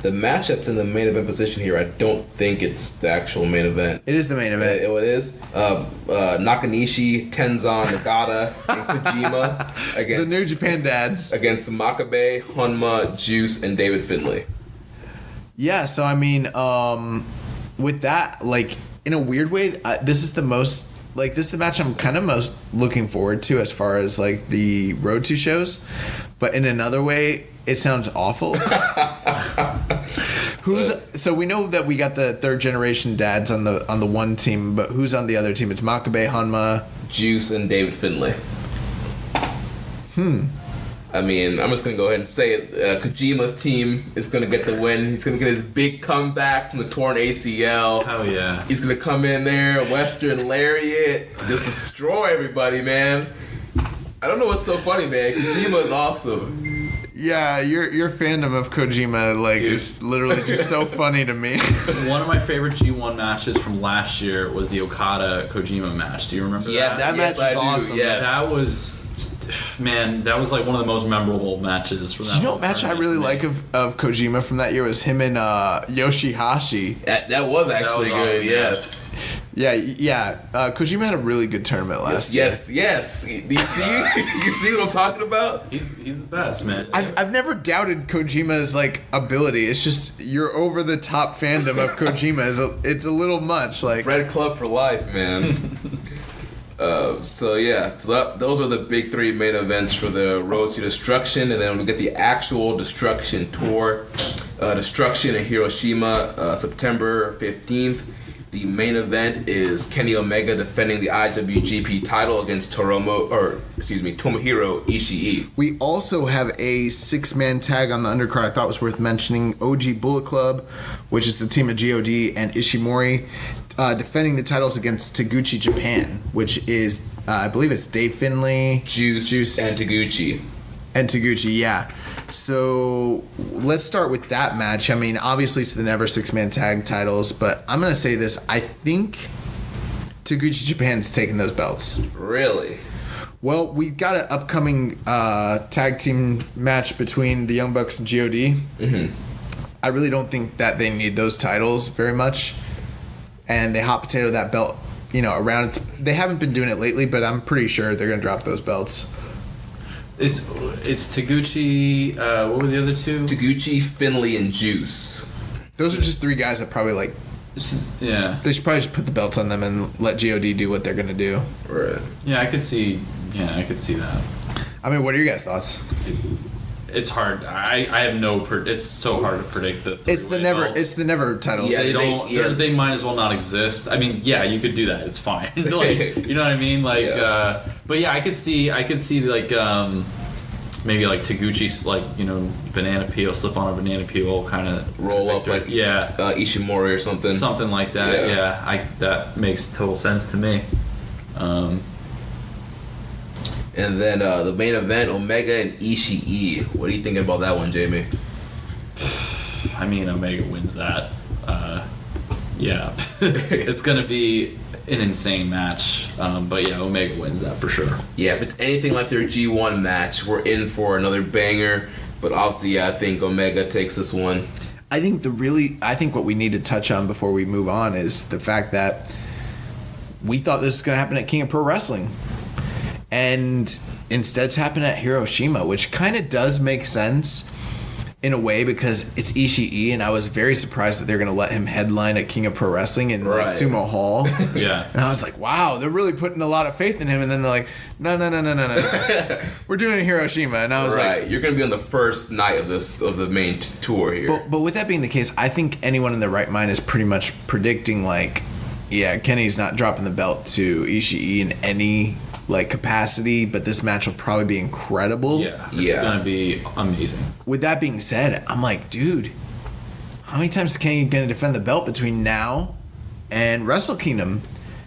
The match that's in the main event position here, I don't think it's the actual main event. It is the main event. It is. Nakanishi, Tenzan, Nagata, and Kojima against The New Japan dads. against Makabe, Honma, Juice, and David Finlay. Yeah, so I mean, with that, like, in a weird way, this is the match I'm kind of most looking forward to as far as, like, the Road to shows. But in another way, it sounds awful. So we know that we got the third generation dads on the one team, but who's on the other team? It's Makabe, Honma, Juice, and David Finlay. I mean, I'm just going to go ahead and say it. Kojima's team is going to get the win. He's going to get his big comeback from the torn ACL. Hell yeah. He's going to come in there, Western Lariat, just destroy everybody, man. I don't know what's so funny, man. Kojima is awesome. Yeah, your fandom of Kojima, like, is literally just so funny to me. One of my favorite G1 matches from last year was the Okada Kojima match. Do you remember that? That match was awesome. Yes. That was like one of the most memorable matches from that. You know whole what match I tournament really for me. like of Kojima from that year was him and Yoshihashi. That was actually That was good, awesome, yes. Yeah. Kojima had a really good tournament last year. Yes. Do you see what I'm talking about? He's the best, man. I've never doubted Kojima's, like, ability. It's just your over the top fandom of Kojima it's a little much. Like, Red Club for life, man. Those are the big three main events for the Road to Destruction, and then we get the actual Destruction tour. Destruction in Hiroshima, September 15th. The main event is Kenny Omega defending the IWGP title against Tomohiro Ishii. we also have a 6-man tag on the undercard I thought was worth mentioning. OG Bullet Club, which is the team of God and Ishimori, defending the titles against Taguchi Japan, which is, I believe it's Dave Finlay, Juice, and Taguchi. And Taguchi, yeah. So let's start with that match. I mean, obviously it's the never 6-man tag titles, but I'm going to say this. I think Taguchi Japan's taking those belts. Really? Well, we've got an upcoming tag team match between the Young Bucks and God. Mm-hmm. I really don't think that they need those titles very much. And they hot potato that belt, around. They haven't been doing it lately, but I'm pretty sure they're going to drop those belts. It's Taguchi. What were the other two? Taguchi, Finlay, and Juice. Those are just 3 guys that probably, Yeah. they should probably just put the belts on them and let God do what they're going to do. Right. Yeah, I could see that. I mean, what are your guys' thoughts? It's hard. I have no. It's so hard to predict the. It's the never titles. Yeah, They don't. They might as well not exist. I mean, yeah, you could do that. It's fine. Like, you know what I mean? Like, Yeah. but yeah, I could see like maybe like Taguchi's banana peel, slip on a banana peel, kind of Roll up like Ishimori or something. something like that. Yeah. That makes total sense to me. And then the main event, Omega and Ishii. What are you thinking about that one, Jamie? I mean, Omega wins that. Yeah, it's gonna be an insane match. But yeah, Omega wins that for sure. Yeah, if it's anything like their G1 match, we're in for another banger. But obviously, I think Omega takes this one. I think what we need to touch on before we move on is the fact that we thought this was going to happen at King of Pro Wrestling. And instead it's happened at Hiroshima, which kind of does make sense in a way because it's Ishii, and I was very surprised that they're going to let him headline at King of Pro Wrestling in like Sumo Hall. Yeah. And I was like, wow, they're really putting a lot of faith in him. And then they're like, no. We're doing it in Hiroshima. And I was like, you're going to be on the first night of the main tour here. But with that being the case, I think anyone in their right mind is pretty much predicting, like, yeah, Kenny's not dropping the belt to Ishii in any like capacity, but this match will probably be incredible. Yeah, it's gonna be amazing. With that being said, I'm like, dude, how many times is Kenny gonna defend the belt between now and Wrestle Kingdom?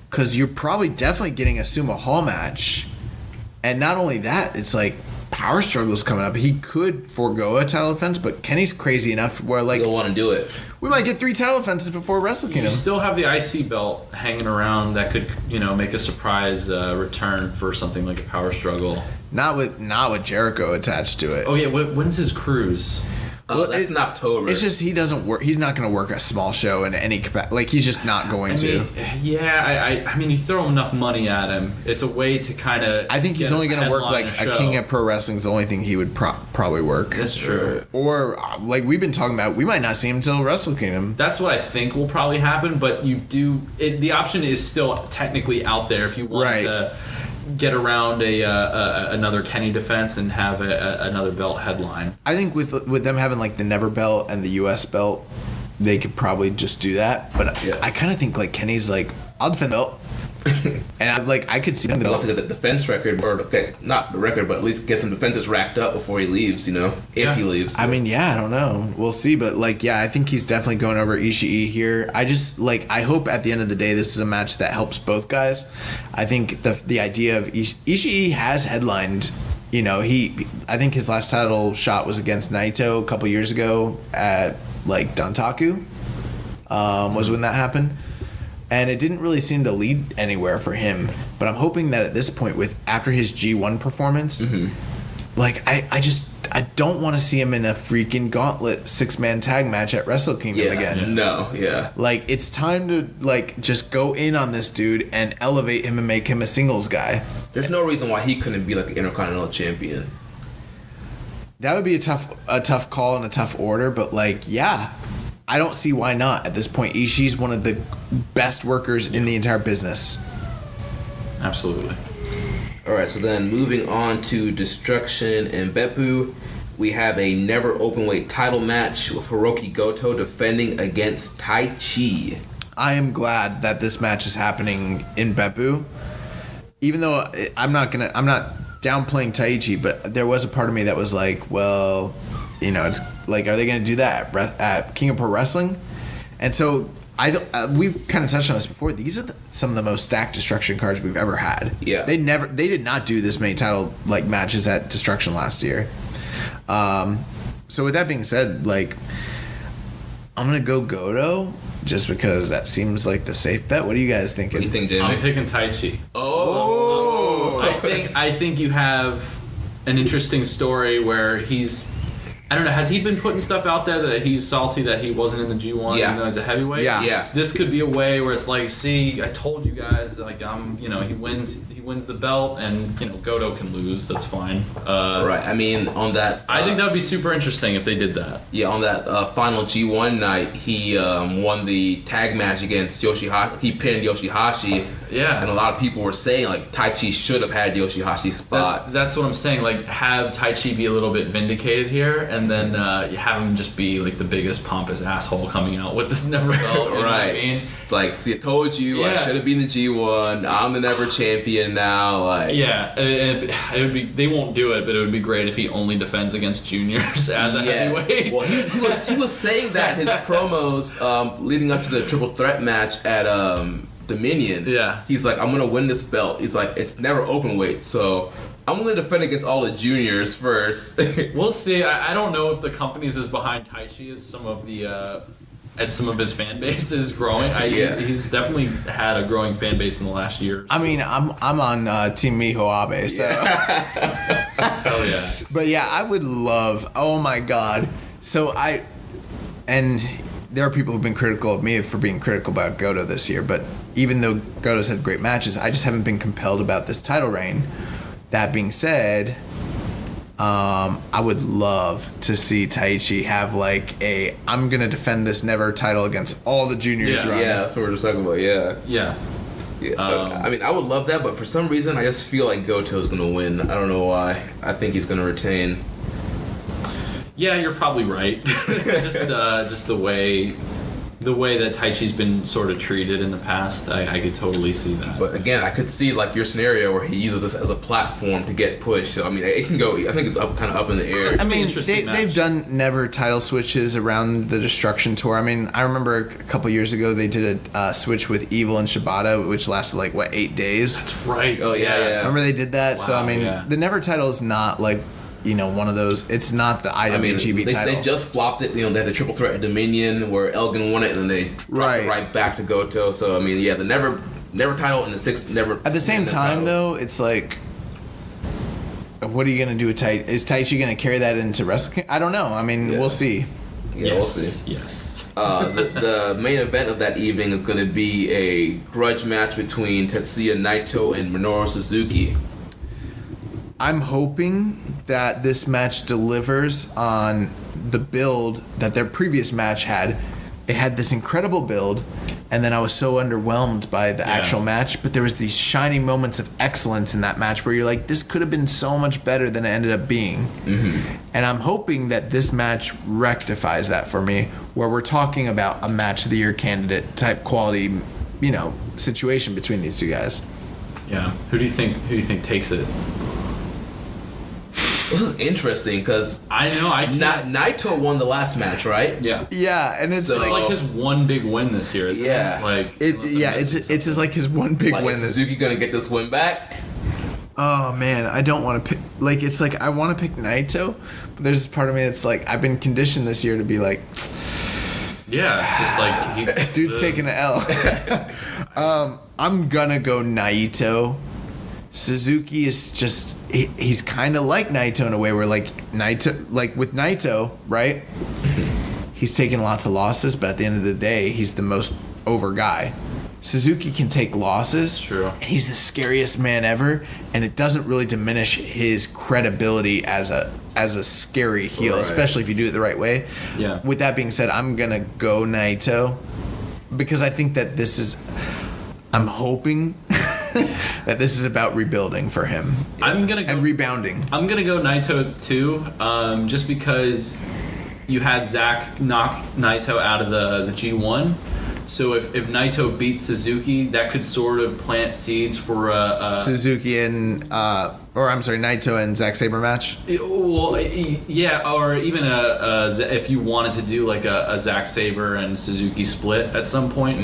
Because you're probably definitely getting a Sumo Hall match, and not only that, it's like Power Struggle's coming up. He could forego a title defense, but Kenny's crazy enough where like He'll want to do it. we might get 3 title defenses before Wrestle You Kingdom. still have the IC belt hanging around that could, make a surprise return for something like a Power Struggle. Not with Jericho attached to it. Oh yeah, when's his cruise? That's in October. It's just he doesn't work. He's not going to work a small show in any capacity. Like he's just not going to. I mean, you throw enough money at him, it's a way to kind of. I think he's only going to work like a King of Pro Wrestling is the only thing he would probably work. That's true. Or like we've been talking about, we might not see him until Wrestle Kingdom. That's what I think will probably happen. But you do. The option is still technically out there if you want to get around another Kenny defense and have another belt headline. I think with them having like the Never belt and the US belt, they could probably just do that. But I kind of think like Kenny's like, I'll defend the belt. And I could see them. Also get the defense record, or not the record, but at least get some defenses racked up before he leaves. If he leaves. I mean, I don't know. We'll see. But I think he's definitely going over Ishii here. I just I hope at the end of the day this is a match that helps both guys. I think the idea of Ishii has headlined. I think his last title shot was against Naito a couple years ago at Dantaku. Was when that happened. And it didn't really seem to lead anywhere for him. But I'm hoping that at this point, after his G1 performance, I don't want to see him in a freaking gauntlet 6-man tag match at Wrestle Kingdom again. No, yeah. It's time to just go in on this dude and elevate him and make him a singles guy. There's no reason why he couldn't be the Intercontinental Champion. That would be a tough call and a tough order, but I don't see why not at this point. Ishii's one of the best workers in the entire business. Absolutely. All right, so then moving on to Destruction and Beppu, we have a never openweight title match with Hiroki Goto defending against Tai Chi. I am glad that this match is happening in Beppu, even though I'm not downplaying Tai Chi, but there was a part of me that was like, well, it's are they going to do that at King of Pro Wrestling? And so we've kind of touched on this before. These are some of the most stacked Destruction cards we've ever had. Yeah, they did not do this many title matches at Destruction last year. So with that being said, I'm gonna go Goto just because that seems like the safe bet. What are you guys thinking? What do you think, Jamie? I'm picking Tai Chi. Oh. I think you have an interesting story where he's. I don't know. Has he been putting stuff out there that he's salty that he wasn't in the G1 even though he's a heavyweight? Yeah. This could be a way where it's see, I told you guys, he wins the belt, and Goto can lose. That's fine. Right. I mean, on that, I think that would be super interesting if they did that. Yeah. On that final G1 night, he won the tag match against Yoshihashi. He pinned Yoshihashi. Yeah. And a lot of people were saying Tai Chi should have had Yoshihashi's spot. That's what I'm saying. Have Tai Chi be a little bit vindicated here, and then you have him just be the biggest pompous asshole coming out with this never belt. You right. know what I mean? It's see, I told you I should have been the G1. I'm the never champion now. It would be. They won't do it, but it would be great if he only defends against juniors as a heavyweight. Well, he was saying that in his promos leading up to the triple threat match at Dominion. Yeah. He's I'm gonna win this belt. He's it's never open weight, so I'm gonna defend against all the juniors first. We'll see. I don't know if the company's as behind Tai Chi as some of his fan base is growing. He's definitely had a growing fan base in the last year. I mean, I'm on Team Miho Abe, so. Hell yeah. But I would love. Oh my God. So and there are people who've been critical of me for being critical about Goto this year, but even though Goto's had great matches, I just haven't been compelled about this title reign. That being said, I would love to see Taichi have I'm gonna defend this never title against all the juniors. Yeah. Yeah, that's what we're just talking about. Yeah. I mean, I would love that, but for some reason, I just feel like Goto's gonna win. I don't know why. I think he's gonna retain. Yeah, you're probably right. just the way the way that Taichi's been sort of treated in the past, I could totally see that. But again, I could see like your scenario where he uses this as a platform to get pushed. So I mean, it can go. I think it's kind of up in the air. I mean, they've done never title switches around the Destruction Tour. I mean, I remember a couple years ago they did a switch with Evil and Shibata, which lasted like 8 days. That's right. Oh yeah. Remember they did that? Wow, so I mean, the never title is not like, one of those. It's not the IWGP title. They just flopped it. They had the triple threat at Dominion where Elgin won it, and then they dropped it right back to Goto. So I mean, yeah, the never title and the sixth never. At the same time, though, it's like, what are you gonna do with Taichi? Is Taichi gonna carry that into Wrestle Kingdom? I don't know. I mean, we'll see. Yeah, we'll see. Yes. The main event of that evening is going to be a grudge match between Tetsuya Naito and Minoru Suzuki. I'm hoping that this match delivers on the build that their previous match had. It had this incredible build, and then I was so underwhelmed by the actual match, but there was these shining moments of excellence in that match where you're like, this could have been so much better than it ended up being. Mm-hmm. And I'm hoping that this match rectifies that for me, where we're talking about a match of the year candidate type quality, situation between these two guys. Yeah. Who do you think takes it? This is interesting because I know Naito won the last match, right? Yeah. Yeah, and it's like his one big win this year, isn't it? Like it's just like his one big win. Is Suzuki gonna get this win back? Oh man, I don't want to pick. Like, it's like I want to pick Naito, but there's this part of me that's like, I've been conditioned this year to be like, just like dude's taking an L. I'm gonna go Naito. Suzuki is just, he's kind of like Naito in a way where with Naito, right? He's taken lots of losses, but at the end of the day, he's the most over guy. Suzuki can take losses. True. And he's the scariest man ever, and it doesn't really diminish his credibility as a scary heel, especially if you do it the right way. Yeah. With that being said, I'm going to go Naito because I think that I'm hoping that this is about rebuilding for him. And rebounding. I'm gonna go Naito too, just because you had Zack knock Naito out of the G1. So if Naito beats Suzuki, that could sort of plant seeds for Suzuki and Naito and Zack Sabre match. Well, yeah, or even if you wanted to do like a Zack Sabre and Suzuki split at some point,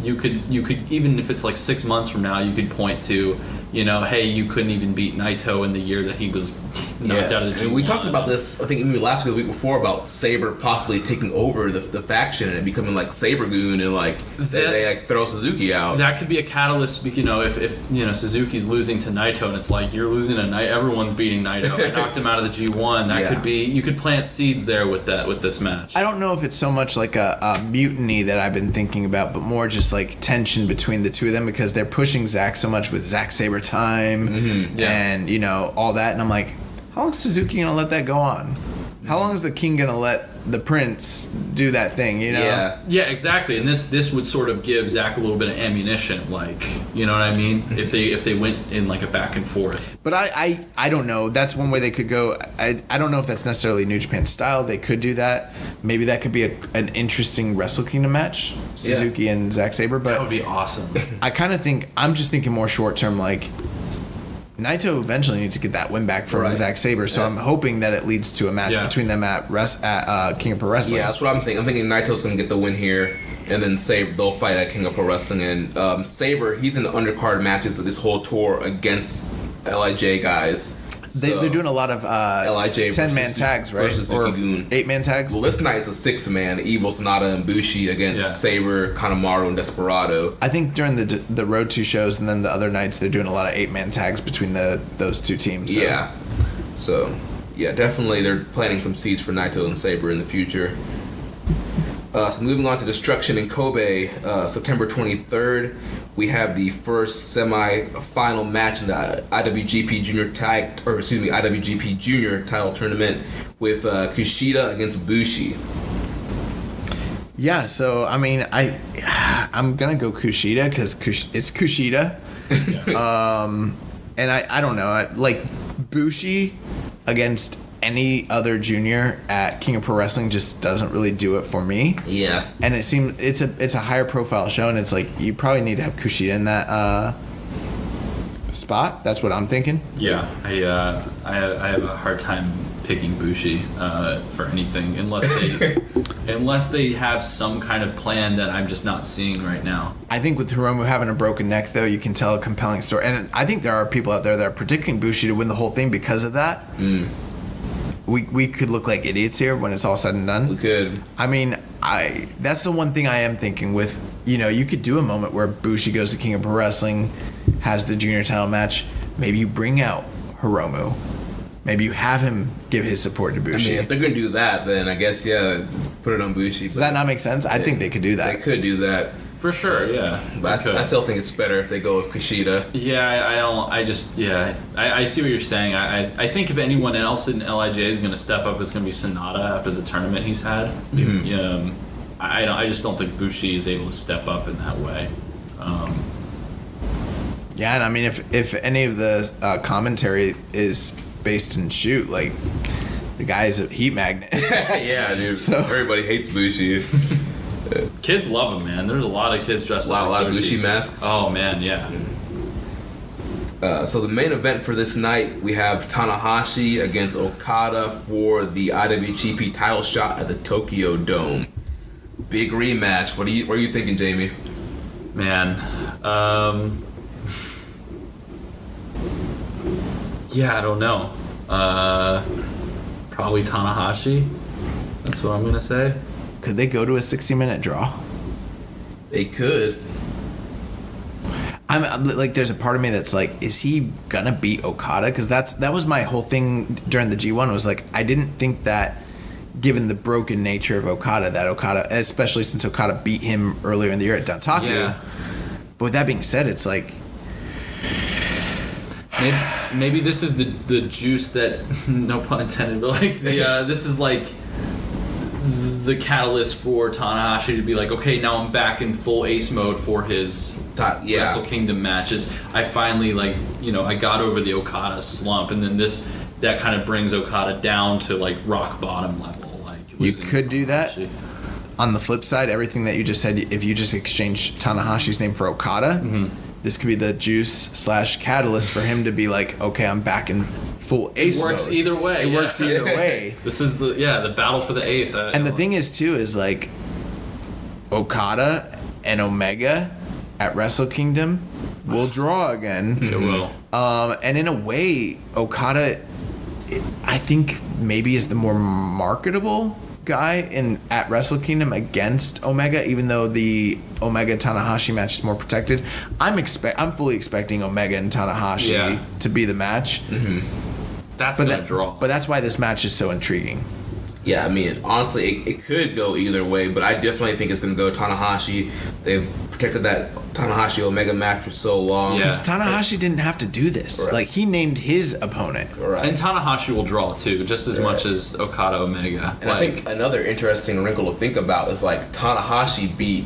you could even if it's like 6 months from now, you could point to, hey, you couldn't even beat Naito in the year that he was knocked out of the G1. And we talked about this, I think maybe last week or the week before, about Sabre possibly taking over the faction and becoming like Sabre Goon and they throw Suzuki out. That could be a catalyst, if Suzuki's losing to Naito and it's like you're losing to Naito, everyone's beating Naito. I knocked him out of the G1. That could be, you could plant seeds there with this match. I don't know if it's so much like a mutiny that I've been thinking about, but more just like tension between the two of them because they're pushing Zack so much with Zack Sabre time and all that, and I'm like, how long is Suzuki gonna let that go on? How long is the king gonna let the prince do that thing? Yeah, exactly. And this would sort of give Zack a little bit of ammunition, like, you know what I mean? If they went in like a back and forth. But I don't know. That's one way they could go. I don't know if that's necessarily New Japan style. They could do that. Maybe that could be an interesting Wrestle Kingdom match, Suzuki and Zack Sabre. But that would be awesome. I kind of think I'm just thinking more short term, like. Naito eventually needs to get that win back from Zack Sabre, so I'm hoping that it leads to a match between them at King of Pro Wrestling. Yeah, that's what I'm thinking. I'm thinking Naito's going to get the win here, and then Sabre, they'll fight at King of Pro Wrestling. And Sabre, he's in the undercard matches of this whole tour against LIJ guys. They're doing a lot of LIJ 10-man tags, right? Or 8-man tags? Well, this night it's a 6-man. Evil, Sonata, and Bushi against Sabre, Kanemaru, and Desperado. I think during the Road 2 shows and then the other nights, they're doing a lot of 8-man tags between those two teams. So. Yeah. So, definitely they're planting some seeds for Naito and Sabre in the future. So moving on to Destruction in Kobe, September 23rd, we have the first semi-final match in the IWGP Junior title tournament with Kushida against Bushi. Yeah, so I mean, I'm gonna go Kushida because it's Kushida, and I don't know, like Bushi against any other junior at King of Pro Wrestling just doesn't really do it for me. Yeah. And it seems it's a higher profile show, and it's like you probably need to have Kushida in that spot. That's what I'm thinking. Yeah, I have a hard time picking Bushi for anything unless they have some kind of plan that I'm just not seeing right now. I think with Hiromu having a broken neck, though, you can tell a compelling story. And I think there are people out there that are predicting Bushi to win the whole thing because of that. We could look like idiots here when it's all said and done. We could. I mean, that's the one thing I am thinking with, you could do a moment where Bushi goes to King of Pro Wrestling, has the junior title match. Maybe you bring out Hiromu. Maybe you have him give his support to Bushi. I mean, if they're going to do that, then I guess, put it on Bushi. Does that not make sense? I think they could do that. They could do that. For sure, yeah. But I still think it's better if they go with Kushida. Yeah, I see what you're saying. I think if anyone else in LIJ is going to step up, it's going to be Sonata after the tournament he's had. I just don't think Bushi is able to step up in that way. Yeah, and I mean, if any of the commentary is based in shoot, like, the guy's a heat magnet. Yeah, dude. So, everybody hates Bushi. Kids love him, man. There's a lot of kids dressed like a lot of Bushi masks. Oh, man, yeah. So the main event for this night, we have Tanahashi against Okada for the IWGP title shot at the Tokyo Dome. Big rematch. What are you thinking, Jamie? Man, yeah, I don't know. Probably Tanahashi. That's what I'm gonna say. could they go to a 60-minute draw? They could. I'm like, there's a part of me that's like, is he gonna beat Okada? Because that was my whole thing during the G1, was like, I didn't think that, given the broken nature of Okada, especially since Okada beat him earlier in the year at Dantaku. Yeah. But with that being said, it's like, maybe this is the juice that, no pun intended, but like this is like the catalyst for Tanahashi to be like, okay, now I'm back in full ace mode for his Wrestle Kingdom matches. I finally, like, I got over the Okada slump, and then that kind of brings Okada down to like rock bottom level. Like, you could do that. On the flip side, everything that you just said, if you just exchange Tanahashi's name for Okada, this could be the juice / catalyst for him to be like, okay, I'm back in full ace mode. It works either way. It works either way. This is the battle for the ace. And the thing is, too, is like Okada and Omega at Wrestle Kingdom will draw again. It will. And in a way, Okada, I think, maybe is the more marketable guy at Wrestle Kingdom against Omega, even though the Omega Tanahashi match is more protected. I'm fully expecting Omega and Tanahashi to be the match. That's gonna draw. But that's why this match is so intriguing. Yeah, I mean, honestly, it could go either way, but I definitely think it's going to go Tanahashi. They've protected that Tanahashi Omega match for so long. Because Tanahashi didn't have to do this. Right. Like, he named his opponent. Right. And Tanahashi will draw, too, just as much as Okada Omega. And I think another interesting wrinkle to think about is, like, Tanahashi beat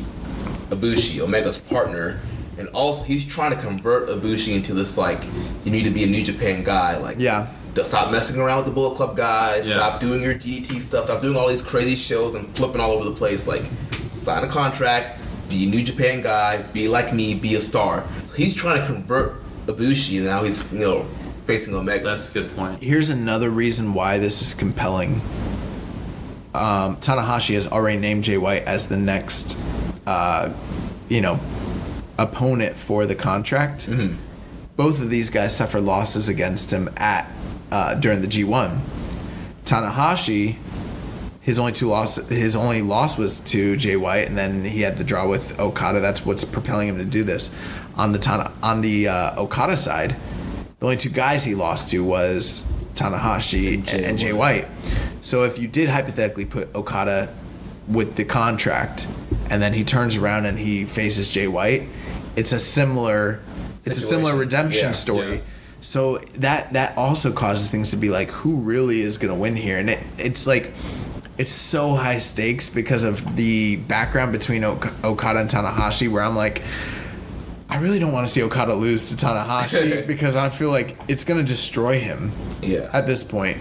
Ibushi, Omega's partner, and also he's trying to convert Ibushi into this, like, you need to be a New Japan guy. Like, stop messing around with the Bullet Club guys. Stop doing your DDT stuff. Stop doing all these crazy shows and flipping all over the place. Like, sign a contract, be a New Japan guy, be like me, be a star. So he's trying to convert Ibushi, and now he's facing Omega. That's a good point. Here's another reason why this is compelling. Tanahashi has already named Jay White as the next, opponent for the contract. Both of these guys suffered losses against him during the G1. Tanahashi, his only loss was to Jay White, and then he had the draw with Okada. That's what's propelling him to do this. On the Okada side, the only two guys he lost to was Tanahashi and Jay White. So if you did hypothetically put Okada with the contract, and then he turns around and he faces Jay White, it's a similar redemption story. Yeah. So that also causes things to be like, who really is going to win here? And it's like, it's so high stakes because of the background between Okada and Tanahashi, where I'm like, I really don't want to see Okada lose to Tanahashi because I feel like it's going to destroy him at this point.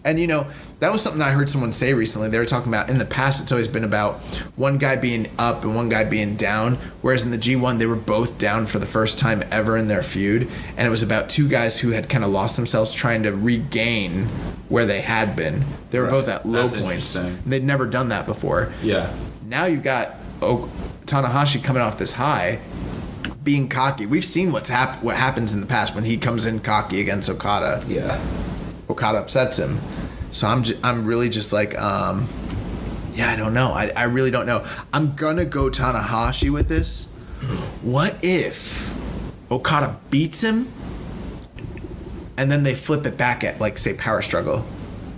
And, that was something I heard someone say recently. They were talking about in the past, it's always been about one guy being up and one guy being down. Whereas in the G1, they were both down for the first time ever in their feud. And it was about two guys who had kind of lost themselves trying to regain where they had been. They were both at low points. And they'd never done that before. Yeah. Now you've got Tanahashi coming off this high, being cocky. We've seen what happens in the past when he comes in cocky against Okada. Yeah. Okada upsets him. So I'm really just like, I don't know. I really don't know. I'm going to go Tanahashi with this. What if Okada beats him and then they flip it back at, like, say, Power Struggle?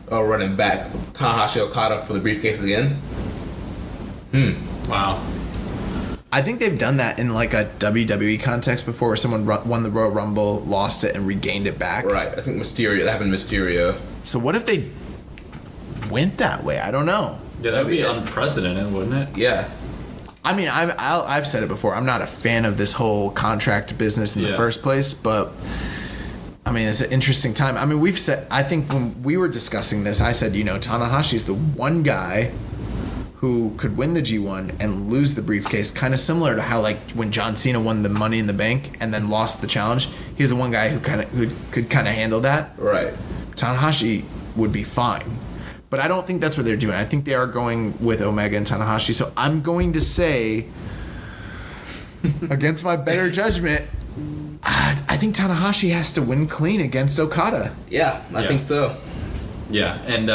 Oh, running back. Tanahashi Okada for the briefcase again? Wow. I think they've done that in, like, a WWE context before where someone won the Royal Rumble, lost it, and regained it back. Right. I think that happened to Mysterio. So what if they went that way? I don't know. Yeah, that'd be unprecedented, wouldn't it? Yeah. I mean, I've said it before. I'm not a fan of this whole contract business in the first place, but I mean, it's an interesting time. I mean, I think when we were discussing this, I said, Tanahashi's the one guy who could win the G1 and lose the briefcase, kind of similar to how, like, when John Cena won the Money in the Bank and then lost the challenge. He's the one guy who could kind of handle that. Right. Tanahashi would be fine. But I don't think that's what they're doing. I think they are going with Omega and Tanahashi. So I'm going to say, against my better judgment, I think Tanahashi has to win clean against Okada. Yeah, I think so. Yeah, and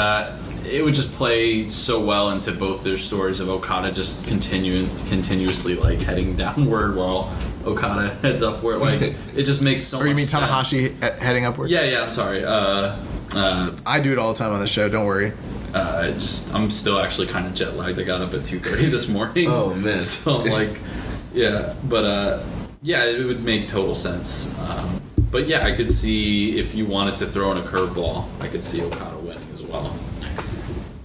it would just play so well into both their stories of Okada just continuously, like, heading downward while Okada heads upward. Like, it just makes so much sense. Or you mean Tanahashi heading upward? Yeah, I'm sorry. I do it all the time on the show, don't worry. I'm still actually kind of jet lagged. I got up at 2:30 this morning. Oh, man. So I'm like, it would make total sense. But yeah, I could see if you wanted to throw in a curveball, I could see Okada winning as well.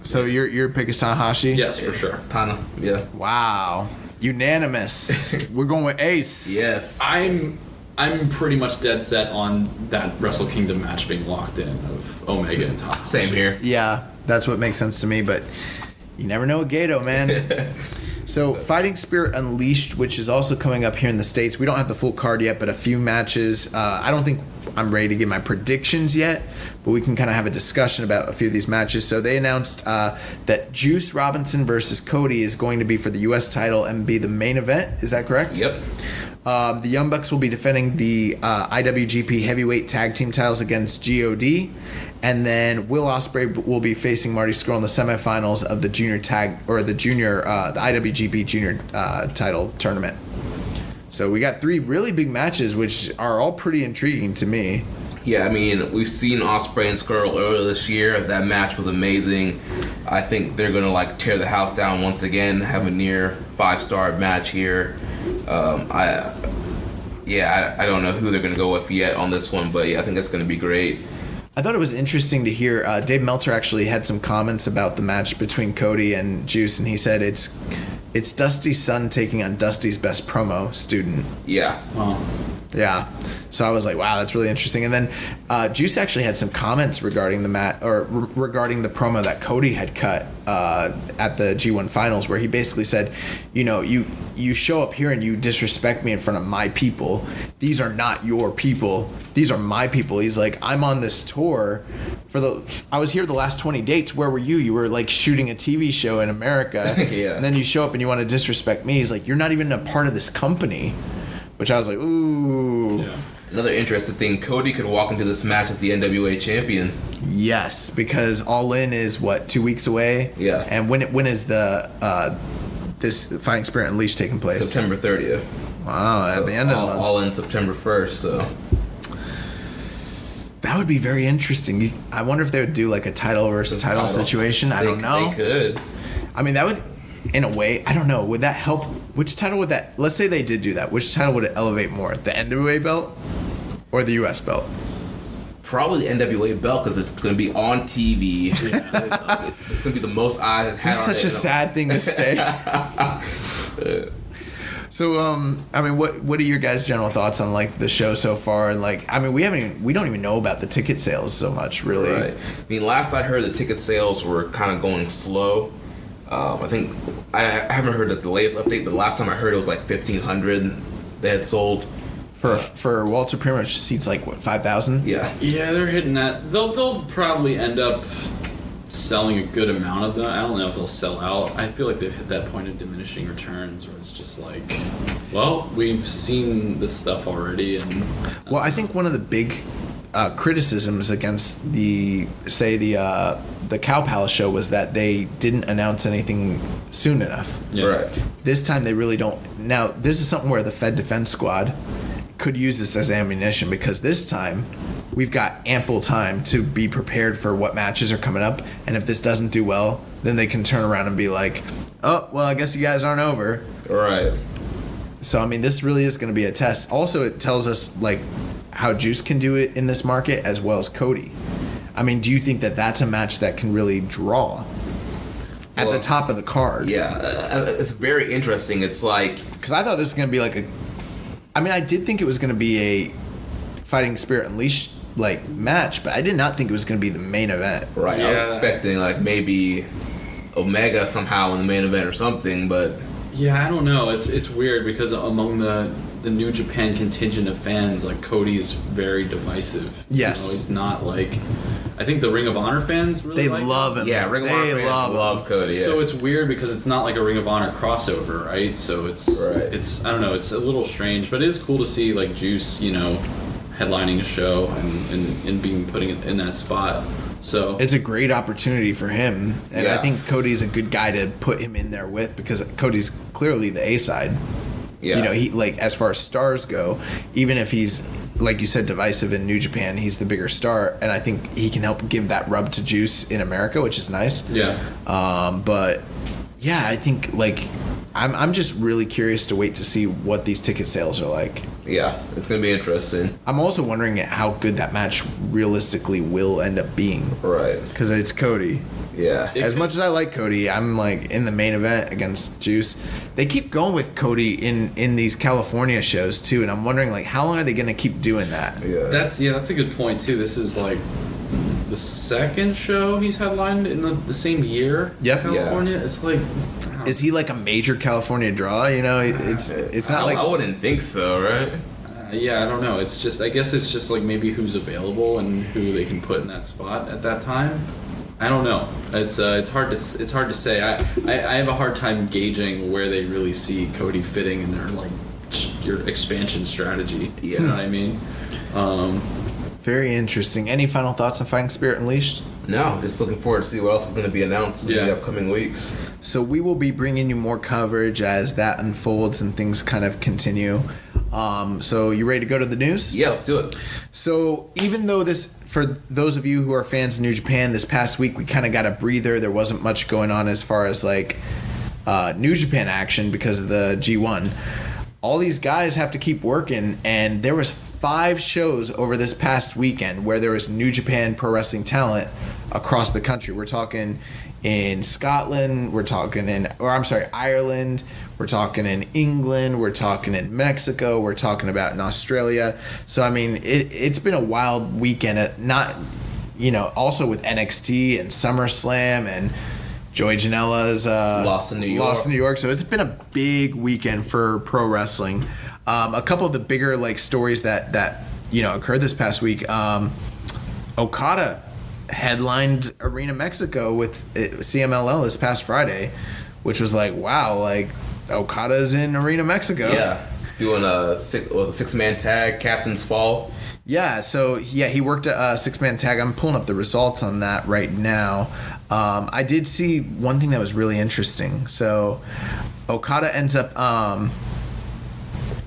So your pick is Tanahashi? Yes, for sure. Tana, yeah. Wow. Unanimous. We're going with Ace. Yes. I'm pretty much dead set on that Wrestle Kingdom match being locked in of Omega and Tanahashi. Same here. Yeah, that's what makes sense to me, but you never know with Gato, man. So, Fighting Spirit Unleashed, which is also coming up here in the States. We don't have the full card yet, but a few matches. I don't think I'm ready to give my predictions yet, but we can kind of have a discussion about a few of these matches. So, they announced that Juice Robinson versus Cody is going to be for the U.S. title and be the main event. Is that correct? Yep. The Young Bucks will be defending the IWGP Heavyweight Tag Team titles against GOD. And then Will Ospreay will be facing Marty Scurll in the semifinals of the junior tag, or the IWGP Junior title tournament. So we got three really big matches, which are all pretty intriguing to me. Yeah, I mean, we've seen Ospreay and Scurll earlier this year. That match was amazing. I think they're gonna, like, tear the house down once again. Have a near 5-star match here. I don't know who they're gonna go with yet on this one, but yeah, I think that's gonna be great. I thought it was interesting to hear Dave Meltzer actually had some comments about the match between Cody and Juice, and he said it's Dusty's son taking on Dusty's best promo student. Yeah. Wow. Yeah. So I was like, wow, that's really interesting. And then Juice actually had some comments regarding the regarding the promo that Cody had cut at the G1 finals, where he basically said, you show up here and you disrespect me in front of my people. These are not your people. These are my people. He's like, I'm on this tour I was here the last 20 dates. Where were you? You were, like, shooting a TV show in America. Yeah. And then you show up and you want to disrespect me. He's like, you're not even a part of this company. Which I was like, ooh. Yeah. Another interesting thing, Cody could walk into this match as the NWA champion. Yes, because All In is, 2 weeks away? Yeah. And when is the this Fighting Spirit Unleashed taking place? September 30th. Wow, So at the end of the month. All In September 1st, so. That would be very interesting. I wonder if they would do, like, a title versus title situation. I don't know. They could. I mean, that would, in a way, I don't know. Would that help? Which title would that... Let's say they did do that. Which title would it elevate more? The NWA belt or the US belt? Probably the NWA belt, because it's going to be on TV. It's going to be the most eyes it's had It's on it. such a sad thing to say. So, I mean, what are your guys' general thoughts on like the show so far? And like, I mean, we don't even know about the ticket sales so much, really. Right. I mean, last I heard, the ticket sales were kind of going slow. I think I haven't heard the latest update, but the last time I heard it was like 1,500 they had sold. For World Supreme, which seats like what, 5,000? Yeah. Yeah, they're hitting that. They'll probably end up selling a good amount of them. I don't know if they'll sell out. I feel like they've hit that point of diminishing returns where it's just like, well, we've seen this stuff already. And Well, I think one of the big criticisms against the Cow Palace show was that they didn't announce anything soon enough. Yeah. Right. This time they really don't. Now, this is something where the Fed Defense Squad could use this as ammunition, because this time we've got ample time to be prepared for what matches are coming up, and if this doesn't do well, then they can turn around and be like, oh, well, I guess you guys aren't over. Right. So, I mean, this really is going to be a test. Also, it tells us, like, how Juice can do it in this market as well as Cody. I mean, do you think that that's a match that can really draw at the top of the card? Yeah, it's very interesting. It's like... Because I thought this was going to be like I did think it was going to be a Fighting Spirit Unleashed, like, match, but I did not think it was going to be the main event. Right, Yeah. I was expecting, like, maybe Omega somehow in the main event or something, but... yeah, I don't know. It's weird because among the New Japan contingent of fans, like, Cody's very divisive. Yes. You know, he's not like... I think the Ring of Honor fans really They like love him. Yeah, Ring of Honor fans love Cody, yeah. So it's weird because it's not like a Ring of Honor crossover, right? So it's Right. it's I don't know, it's a little strange, but it is cool to see like Juice, you know, headlining a show and being putting it in that spot. So It's a great opportunity for him, and I Yeah. think Cody's a good guy to put him in there with, because Cody's clearly the A side. Yeah. You know, he, like, as far as stars go, even if he's, like you said, divisive in New Japan, he's the bigger star, and I think he can help give that rub to Juice in America, which is nice. yeah. But yeah, I think, like, I'm just really curious to wait to see what these ticket sales are like. Yeah, it's going to be interesting. I'm also wondering how good that match realistically will end up being, Right. because it's Cody. Yeah. It As could- much as I like Cody, I'm like in the main event against Juice. They keep going with Cody in these California shows too, and I'm wondering, like, how long are they going to keep doing that? Yeah. That's a good point too. This is like the second show he's headlined in the same year. Yep. California. It's like I don't Is he like a major California draw? You know, it's not I like wouldn't think so, right? yeah, I don't know. It's just I guess it's just like maybe who's available and who they can put in that spot at that time. I don't know. It's hard to say. I have a hard time gauging where they really see Cody fitting in their like your expansion strategy. Yeah. You know what I mean? very interesting. Any final thoughts on Fighting Spirit Unleashed? No, just looking forward to see what else is going to be announced in Yeah. the upcoming weeks. So we will be bringing you more coverage as that unfolds and things kind of continue. So you ready to go to the news? Yeah, let's do it. So even though this, for those of you who are fans of New Japan, this past week we kind of got a breather. There wasn't much going on as far as like New Japan action because of the G1. All these guys have to keep working, and there was 5 shows over this past weekend where there was New Japan pro wrestling talent across the country. We're talking in Scotland, we're talking in, Ireland, we're talking in England, we're talking in Mexico, we're talking about in Australia. So, I mean, it's been a wild weekend, also with NXT and SummerSlam and Joey Janela's Lost in New York. So it's been a big weekend for pro wrestling. A couple of the bigger like stories that occurred this past week. Okada headlined Arena Mexico with CMLL this past Friday, which was like, wow, like Okada's in Arena Mexico. Yeah, doing a 6-man tag, Captain's Fall. Yeah, so he worked a 6-man tag. I'm pulling up the results on that right now. I did see one thing that was really interesting. So Okada ends up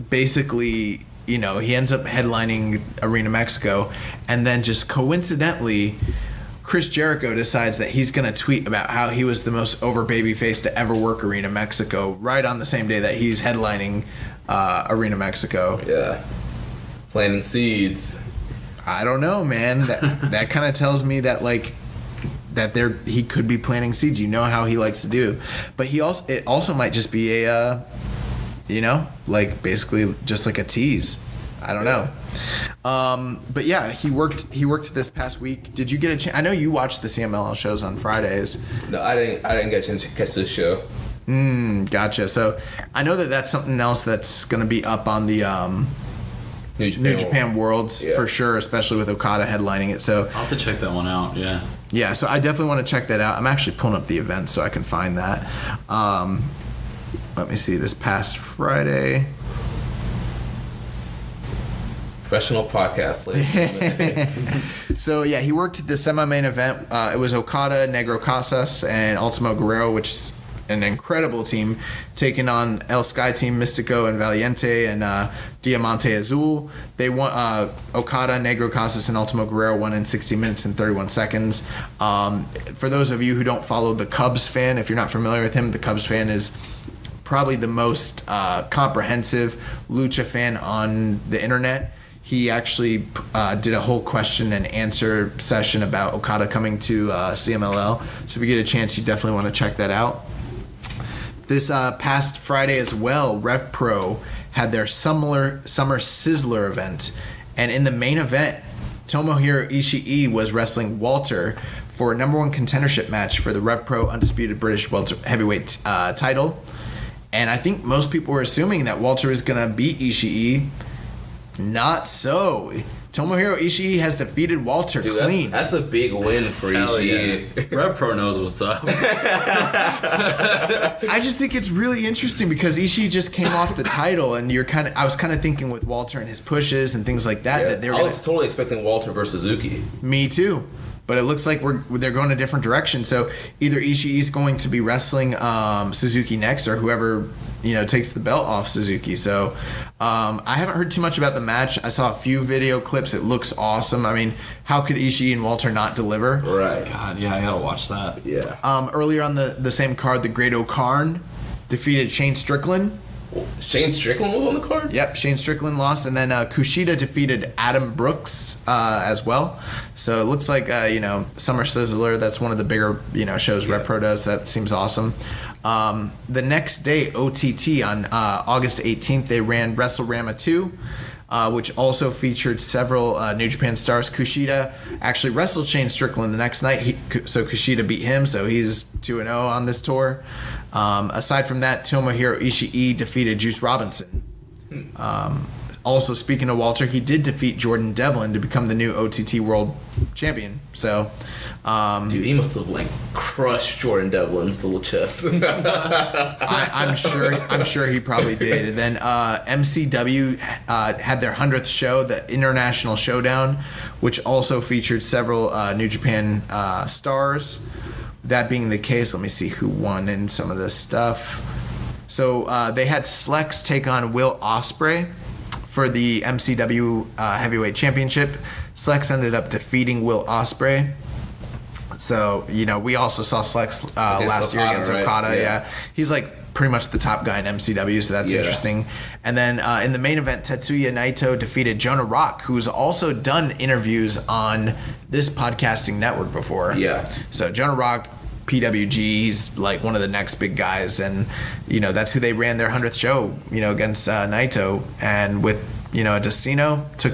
basically, he ends up headlining Arena Mexico, and then just coincidentally, Chris Jericho decides that he's going to tweet about how he was the most over babyface to ever work Arena Mexico right on the same day that he's headlining Arena Mexico. Yeah. Planting seeds. I don't know, man. That kind of tells me that he could be planting seeds. You know how he likes to do, but it also might just be a like basically just like a tease. I don't know. But yeah, he worked this past week. Did you get a chance? I know you watched the CMLL shows on Fridays. No, I didn't get a chance to catch this show. Gotcha. So I know that's something else that's going to be up on the New Japan Worlds for sure, especially with Okada headlining it. So I'll have to check that one out. Yeah. Yeah. So I definitely want to check that out. I'm actually pulling up the event so I can find that. Let me see. This past Friday. Professional podcast, ladies. So yeah, he worked the semi-main event. It was Okada, Negro Casas, and Ultimo Guerrero, which is an incredible team, taking on El Sky Team, Mystico and Valiente and Diamante Azul. They won. Okada, Negro Casas, and Ultimo Guerrero won in 60 minutes and 31 seconds. For those of you who don't follow the Cubs fan, if you're not familiar with him, the Cubs fan is probably the most comprehensive lucha fan on the internet. He actually did a whole question and answer session about Okada coming to CMLL. So if you get a chance, you definitely want to check that out. This past Friday as well, Rev Pro had their Summer Sizzler event. And in the main event, Tomohiro Ishii was wrestling Walter for a number one contendership match for the Rev Pro Undisputed British Heavyweight title. And I think most people were assuming that Walter is going to beat Ishii. Not so. Tomohiro Ishii has defeated Walter clean. That's a big win for Ishii. Yeah. Rev Pro knows what's up. I just think it's really interesting because Ishii just came off the title, and I was kind of thinking with Walter and his pushes and things like that that I was totally expecting Walter versus Suzuki. Me too. But it looks like they're going a different direction. So either Ishii's going to be wrestling Suzuki next, or whoever takes the belt off Suzuki. So I haven't heard too much about the match. I saw a few video clips. It looks awesome. I mean, how could Ishii and Walter not deliver? Right. God, yeah, I gotta watch that. Yeah. Earlier on the same card, the Great O'Karn defeated Shane Strickland. Shane Strickland was on the card? Yep, Shane Strickland lost, and then Kushida defeated Adam Brooks as well. So it looks like Summer Sizzler. That's one of the bigger shows Rev Pro does. That seems awesome. The next day, OTT on August 18th, they ran WrestleRama 2, which also featured several New Japan stars. Kushida actually wrestled Shane Strickland the next night, so Kushida beat him, so he's 2-0 on this tour. Aside from that, Tomohiro Ishii defeated Juice Robinson. Also, speaking of Walter, he did defeat Jordan Devlin to become the new OTT World Champion. So, dude, he must have crushed Jordan Devlin's little chest. I'm sure he probably did. And then MCW had their 100th show, the International Showdown, which also featured several New Japan stars. That being the case, let me see who won in some of this stuff. So they had Slex take on Will Ospreay for the MCW Heavyweight Championship. Slex ended up defeating Will Ospreay. So, we also saw Slex last year against Okada. Yeah. He's pretty much the top guy in MCW, so that's interesting. And then in the main event, Tetsuya Naito defeated Jonah Rock, who's also done interviews on this podcasting network before. Yeah. So Jonah Rock, PWG, he's one of the next big guys, and that's who they ran their 100th show against Naito, and with Destino took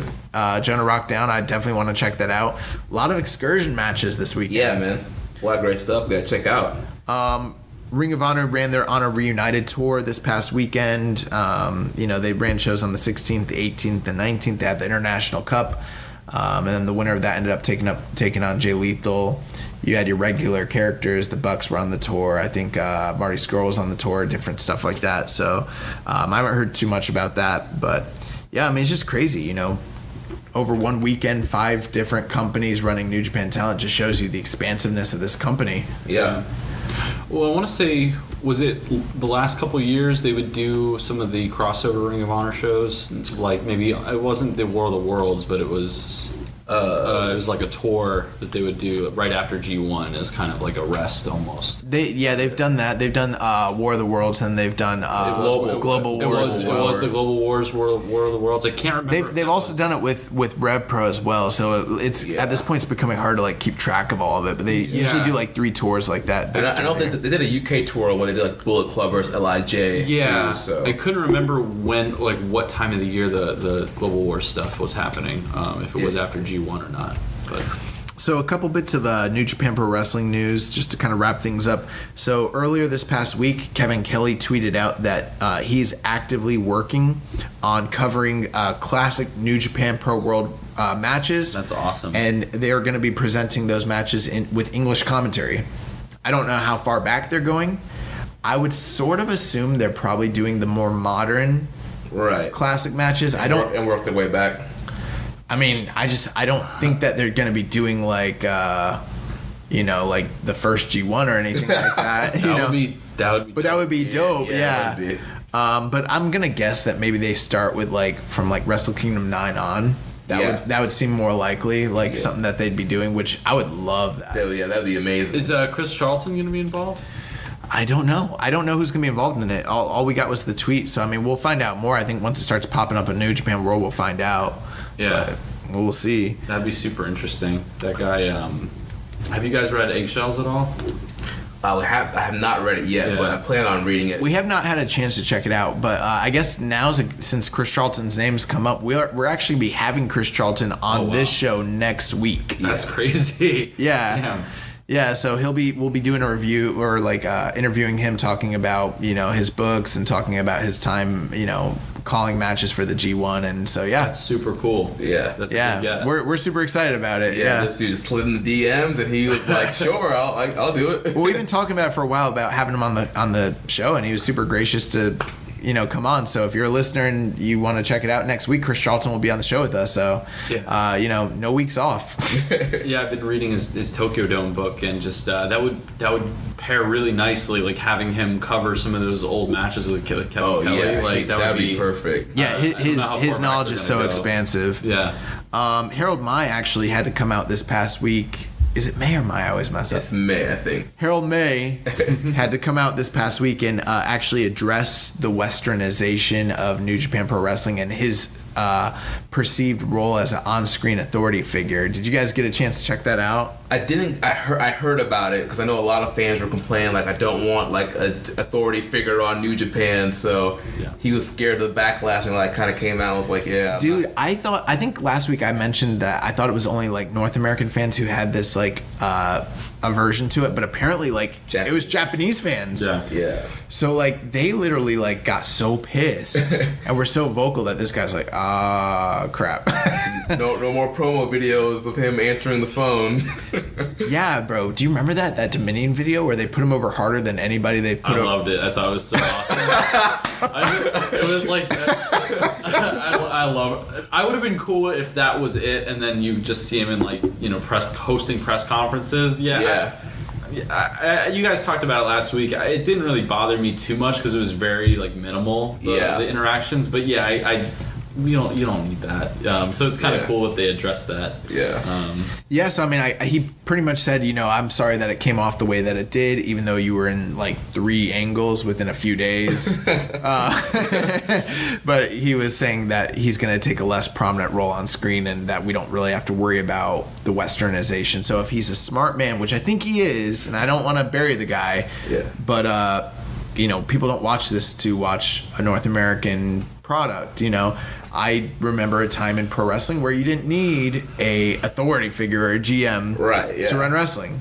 Jonah Rock down. I definitely want to check that out. A lot of excursion matches this weekend. Yeah, man, a lot of great stuff we gotta check out. Ring of Honor ran their Honor Reunited tour this past weekend. They ran shows on the 16th, the 18th, and 19th. They had the International Cup, and then the winner of that ended up taking on Jay Lethal. You had your regular characters. The Bucks were on the tour. I think Marty Scurll was on the tour, different stuff like that. So I haven't heard too much about that. But, yeah, I mean, it's just crazy, Over one weekend, 5 different companies running New Japan talent just shows you the expansiveness of this company. Yeah. Well, I want to say, was it the last couple of years they would do some of the crossover Ring of Honor shows? Maybe it wasn't the War of the Worlds, but it was It was like a tour that they would do right after G1 as kind of like a rest almost. They've done that. They've done War of the Worlds, and they've done Global Wars as well. It was the Global Wars, War of the Worlds. I can't remember. They've also done it with Rev Pro as well. So it's at this point it's becoming hard to like keep track of all of it. But they usually do like 3 tours like that. And I know they did a UK tour when they did like Bullet Club versus LIJ. Yeah, too, so I couldn't remember what time of the year the Global Wars stuff was happening. If it was after G1 or not. But So a couple bits of New Japan Pro Wrestling news just to kind of wrap things up. So earlier this past week, Kevin Kelly tweeted out that he's actively working on covering classic New Japan Pro World matches. That's awesome. And they are going to be presenting those matches with English commentary. I don't know how far back they're going. I would sort of assume they're probably doing the more modern classic matches. And work their way back. I mean, I don't think that they're going to be doing like, like the first G1 or anything like that. That would be dope. Yeah. That would be. But I'm gonna guess that maybe they start with from Wrestle Kingdom 9 on. That would seem more likely, something that they'd be doing, which I would love that. That'd be amazing. Is Chris Charlton going to be involved? I don't know. I don't know who's going to be involved in it. All we got was the tweet. So I mean, we'll find out more. I think once it starts popping up in New Japan World, we'll find out. Yeah, but we'll see. That'd be super interesting. That guy. Have you guys read Eggshells at all? I have not read it yet, but I plan on reading it. We have not had a chance to check it out, but I guess now, since Chris Charlton's name's come up, we're actually be having Chris Charlton on this show next week. That's crazy. Yeah. Damn. Yeah, so we'll be doing a review or interviewing him, talking about his books and talking about his time calling matches for the G1, and so that's super cool. Yeah, that's a good get. We're super excited about it. Yeah, this dude just slid in the DMs and he was like, "Sure, I'll do it." Well, we've been talking about it for a while about having him on the show, and he was super gracious to come on. So if you're a listener and you want to check it out next week, Chris Charlton will be on the show with us. So, no weeks off. Yeah, I've been reading his Tokyo Dome book, and just that would pair really nicely, like having him cover some of those old matches with Kevin Kelly. Yeah, that would be perfect. Yeah, his knowledge is so expansive. Yeah. Harold Mai actually had to come out this past week. Is it May or May? I always mess up. It's May, I think. Harold May had to come out this past week and actually address the westernization of New Japan Pro Wrestling and his perceived role as an on-screen authority figure. Did you guys get a chance to check that out? I didn't. I heard about it because I know a lot of fans were complaining I don't want an authority figure on New Japan. So he was scared of the backlash and kind of came out and was like, yeah. Dude, I think last week I mentioned that I thought it was only North American fans who had this aversion to it, but apparently it was Japanese fans. Yeah. So they literally got so pissed and were so vocal that this guy's like, crap. no more promo videos of him answering the phone. Yeah, bro. Do you remember that Dominion video where they put him over harder than anybody they put? I loved it. I thought it was so awesome. It was like I love it. I would have been cool if that was it, and then you just see him in hosting press conferences. Yeah. You guys talked about it last week. It didn't really bother me too much because it was very minimal. The interactions, but you don't need that. So it's kind of cool that they addressed that. Yeah. So I mean, he pretty much said, I'm sorry that it came off the way that it did, even though you were in 3 angles within a few days. But he was saying that he's going to take a less prominent role on screen, and that we don't really have to worry about the westernization. So if he's a smart man, which I think he is, and I don't want to bury the guy, but people don't watch this to watch a North American product. I remember a time in pro wrestling where you didn't need a authority figure or a GM to run wrestling.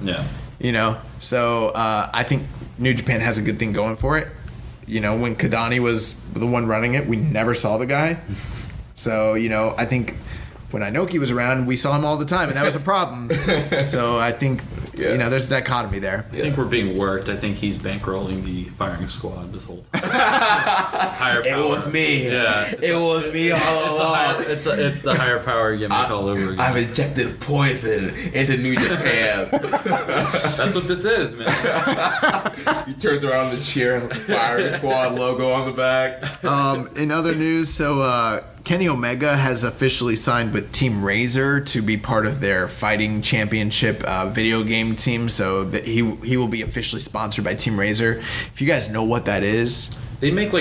So I think New Japan has a good thing going for it. When Kadani was the one running it, we never saw the guy. So I think when Inoki was around, we saw him all the time, and that was a problem. So I think there's a dichotomy there. I think we're being worked. I think he's bankrolling the firing squad this whole time. Higher power. It was me. Yeah, it was me all along. It's the higher power gimmick all over again. I've injected poison into New Japan. That's what this is, man. He turns around the chair, firing squad logo on the back. In other news, so Kenny Omega has officially signed with Team Razor to be part of their fighting championship video game team. So that he will be officially sponsored by Team Razor. If you guys know what that is. They make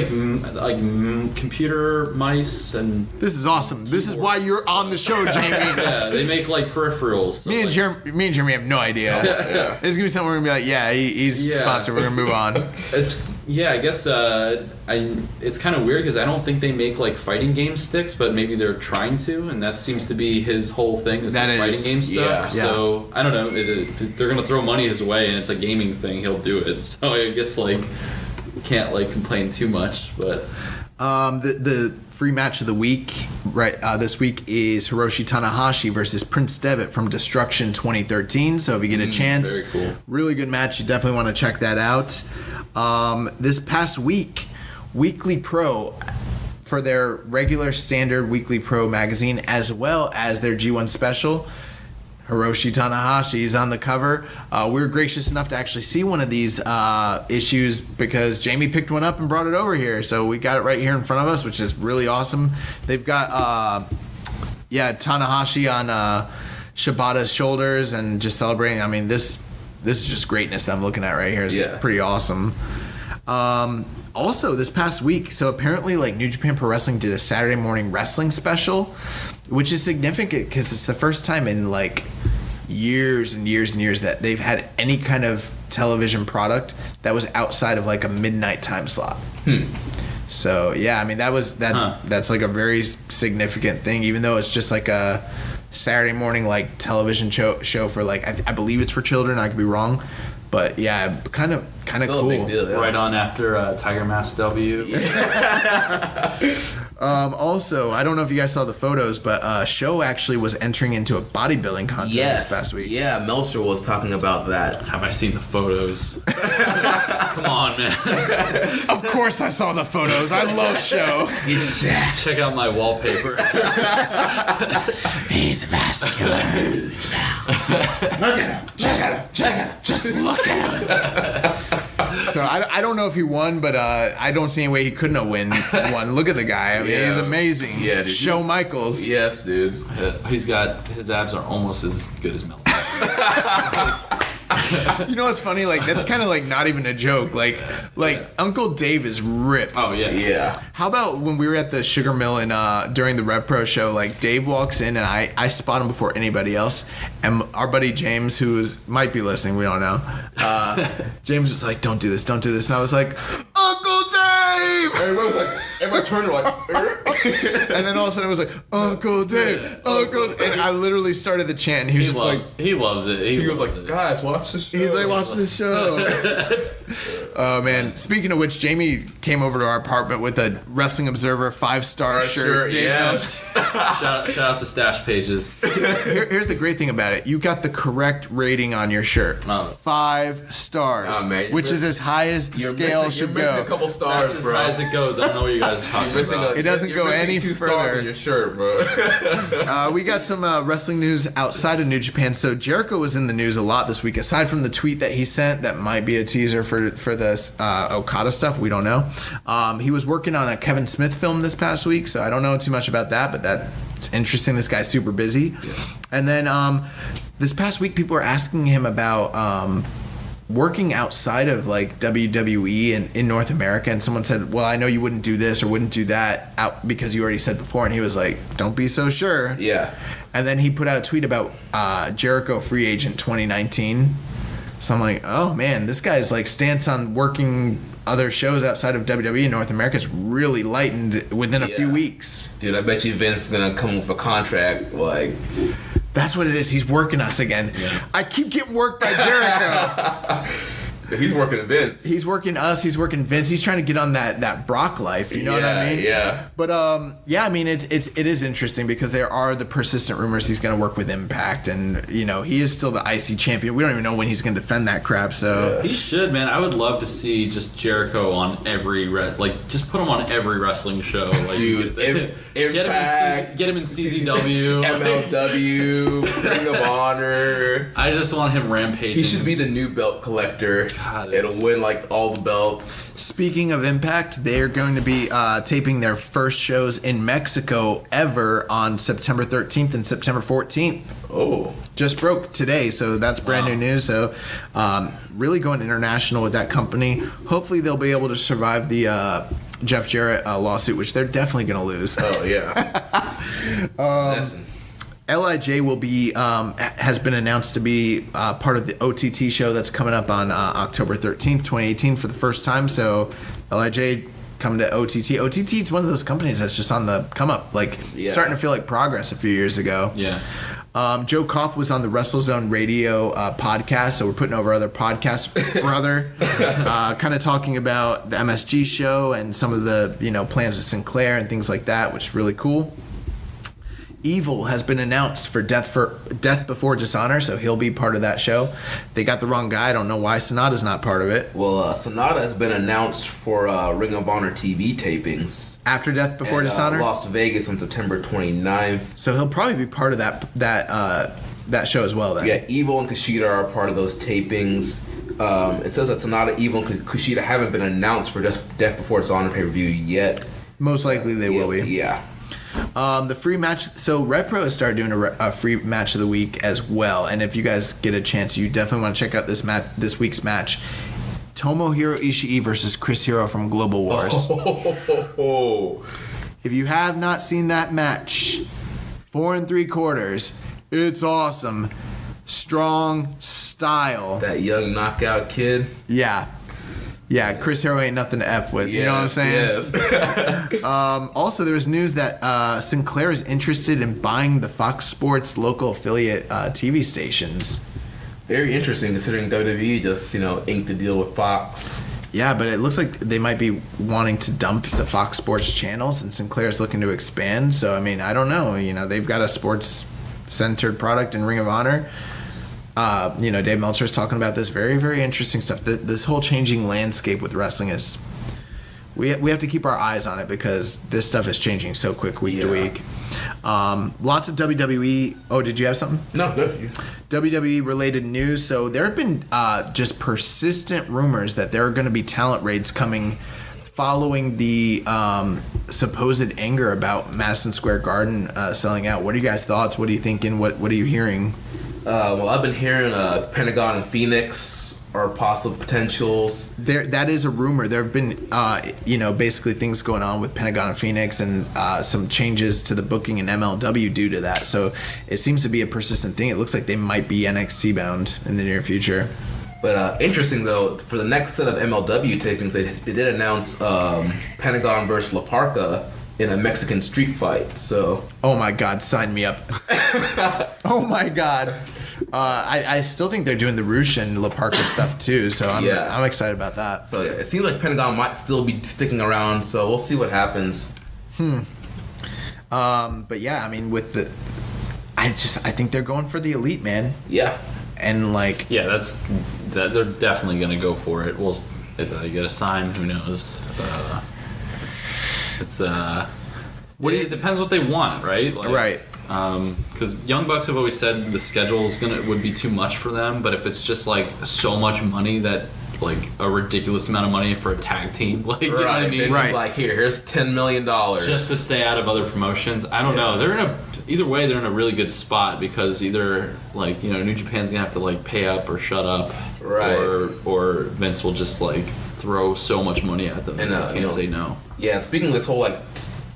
computer mice and. This is awesome. This is why you're on the show, Jamie. Yeah, they make peripherals. So me and Jeremy have no idea. Yeah. It's gonna be something we're gonna be like, yeah, he's sponsored. We're gonna move on. I guess it's kind of weird because I don't think they make fighting game sticks, but maybe they're trying to, and that seems to be his whole thing. Is fighting game stuff. Yeah. So I don't know. If they're gonna throw money his way and it's a gaming thing, he'll do it. So I guess can't complain too much, but the free match of the week this week is Hiroshi Tanahashi versus Prince Devitt from Destruction 2013. So if you get a chance, very cool. Really good match. You definitely want to check that out. This past week, Weekly Pro, for their regular standard Weekly Pro magazine as well as their G1 special, Hiroshi Tanahashi is on the cover. We were gracious enough to actually see one of these issues because Jamie picked one up and brought it over here. So we got it right here in front of us, which is really awesome. They've got Tanahashi on Shibata's shoulders and just celebrating. I mean, this is just greatness that I'm looking at right here. It's pretty awesome. Also, this past week, so apparently New Japan Pro Wrestling did a Saturday morning wrestling special, which is significant because it's the first time in years and years and years that they've had any kind of television product that was outside of a midnight time slot. So yeah, I mean that's a very significant thing, even though it's just a Saturday morning television show for I believe it's for children. I could be wrong. But yeah, kind of cool. A big deal, yeah. Right on after Tiger Mask W. Also, I don't know if you guys saw the photos, but Show actually was entering into a bodybuilding contest this past week. Yeah, Meltzer was talking about that. Have I seen the photos? Come on, man. Of course I saw the photos. I love Show. He's jacked. Check out my wallpaper. He's vascular. Look at him. Just look at him. So I don't know if he won, but I don't see any way he couldn't have won. Look at the guy. I mean, he's amazing. Yeah, dude. Shawn Michaels. Yes, dude. His abs are almost as good as Mel's. You know what's funny? That's kind of not even a joke. Uncle Dave is ripped. Oh yeah. Yeah. How about when we were at the Sugar Mill and during the Rev Pro show, Dave walks in and I spot him before anybody else, and our buddy James, who might be listening, we don't know. James was like, "Don't do this, don't do this," and I was like, "Uncle Dave!" Everybody turned and then all of a sudden it was Uncle Dave, Uncle, and I literally started the chant. And he was he loves it. He was like, "Guys, watch this show." He's like, "Watch this show." Oh man! Speaking of which, Jamie came over to our apartment with a Wrestling Observer 5-star shirt. Dave yes. Shout out to Stash Pages. Here's the great thing about it: you got the correct rating on your shirt. 5 stars, which is as high as the scale should You're missing go. a couple stars, That's as bro. high as it goes. I don't know what you guys are talking about. It doesn't go any 2 further. stars on your shirt, bro. We got some wrestling news outside of New Japan. So Jericho was in the news a lot this week. Aside from the tweet that he sent, that might be a teaser for this Okada stuff. We don't know. He was working on a Kevin Smith film this past week, so I don't know too much about that. But that's interesting. This guy's super busy. Yeah. And then this past week, people were asking him about working outside of WWE and in North America, and someone said, "Well, I know you wouldn't do this or wouldn't do that out because you already said before," and he was like, "Don't be so sure." Yeah. And then he put out a tweet about Jericho free agent 2019. So I'm like, oh man, this guy's stance on working other shows outside of WWE in North America is really lightened within a few weeks. Dude, I bet you Vince is gonna come with a contract That's what it is. He's working us again. Yeah. I keep getting worked by Jericho. He's working Vince. He's working us. He's working Vince. He's trying to get on that Brock life. You know what I mean? Yeah. But I mean, it is interesting because there are the persistent rumors he's going to work with Impact, and he is still the IC champion. We don't even know when he's going to defend that crap. So he should, man. I would love to see just Jericho on every just put him on every wrestling show. Dude, Impact, get him in CZW, MLW, Ring of Honor. I just want him rampaging. He should be the new belt collector. God, it'll win like all the belts. Speaking of Impact, they're going to be taping their first shows in Mexico ever on September 13th and September 14th. Oh. Just broke today, so that's brand new news. So really going international with that company. Hopefully they'll be able to survive the Jeff Jarrett lawsuit, which they're definitely going to lose. Oh, yeah. Listen. LIJ will be has been announced to be part of the OTT show that's coming up on October 13th, 2018 for the first time. So LIJ coming to OTT. OTT is one of those companies that's just on the come up, like starting to feel like progress a few years ago. Yeah. Joe Koff was on the WrestleZone Radio podcast, so we're putting over other podcasts, brother, kind of talking about the MSG show and some of the plans with Sinclair and things like that, which is really cool. Evil has been announced for Death Before Dishonor, so he'll be part of that show. They got the wrong guy. I don't know why Sonata's not part of it. Well, Sonata has been announced for Ring of Honor TV tapings. After Death Before Dishonor? Las Vegas on September 29th. So he'll probably be part of that show as well then. Yeah, Evil and Kushida are part of those tapings. It says that Sonata, Evil, and Kushida haven't been announced for Death Before Dishonor pay-per-view yet. Most likely they will be. Yeah. The free match, so RevPro has started doing a free match of the week as well, and if you guys get a chance, you definitely want to check out this week's match. Tomohiro Ishii versus Chris Hero from Global Wars. If you have not seen that match, 4 3/4, it's awesome. Strong style. That young knockout kid. Yeah, Chris Hero ain't nothing to F with. You know what I'm saying? Yes. Also, there was news that Sinclair is interested in buying the Fox Sports local affiliate TV stations. Very interesting, considering WWE just, inked the deal with Fox. Yeah, but it looks like they might be wanting to dump the Fox Sports channels, and Sinclair's looking to expand. So, I mean, I don't know. They've got a sports-centered product in Ring of Honor. Dave Meltzer's talking about this. Very, very interesting stuff. This whole changing landscape with wrestling is... We have to keep our eyes on it because this stuff is changing so quick week to week. Lots of WWE... Oh, did you have something? No, good. WWE-related news. So there have been just persistent rumors that there are going to be talent raids coming following the supposed anger about Madison Square Garden selling out. What are you guys' thoughts? What are you thinking? What are you hearing? Well, I've been hearing Pentagon and Phoenix are possible potentials. That is a rumor. There have been, basically things going on with Pentagon and Phoenix and some changes to the booking in MLW due to that. So it seems to be a persistent thing. It looks like they might be NXT bound in the near future. But interesting, though, for the next set of MLW tapings, they did announce Pentagon versus La Parka in a Mexican street fight. So, oh my God, sign me up. Oh my God. I still think they're doing the Rush and La Parka stuff too, so I'm excited about that. So it seems like Pentagon might still be sticking around, so we'll see what happens. But yeah, I mean, I think they're going for the elite, man. Yeah. And they're definitely gonna go for it. Well, if they get a sign, who knows? It depends what they want, right? Right. Because Young Bucks have always said the schedule would be too much for them, but if it's just like so much money that like a ridiculous amount of money for a tag team, like you know what I mean? It's just like here's $10 million just to stay out of other promotions. I don't know. They're either way they're in a really good spot because either like New Japan's gonna have to like pay up or shut up, right? Or Vince will just like throw so much money at them and they can't say no. Yeah. Speaking of this whole like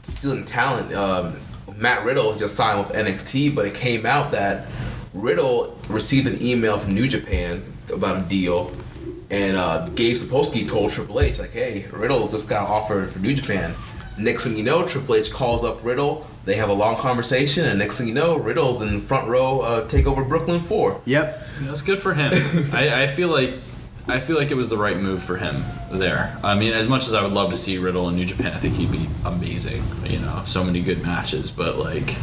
stealing talent. Matt Riddle just signed with NXT, but it came out that Riddle received an email from New Japan about a deal, and Gabe Sapolsky told Triple H, like, hey, Riddle just got an offer for New Japan. Next thing you know, Triple H calls up Riddle, they have a long conversation, and next thing you know, Riddle's in front row TakeOver Brooklyn 4. Yep. That's good for him. I feel like it was the right move for him there. I mean, as much as I would love to see Riddle in New Japan, I think he'd be amazing. So many good matches, but like,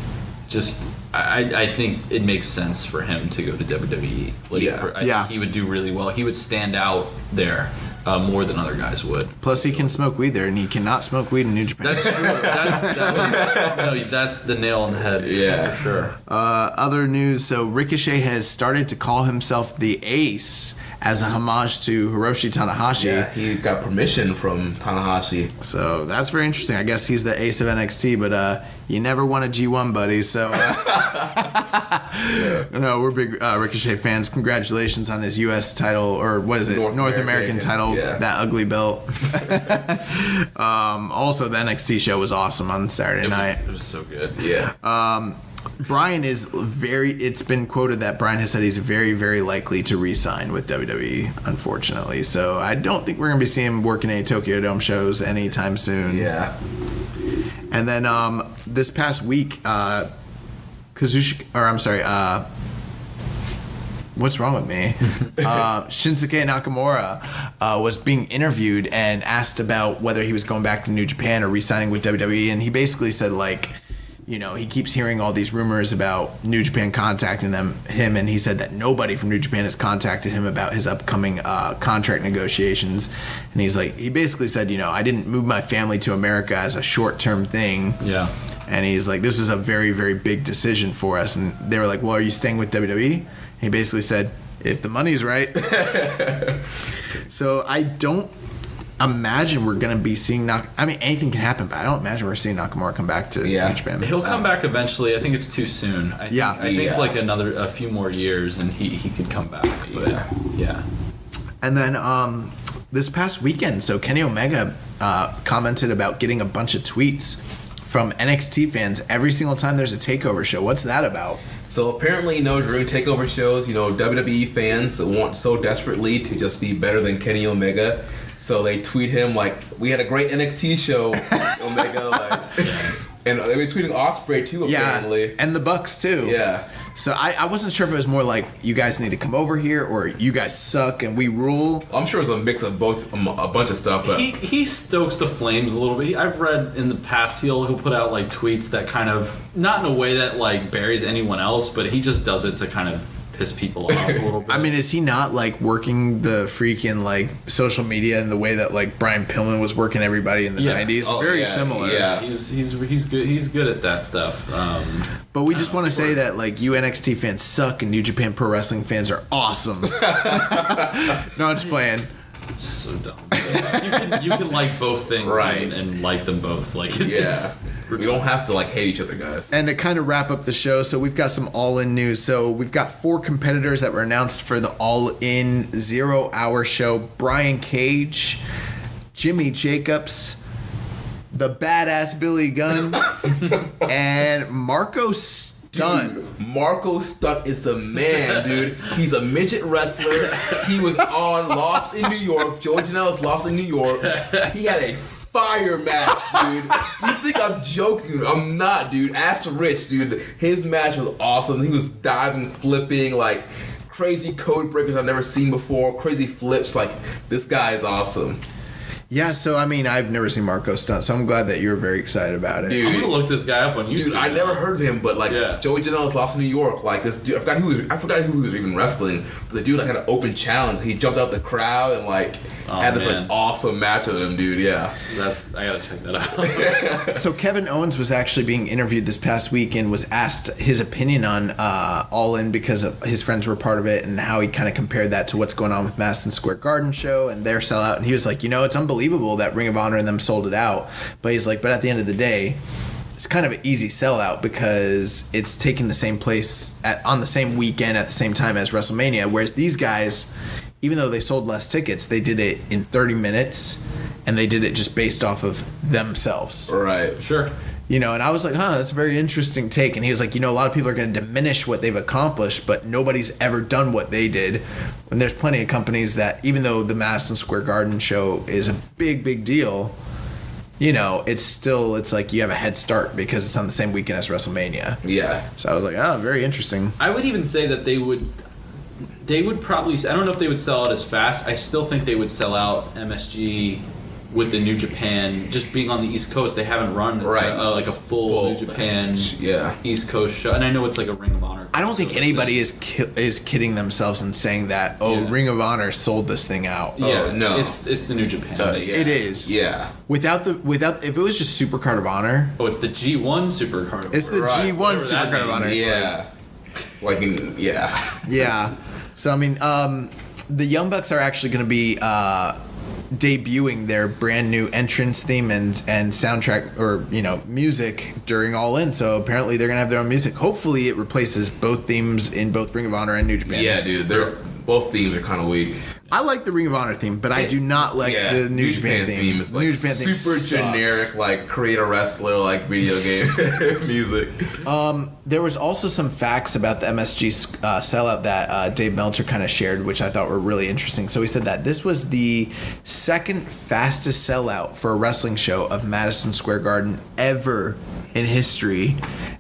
just I think it makes sense for him to go to WWE. Like, I think he would do really well. He would stand out there more than other guys would. Plus, he can smoke weed there, and he cannot smoke weed in New Japan. That's true. That's the nail on the head. Yeah. For sure. Other news, so Ricochet has started to call himself the Ace as a homage to Hiroshi Tanahashi. Yeah, he got permission from Tanahashi. So that's very interesting. I guess he's the Ace of NXT, but you never won a G1, buddy. So, no, we're big Ricochet fans. Congratulations on his U.S. title, or what is it? North American title, yeah. That ugly belt. Also, the NXT show was awesome on Saturday night. It was so good. Yeah. Brian it's been quoted that Brian has said he's very, very likely to re-sign with WWE, unfortunately. So I don't think we're going to be seeing him working any Tokyo Dome shows anytime soon. Yeah. And then this past week, what's wrong with me? Shinsuke Nakamura was being interviewed and asked about whether he was going back to New Japan or re-signing with WWE, and he basically said, like, you know, he keeps hearing all these rumors about New Japan contacting him, and he said that nobody from New Japan has contacted him about his upcoming contract negotiations. And he basically said, you know, I didn't move my family to America as a short-term thing. Yeah. And he's like, this was a very, very big decision for us. And they were like, well, are you staying with WWE? And he basically said, if the money's right. So I don't imagine we're going to be seeing anything can happen, but I don't imagine we're seeing Nakamura come back to New Japan. He'll come back eventually. I think it's too soon. I think like a few more years and he could come back. But yeah. And then this past weekend, so Kenny Omega commented about getting a bunch of tweets from NXT fans every single time there's a takeover show. What's that about? So apparently, during takeover shows, WWE fans want so desperately to just be better than Kenny Omega. So they tweet him like, "We had a great NXT show, Omega." And they've been tweeting Ospreay too, apparently. Yeah, and the Bucks too. Yeah. So I wasn't sure if it was more like, you guys need to come over here, or you guys suck and we rule. I'm sure it's a mix of both, a bunch of stuff. But he stokes the flames a little bit. I've read in the past he'll put out like tweets that kind of, not in a way that like buries anyone else, but he just does it to kind of piss people off a little bit. I mean, is he not like working the freaking like social media in the way that like Brian Pillman was working everybody in the 90s? Very similar. Yeah, he's good. He's good at that stuff. But we just want to say that like you NXT fans suck and New Japan Pro Wrestling fans are awesome. No, I'm just playing. So dumb. You can like both things, right? And like them both. Like we don't have to like hate each other, guys. And to kind of wrap up the show, so we've got some all-in news. So we've got 4 competitors that were announced for the all-in 0-hour show: Brian Cage, Jimmy Jacobs, the badass Billy Gunn, and Marco Stunt. Dude, Marco Stunt is the man, dude. He's a midget wrestler. He was on Lost in New York. Joey Janela's Lost in New York. He had a fire match, dude. You think I'm joking? I'm not, dude. Ask Rich, dude. His match was awesome. He was diving, flipping, like crazy code breakers I've never seen before. Crazy flips. Like, this guy is awesome. Yeah, so I mean, I've never seen Marco Stunt, so I'm glad that you're very excited about it. Dude, I'm gonna look this guy up on YouTube. Dude, I never heard of him, but like Joey Janela's Lost in New York, like this dude, I forgot who he was even wrestling, but the dude like had an open challenge. He jumped out the crowd and like had this like awesome match with him, dude. Yeah, I gotta check that out. So Kevin Owens was actually being interviewed this past week and was asked his opinion on All In because his friends were part of it and how he kind of compared that to what's going on with Madison Square Garden show and their sellout. And he was like, it's unbelievable that Ring of Honor and them sold it out. But he's like, but at the end of the day, it's kind of an easy sellout because it's taking the same place on the same weekend at the same time as WrestleMania. Whereas these guys, even though they sold less tickets, they did it in 30 minutes and they did it just based off of themselves. Right. Sure. And I was like, that's a very interesting take. And he was like, a lot of people are going to diminish what they've accomplished, but nobody's ever done what they did. And there's plenty of companies that, even though the Madison Square Garden show is a big, big deal, it's like you have a head start because it's on the same weekend as WrestleMania. Yeah. So I was like, very interesting. I would even say that they would probably, I don't know if they would sell out as fast. I still think they would sell out MSG with the New Japan, just being on the East Coast, they haven't run like a full New Japan East Coast show. And I know it's like a Ring of Honor. I don't think anybody is kidding themselves in saying that, Ring of Honor sold this thing out. Yeah, no. It's the New Japan. It is. Yeah. Without if it was just Supercard of Honor. Oh, it's the G1 Supercard of Honor. It's the G1 Supercard of Honor. Yeah. Yeah. So, I mean, the Young Bucks are actually going to be debuting their brand new entrance theme and soundtrack or music during All In. So apparently they're gonna have their own music. Hopefully it replaces both themes in both Ring of Honor and New Japan. Yeah, dude, both themes are kind of weak. I like the Ring of Honor theme, but I do not like the New Japan theme. Is like New Japan theme super sucks. generic, like create a wrestler, like video game music. There was also some facts about the MSG sellout that Dave Meltzer kind of shared, which I thought were really interesting. So he said that this was the second fastest sellout for a wrestling show of Madison Square Garden ever in history,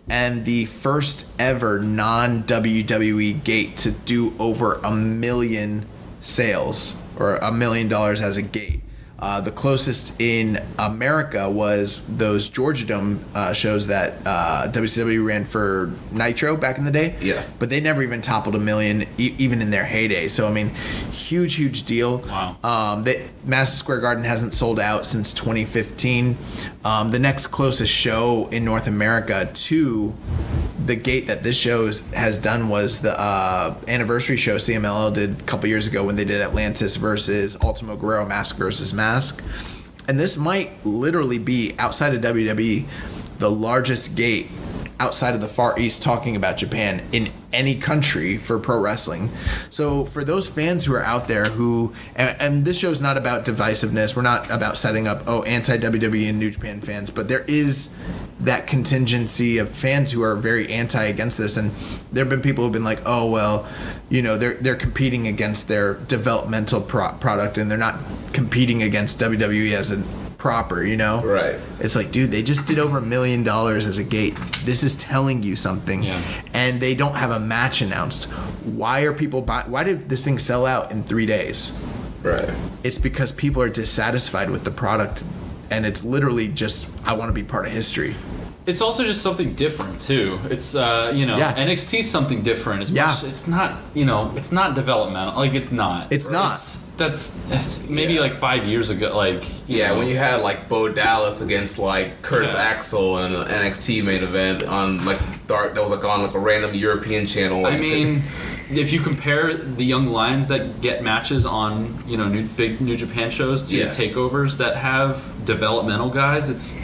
and the first ever non-WWE gate to do over 1 million sales or $1 million as a gate. The closest in America was those Georgia Dome shows that WCW ran for Nitro back in the day. Yeah. But they never even toppled 1 million, even in their heyday. So, I mean, huge deal. Wow. Madison Square Garden hasn't sold out since 2015. The next closest show in North America to the gate that this show has done was the anniversary show CMLL did a couple years ago when they did Atlantis versus Ultimo Guerrero, Mask versus Mask. And this might literally be, outside of WWE, the largest gate outside of the Far East talking about Japan in any country for pro wrestling. So for those fans who are out there who, and this show's not about divisiveness, we're not about setting up, anti-WWE and New Japan fans, but there is that contingency of fans who are very anti against this, and there have been people who've been like, they're competing against their developmental product, and they're not competing against WWE as a proper, Right. It's like, dude, they just did over $1 million as a gate. This is telling you something, and they don't have a match announced. Why are people why did this thing sell out in 3 days? Right. It's because people are dissatisfied with the product, and it's literally just, I want to be part of history. It's also just something different too. It's NXT's something different. It's not it's not developmental. Like it's not. It's not. It's maybe like 5 years ago. When you had like Bo Dallas against like Curtis Axel in an NXT main event on like dark that was like on like a random European channel. I mean, if you compare the young lions that get matches on big New Japan shows to the takeovers that have developmental guys, it's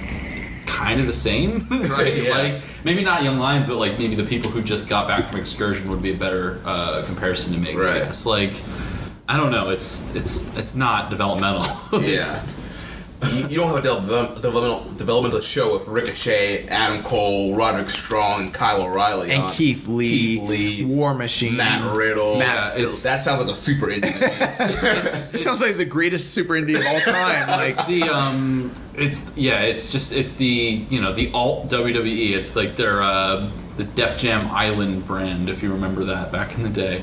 kind of the same, right? Yeah. Like maybe not young lions, but like maybe the people who just got back from excursion would be a better comparison to make. Right. I guess. Like I don't know. It's not developmental. Yeah. You don't have a developmental show with Ricochet, Adam Cole, Roderick Strong, and Kyle O'Reilly and Keith Lee, War Machine, Matt Riddle. That sounds like a super indie. It sounds like the greatest super indie of all time. Like it's the alt WWE. It's like their the Def Jam Island brand, if you remember that back in the day.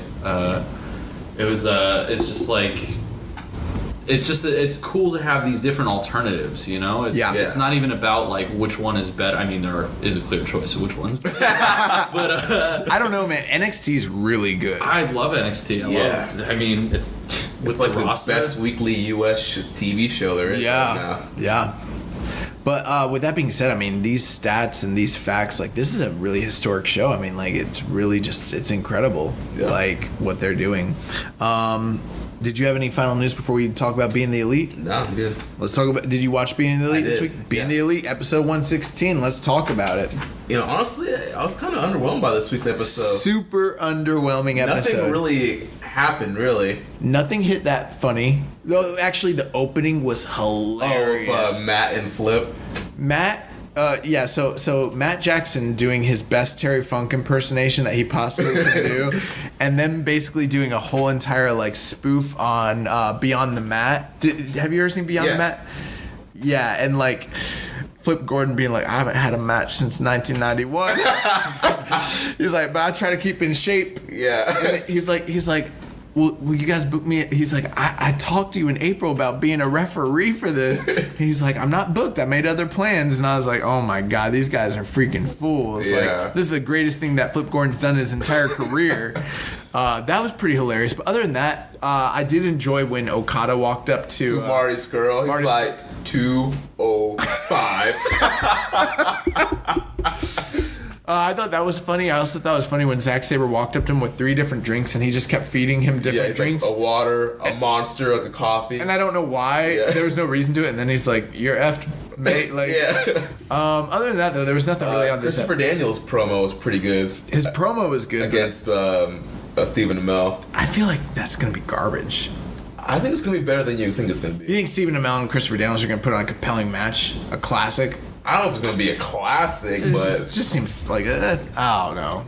It's cool to have these different alternatives, It's not even about like which one is better. I mean, there is a clear choice of which one's better. But I don't know, man. NXT's really good. I love NXT. It's like the best weekly US TV show there is right now. Yeah. But with that being said, I mean, these stats and these facts, like, this is a really historic show. I mean, like, it's really just, it's incredible, like, what they're doing. Did you have any final news before we talk about Being the Elite? No, I'm good. Let's talk about, did you watch Being the Elite this week? Being the Elite, episode 116. Let's talk about it. Honestly, I was kind of underwhelmed by this week's episode. Super underwhelming episode. Nothing really happened, really. Nothing hit that funny. Though, actually, the opening was hilarious. Matt and Flip. So Matt Jackson doing his best Terry Funk impersonation that he possibly can do, and then basically doing a whole entire like spoof on Beyond the Mat. Have you ever seen Beyond the Mat? Yeah, and like Flip Gordon being like, I haven't had a match since 1991. He's like, but I try to keep in shape. Yeah. And he's like, will you guys book me? He's like, I talked to you in April about being a referee for this. And he's like, I'm not booked. I made other plans. And I was like, oh my God, these guys are freaking fools. Yeah. Like, this is the greatest thing that Flip Gordon's done his entire career. That was pretty hilarious. But other than that, I did enjoy when Okada walked up to Marty's girl. He's like 205. I thought that was funny. I also thought it was funny when Zack Sabre walked up to him with 3 different drinks and he just kept feeding him different drinks. Like a water, a monster, like a coffee. And I don't know why. Yeah. There was no reason to it. And then he's like, "You're effed, mate." Like, yeah. Other than that, though, there was nothing really on this. Christopher Daniels' promo was pretty good. His promo was good against Stephen Amell. I feel like that's gonna be garbage. I think it's gonna be better than you think it's gonna be. You think Stephen Amell and Christopher Daniels are gonna put on a compelling match, a classic? I don't know if it's gonna be a classic, but it just seems like I don't know.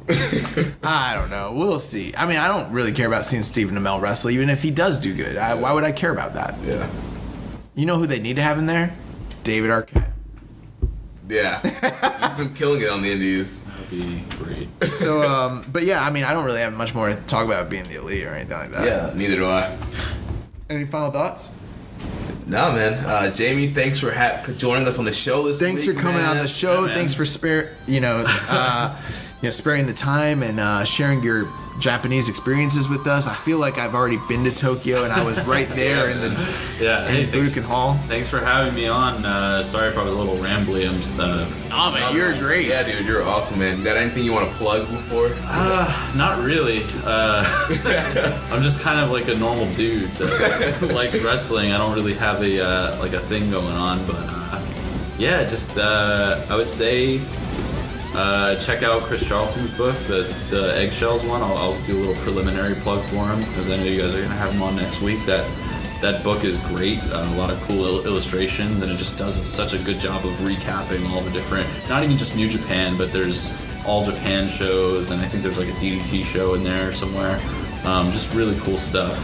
I don't know. We'll see. I mean, I don't really care about seeing Stephen Amell wrestle, even if he does do good. Why would I care about that? Yeah. You know who they need to have in there? David Arquette. Yeah, he's been killing it on the indies. That'd be great. So, but yeah, I mean, I don't really have much more to talk about being the elite or anything like that. Yeah, neither do I. Any final thoughts? No, man. Jamie, thanks for joining us on the show this week. Thanks for coming on the show. Yeah, thanks for sparing the time and sharing your Japanese experiences with us. I feel like I've already been to Tokyo and I was right there in Budokan Hall. Thanks for having me on. Sorry if I was a little rambly. Man, you're great. Yeah, dude, you're awesome, man. Got anything you want to plug before? Not really. I'm just kind of like a normal dude that likes wrestling. I don't really have a thing going on, but yeah, just I would say. Check out Chris Charlton's book, the Eggshells one. I'll do a little preliminary plug for him because I know you guys are going to have him on next week. That book is great. A lot of cool illustrations, and it just does such a good job of recapping all the different, not even just New Japan, but there's All Japan shows, and I think there's like a DDT show in there somewhere. Just really cool stuff.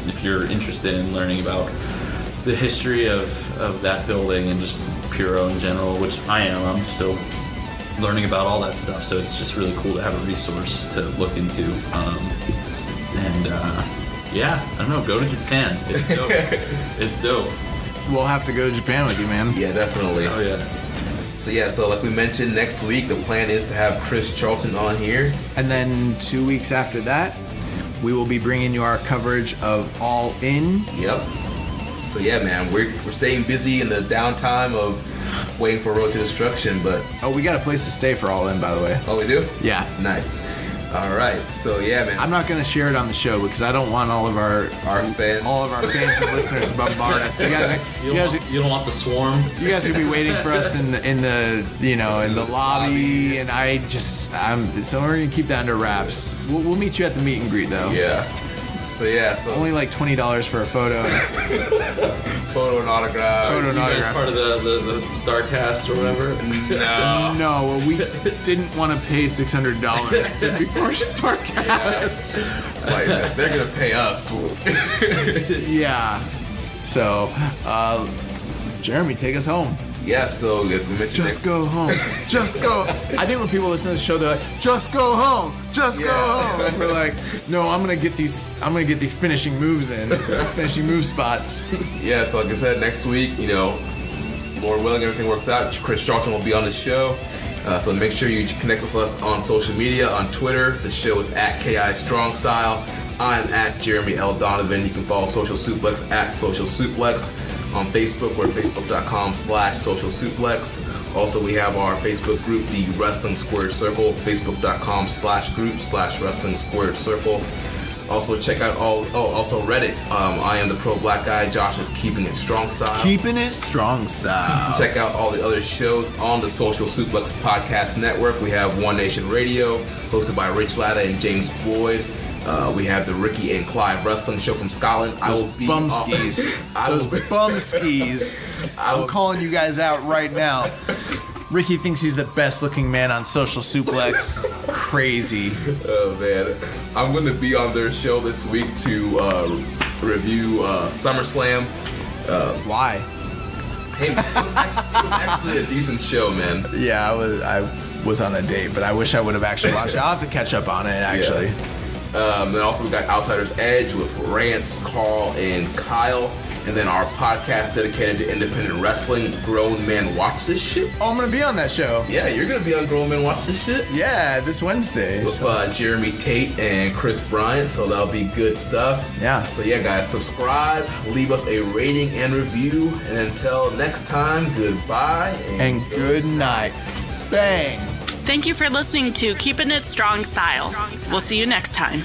If you're interested in learning about the history of that building and just Puro in general, which I am, I'm still learning about all that stuff, so it's just really cool to have a resource to look into. Yeah, I don't know, go to Japan. It's dope. It's dope. We'll have to go to Japan with you, man. Yeah, definitely. Oh yeah. So like we mentioned, next week the plan is to have Chris Charlton on here, and then 2 weeks after that we will be bringing you our coverage of All In. Yep. So yeah, man, we're staying busy in the downtime of waiting for Road to Destruction, but we got a place to stay for All In, by the way. Oh, we do? Yeah. Nice. All right. So yeah, man. I'm not gonna share it on the show because I don't want all of our fans and listeners to bombard us. You don't want the swarm. You guys will be waiting for us in the lobby, and so we're gonna keep that under wraps. We'll meet you at the meet and greet though. Yeah. So only like $20 for a photo. Photo and autograph. You guys part of the StarCast or whatever? No, we didn't want to pay $600 to be part of StarCast. Like, they're gonna pay us. Yeah. So, Jeremy, take us home. Yeah, so we mentioned just go home. Just go. I think when people listen to this show, they're like, "Just go home. Just go home." And we're like, "No, I'm gonna get these finishing moves in, these finishing move spots." Yeah, so like I said, next week, Lord willing, everything works out. Chris Charlton will be on the show. So make sure you connect with us on social media, on Twitter. The show is at KI Strong Style. I'm at Jeremy L. Donovan. You can follow Social Suplex at Social Suplex. On Facebook, we're facebook.com/Social Suplex. Also, we have our Facebook group, the Wrestling Squared Circle, facebook.com/group/Wrestling Squared Circle. Also, check out also Reddit. I am the Pro Black Guy. Josh is Keeping It Strong Style. Keeping It Strong Style. Check out all the other shows on the Social Suplex Podcast Network. We have One Nation Radio, hosted by Rich Latta and James Boyd. We have the Ricky and Clive Wrestling Show from Scotland. Those bumskis. I'm calling you guys out right now. Ricky thinks he's the best looking man on Social Suplex. Crazy. Oh man. I'm going to be on their show this week to review SummerSlam. Why? Hey, it was actually a decent show, man. Yeah, I was on a date, but I wish I would have actually watched it. I'll have to catch up on it, actually. Yeah. Then also we got Outsider's Edge with Rance, Carl, and Kyle. And then our podcast dedicated to independent wrestling, Grown Men Watch This Shit. Oh, I'm going to be on that show. Yeah, you're going to be on Grown Men Watch This Shit? Yeah, this Wednesday. With Jeremy Tate and Chris Bryant, so that'll be good stuff. Yeah. So yeah, guys, subscribe, leave us a rating and review, and until next time, goodbye. And good night. Bang. Thank you for listening to Keepin' It Strong Style. We'll see you next time.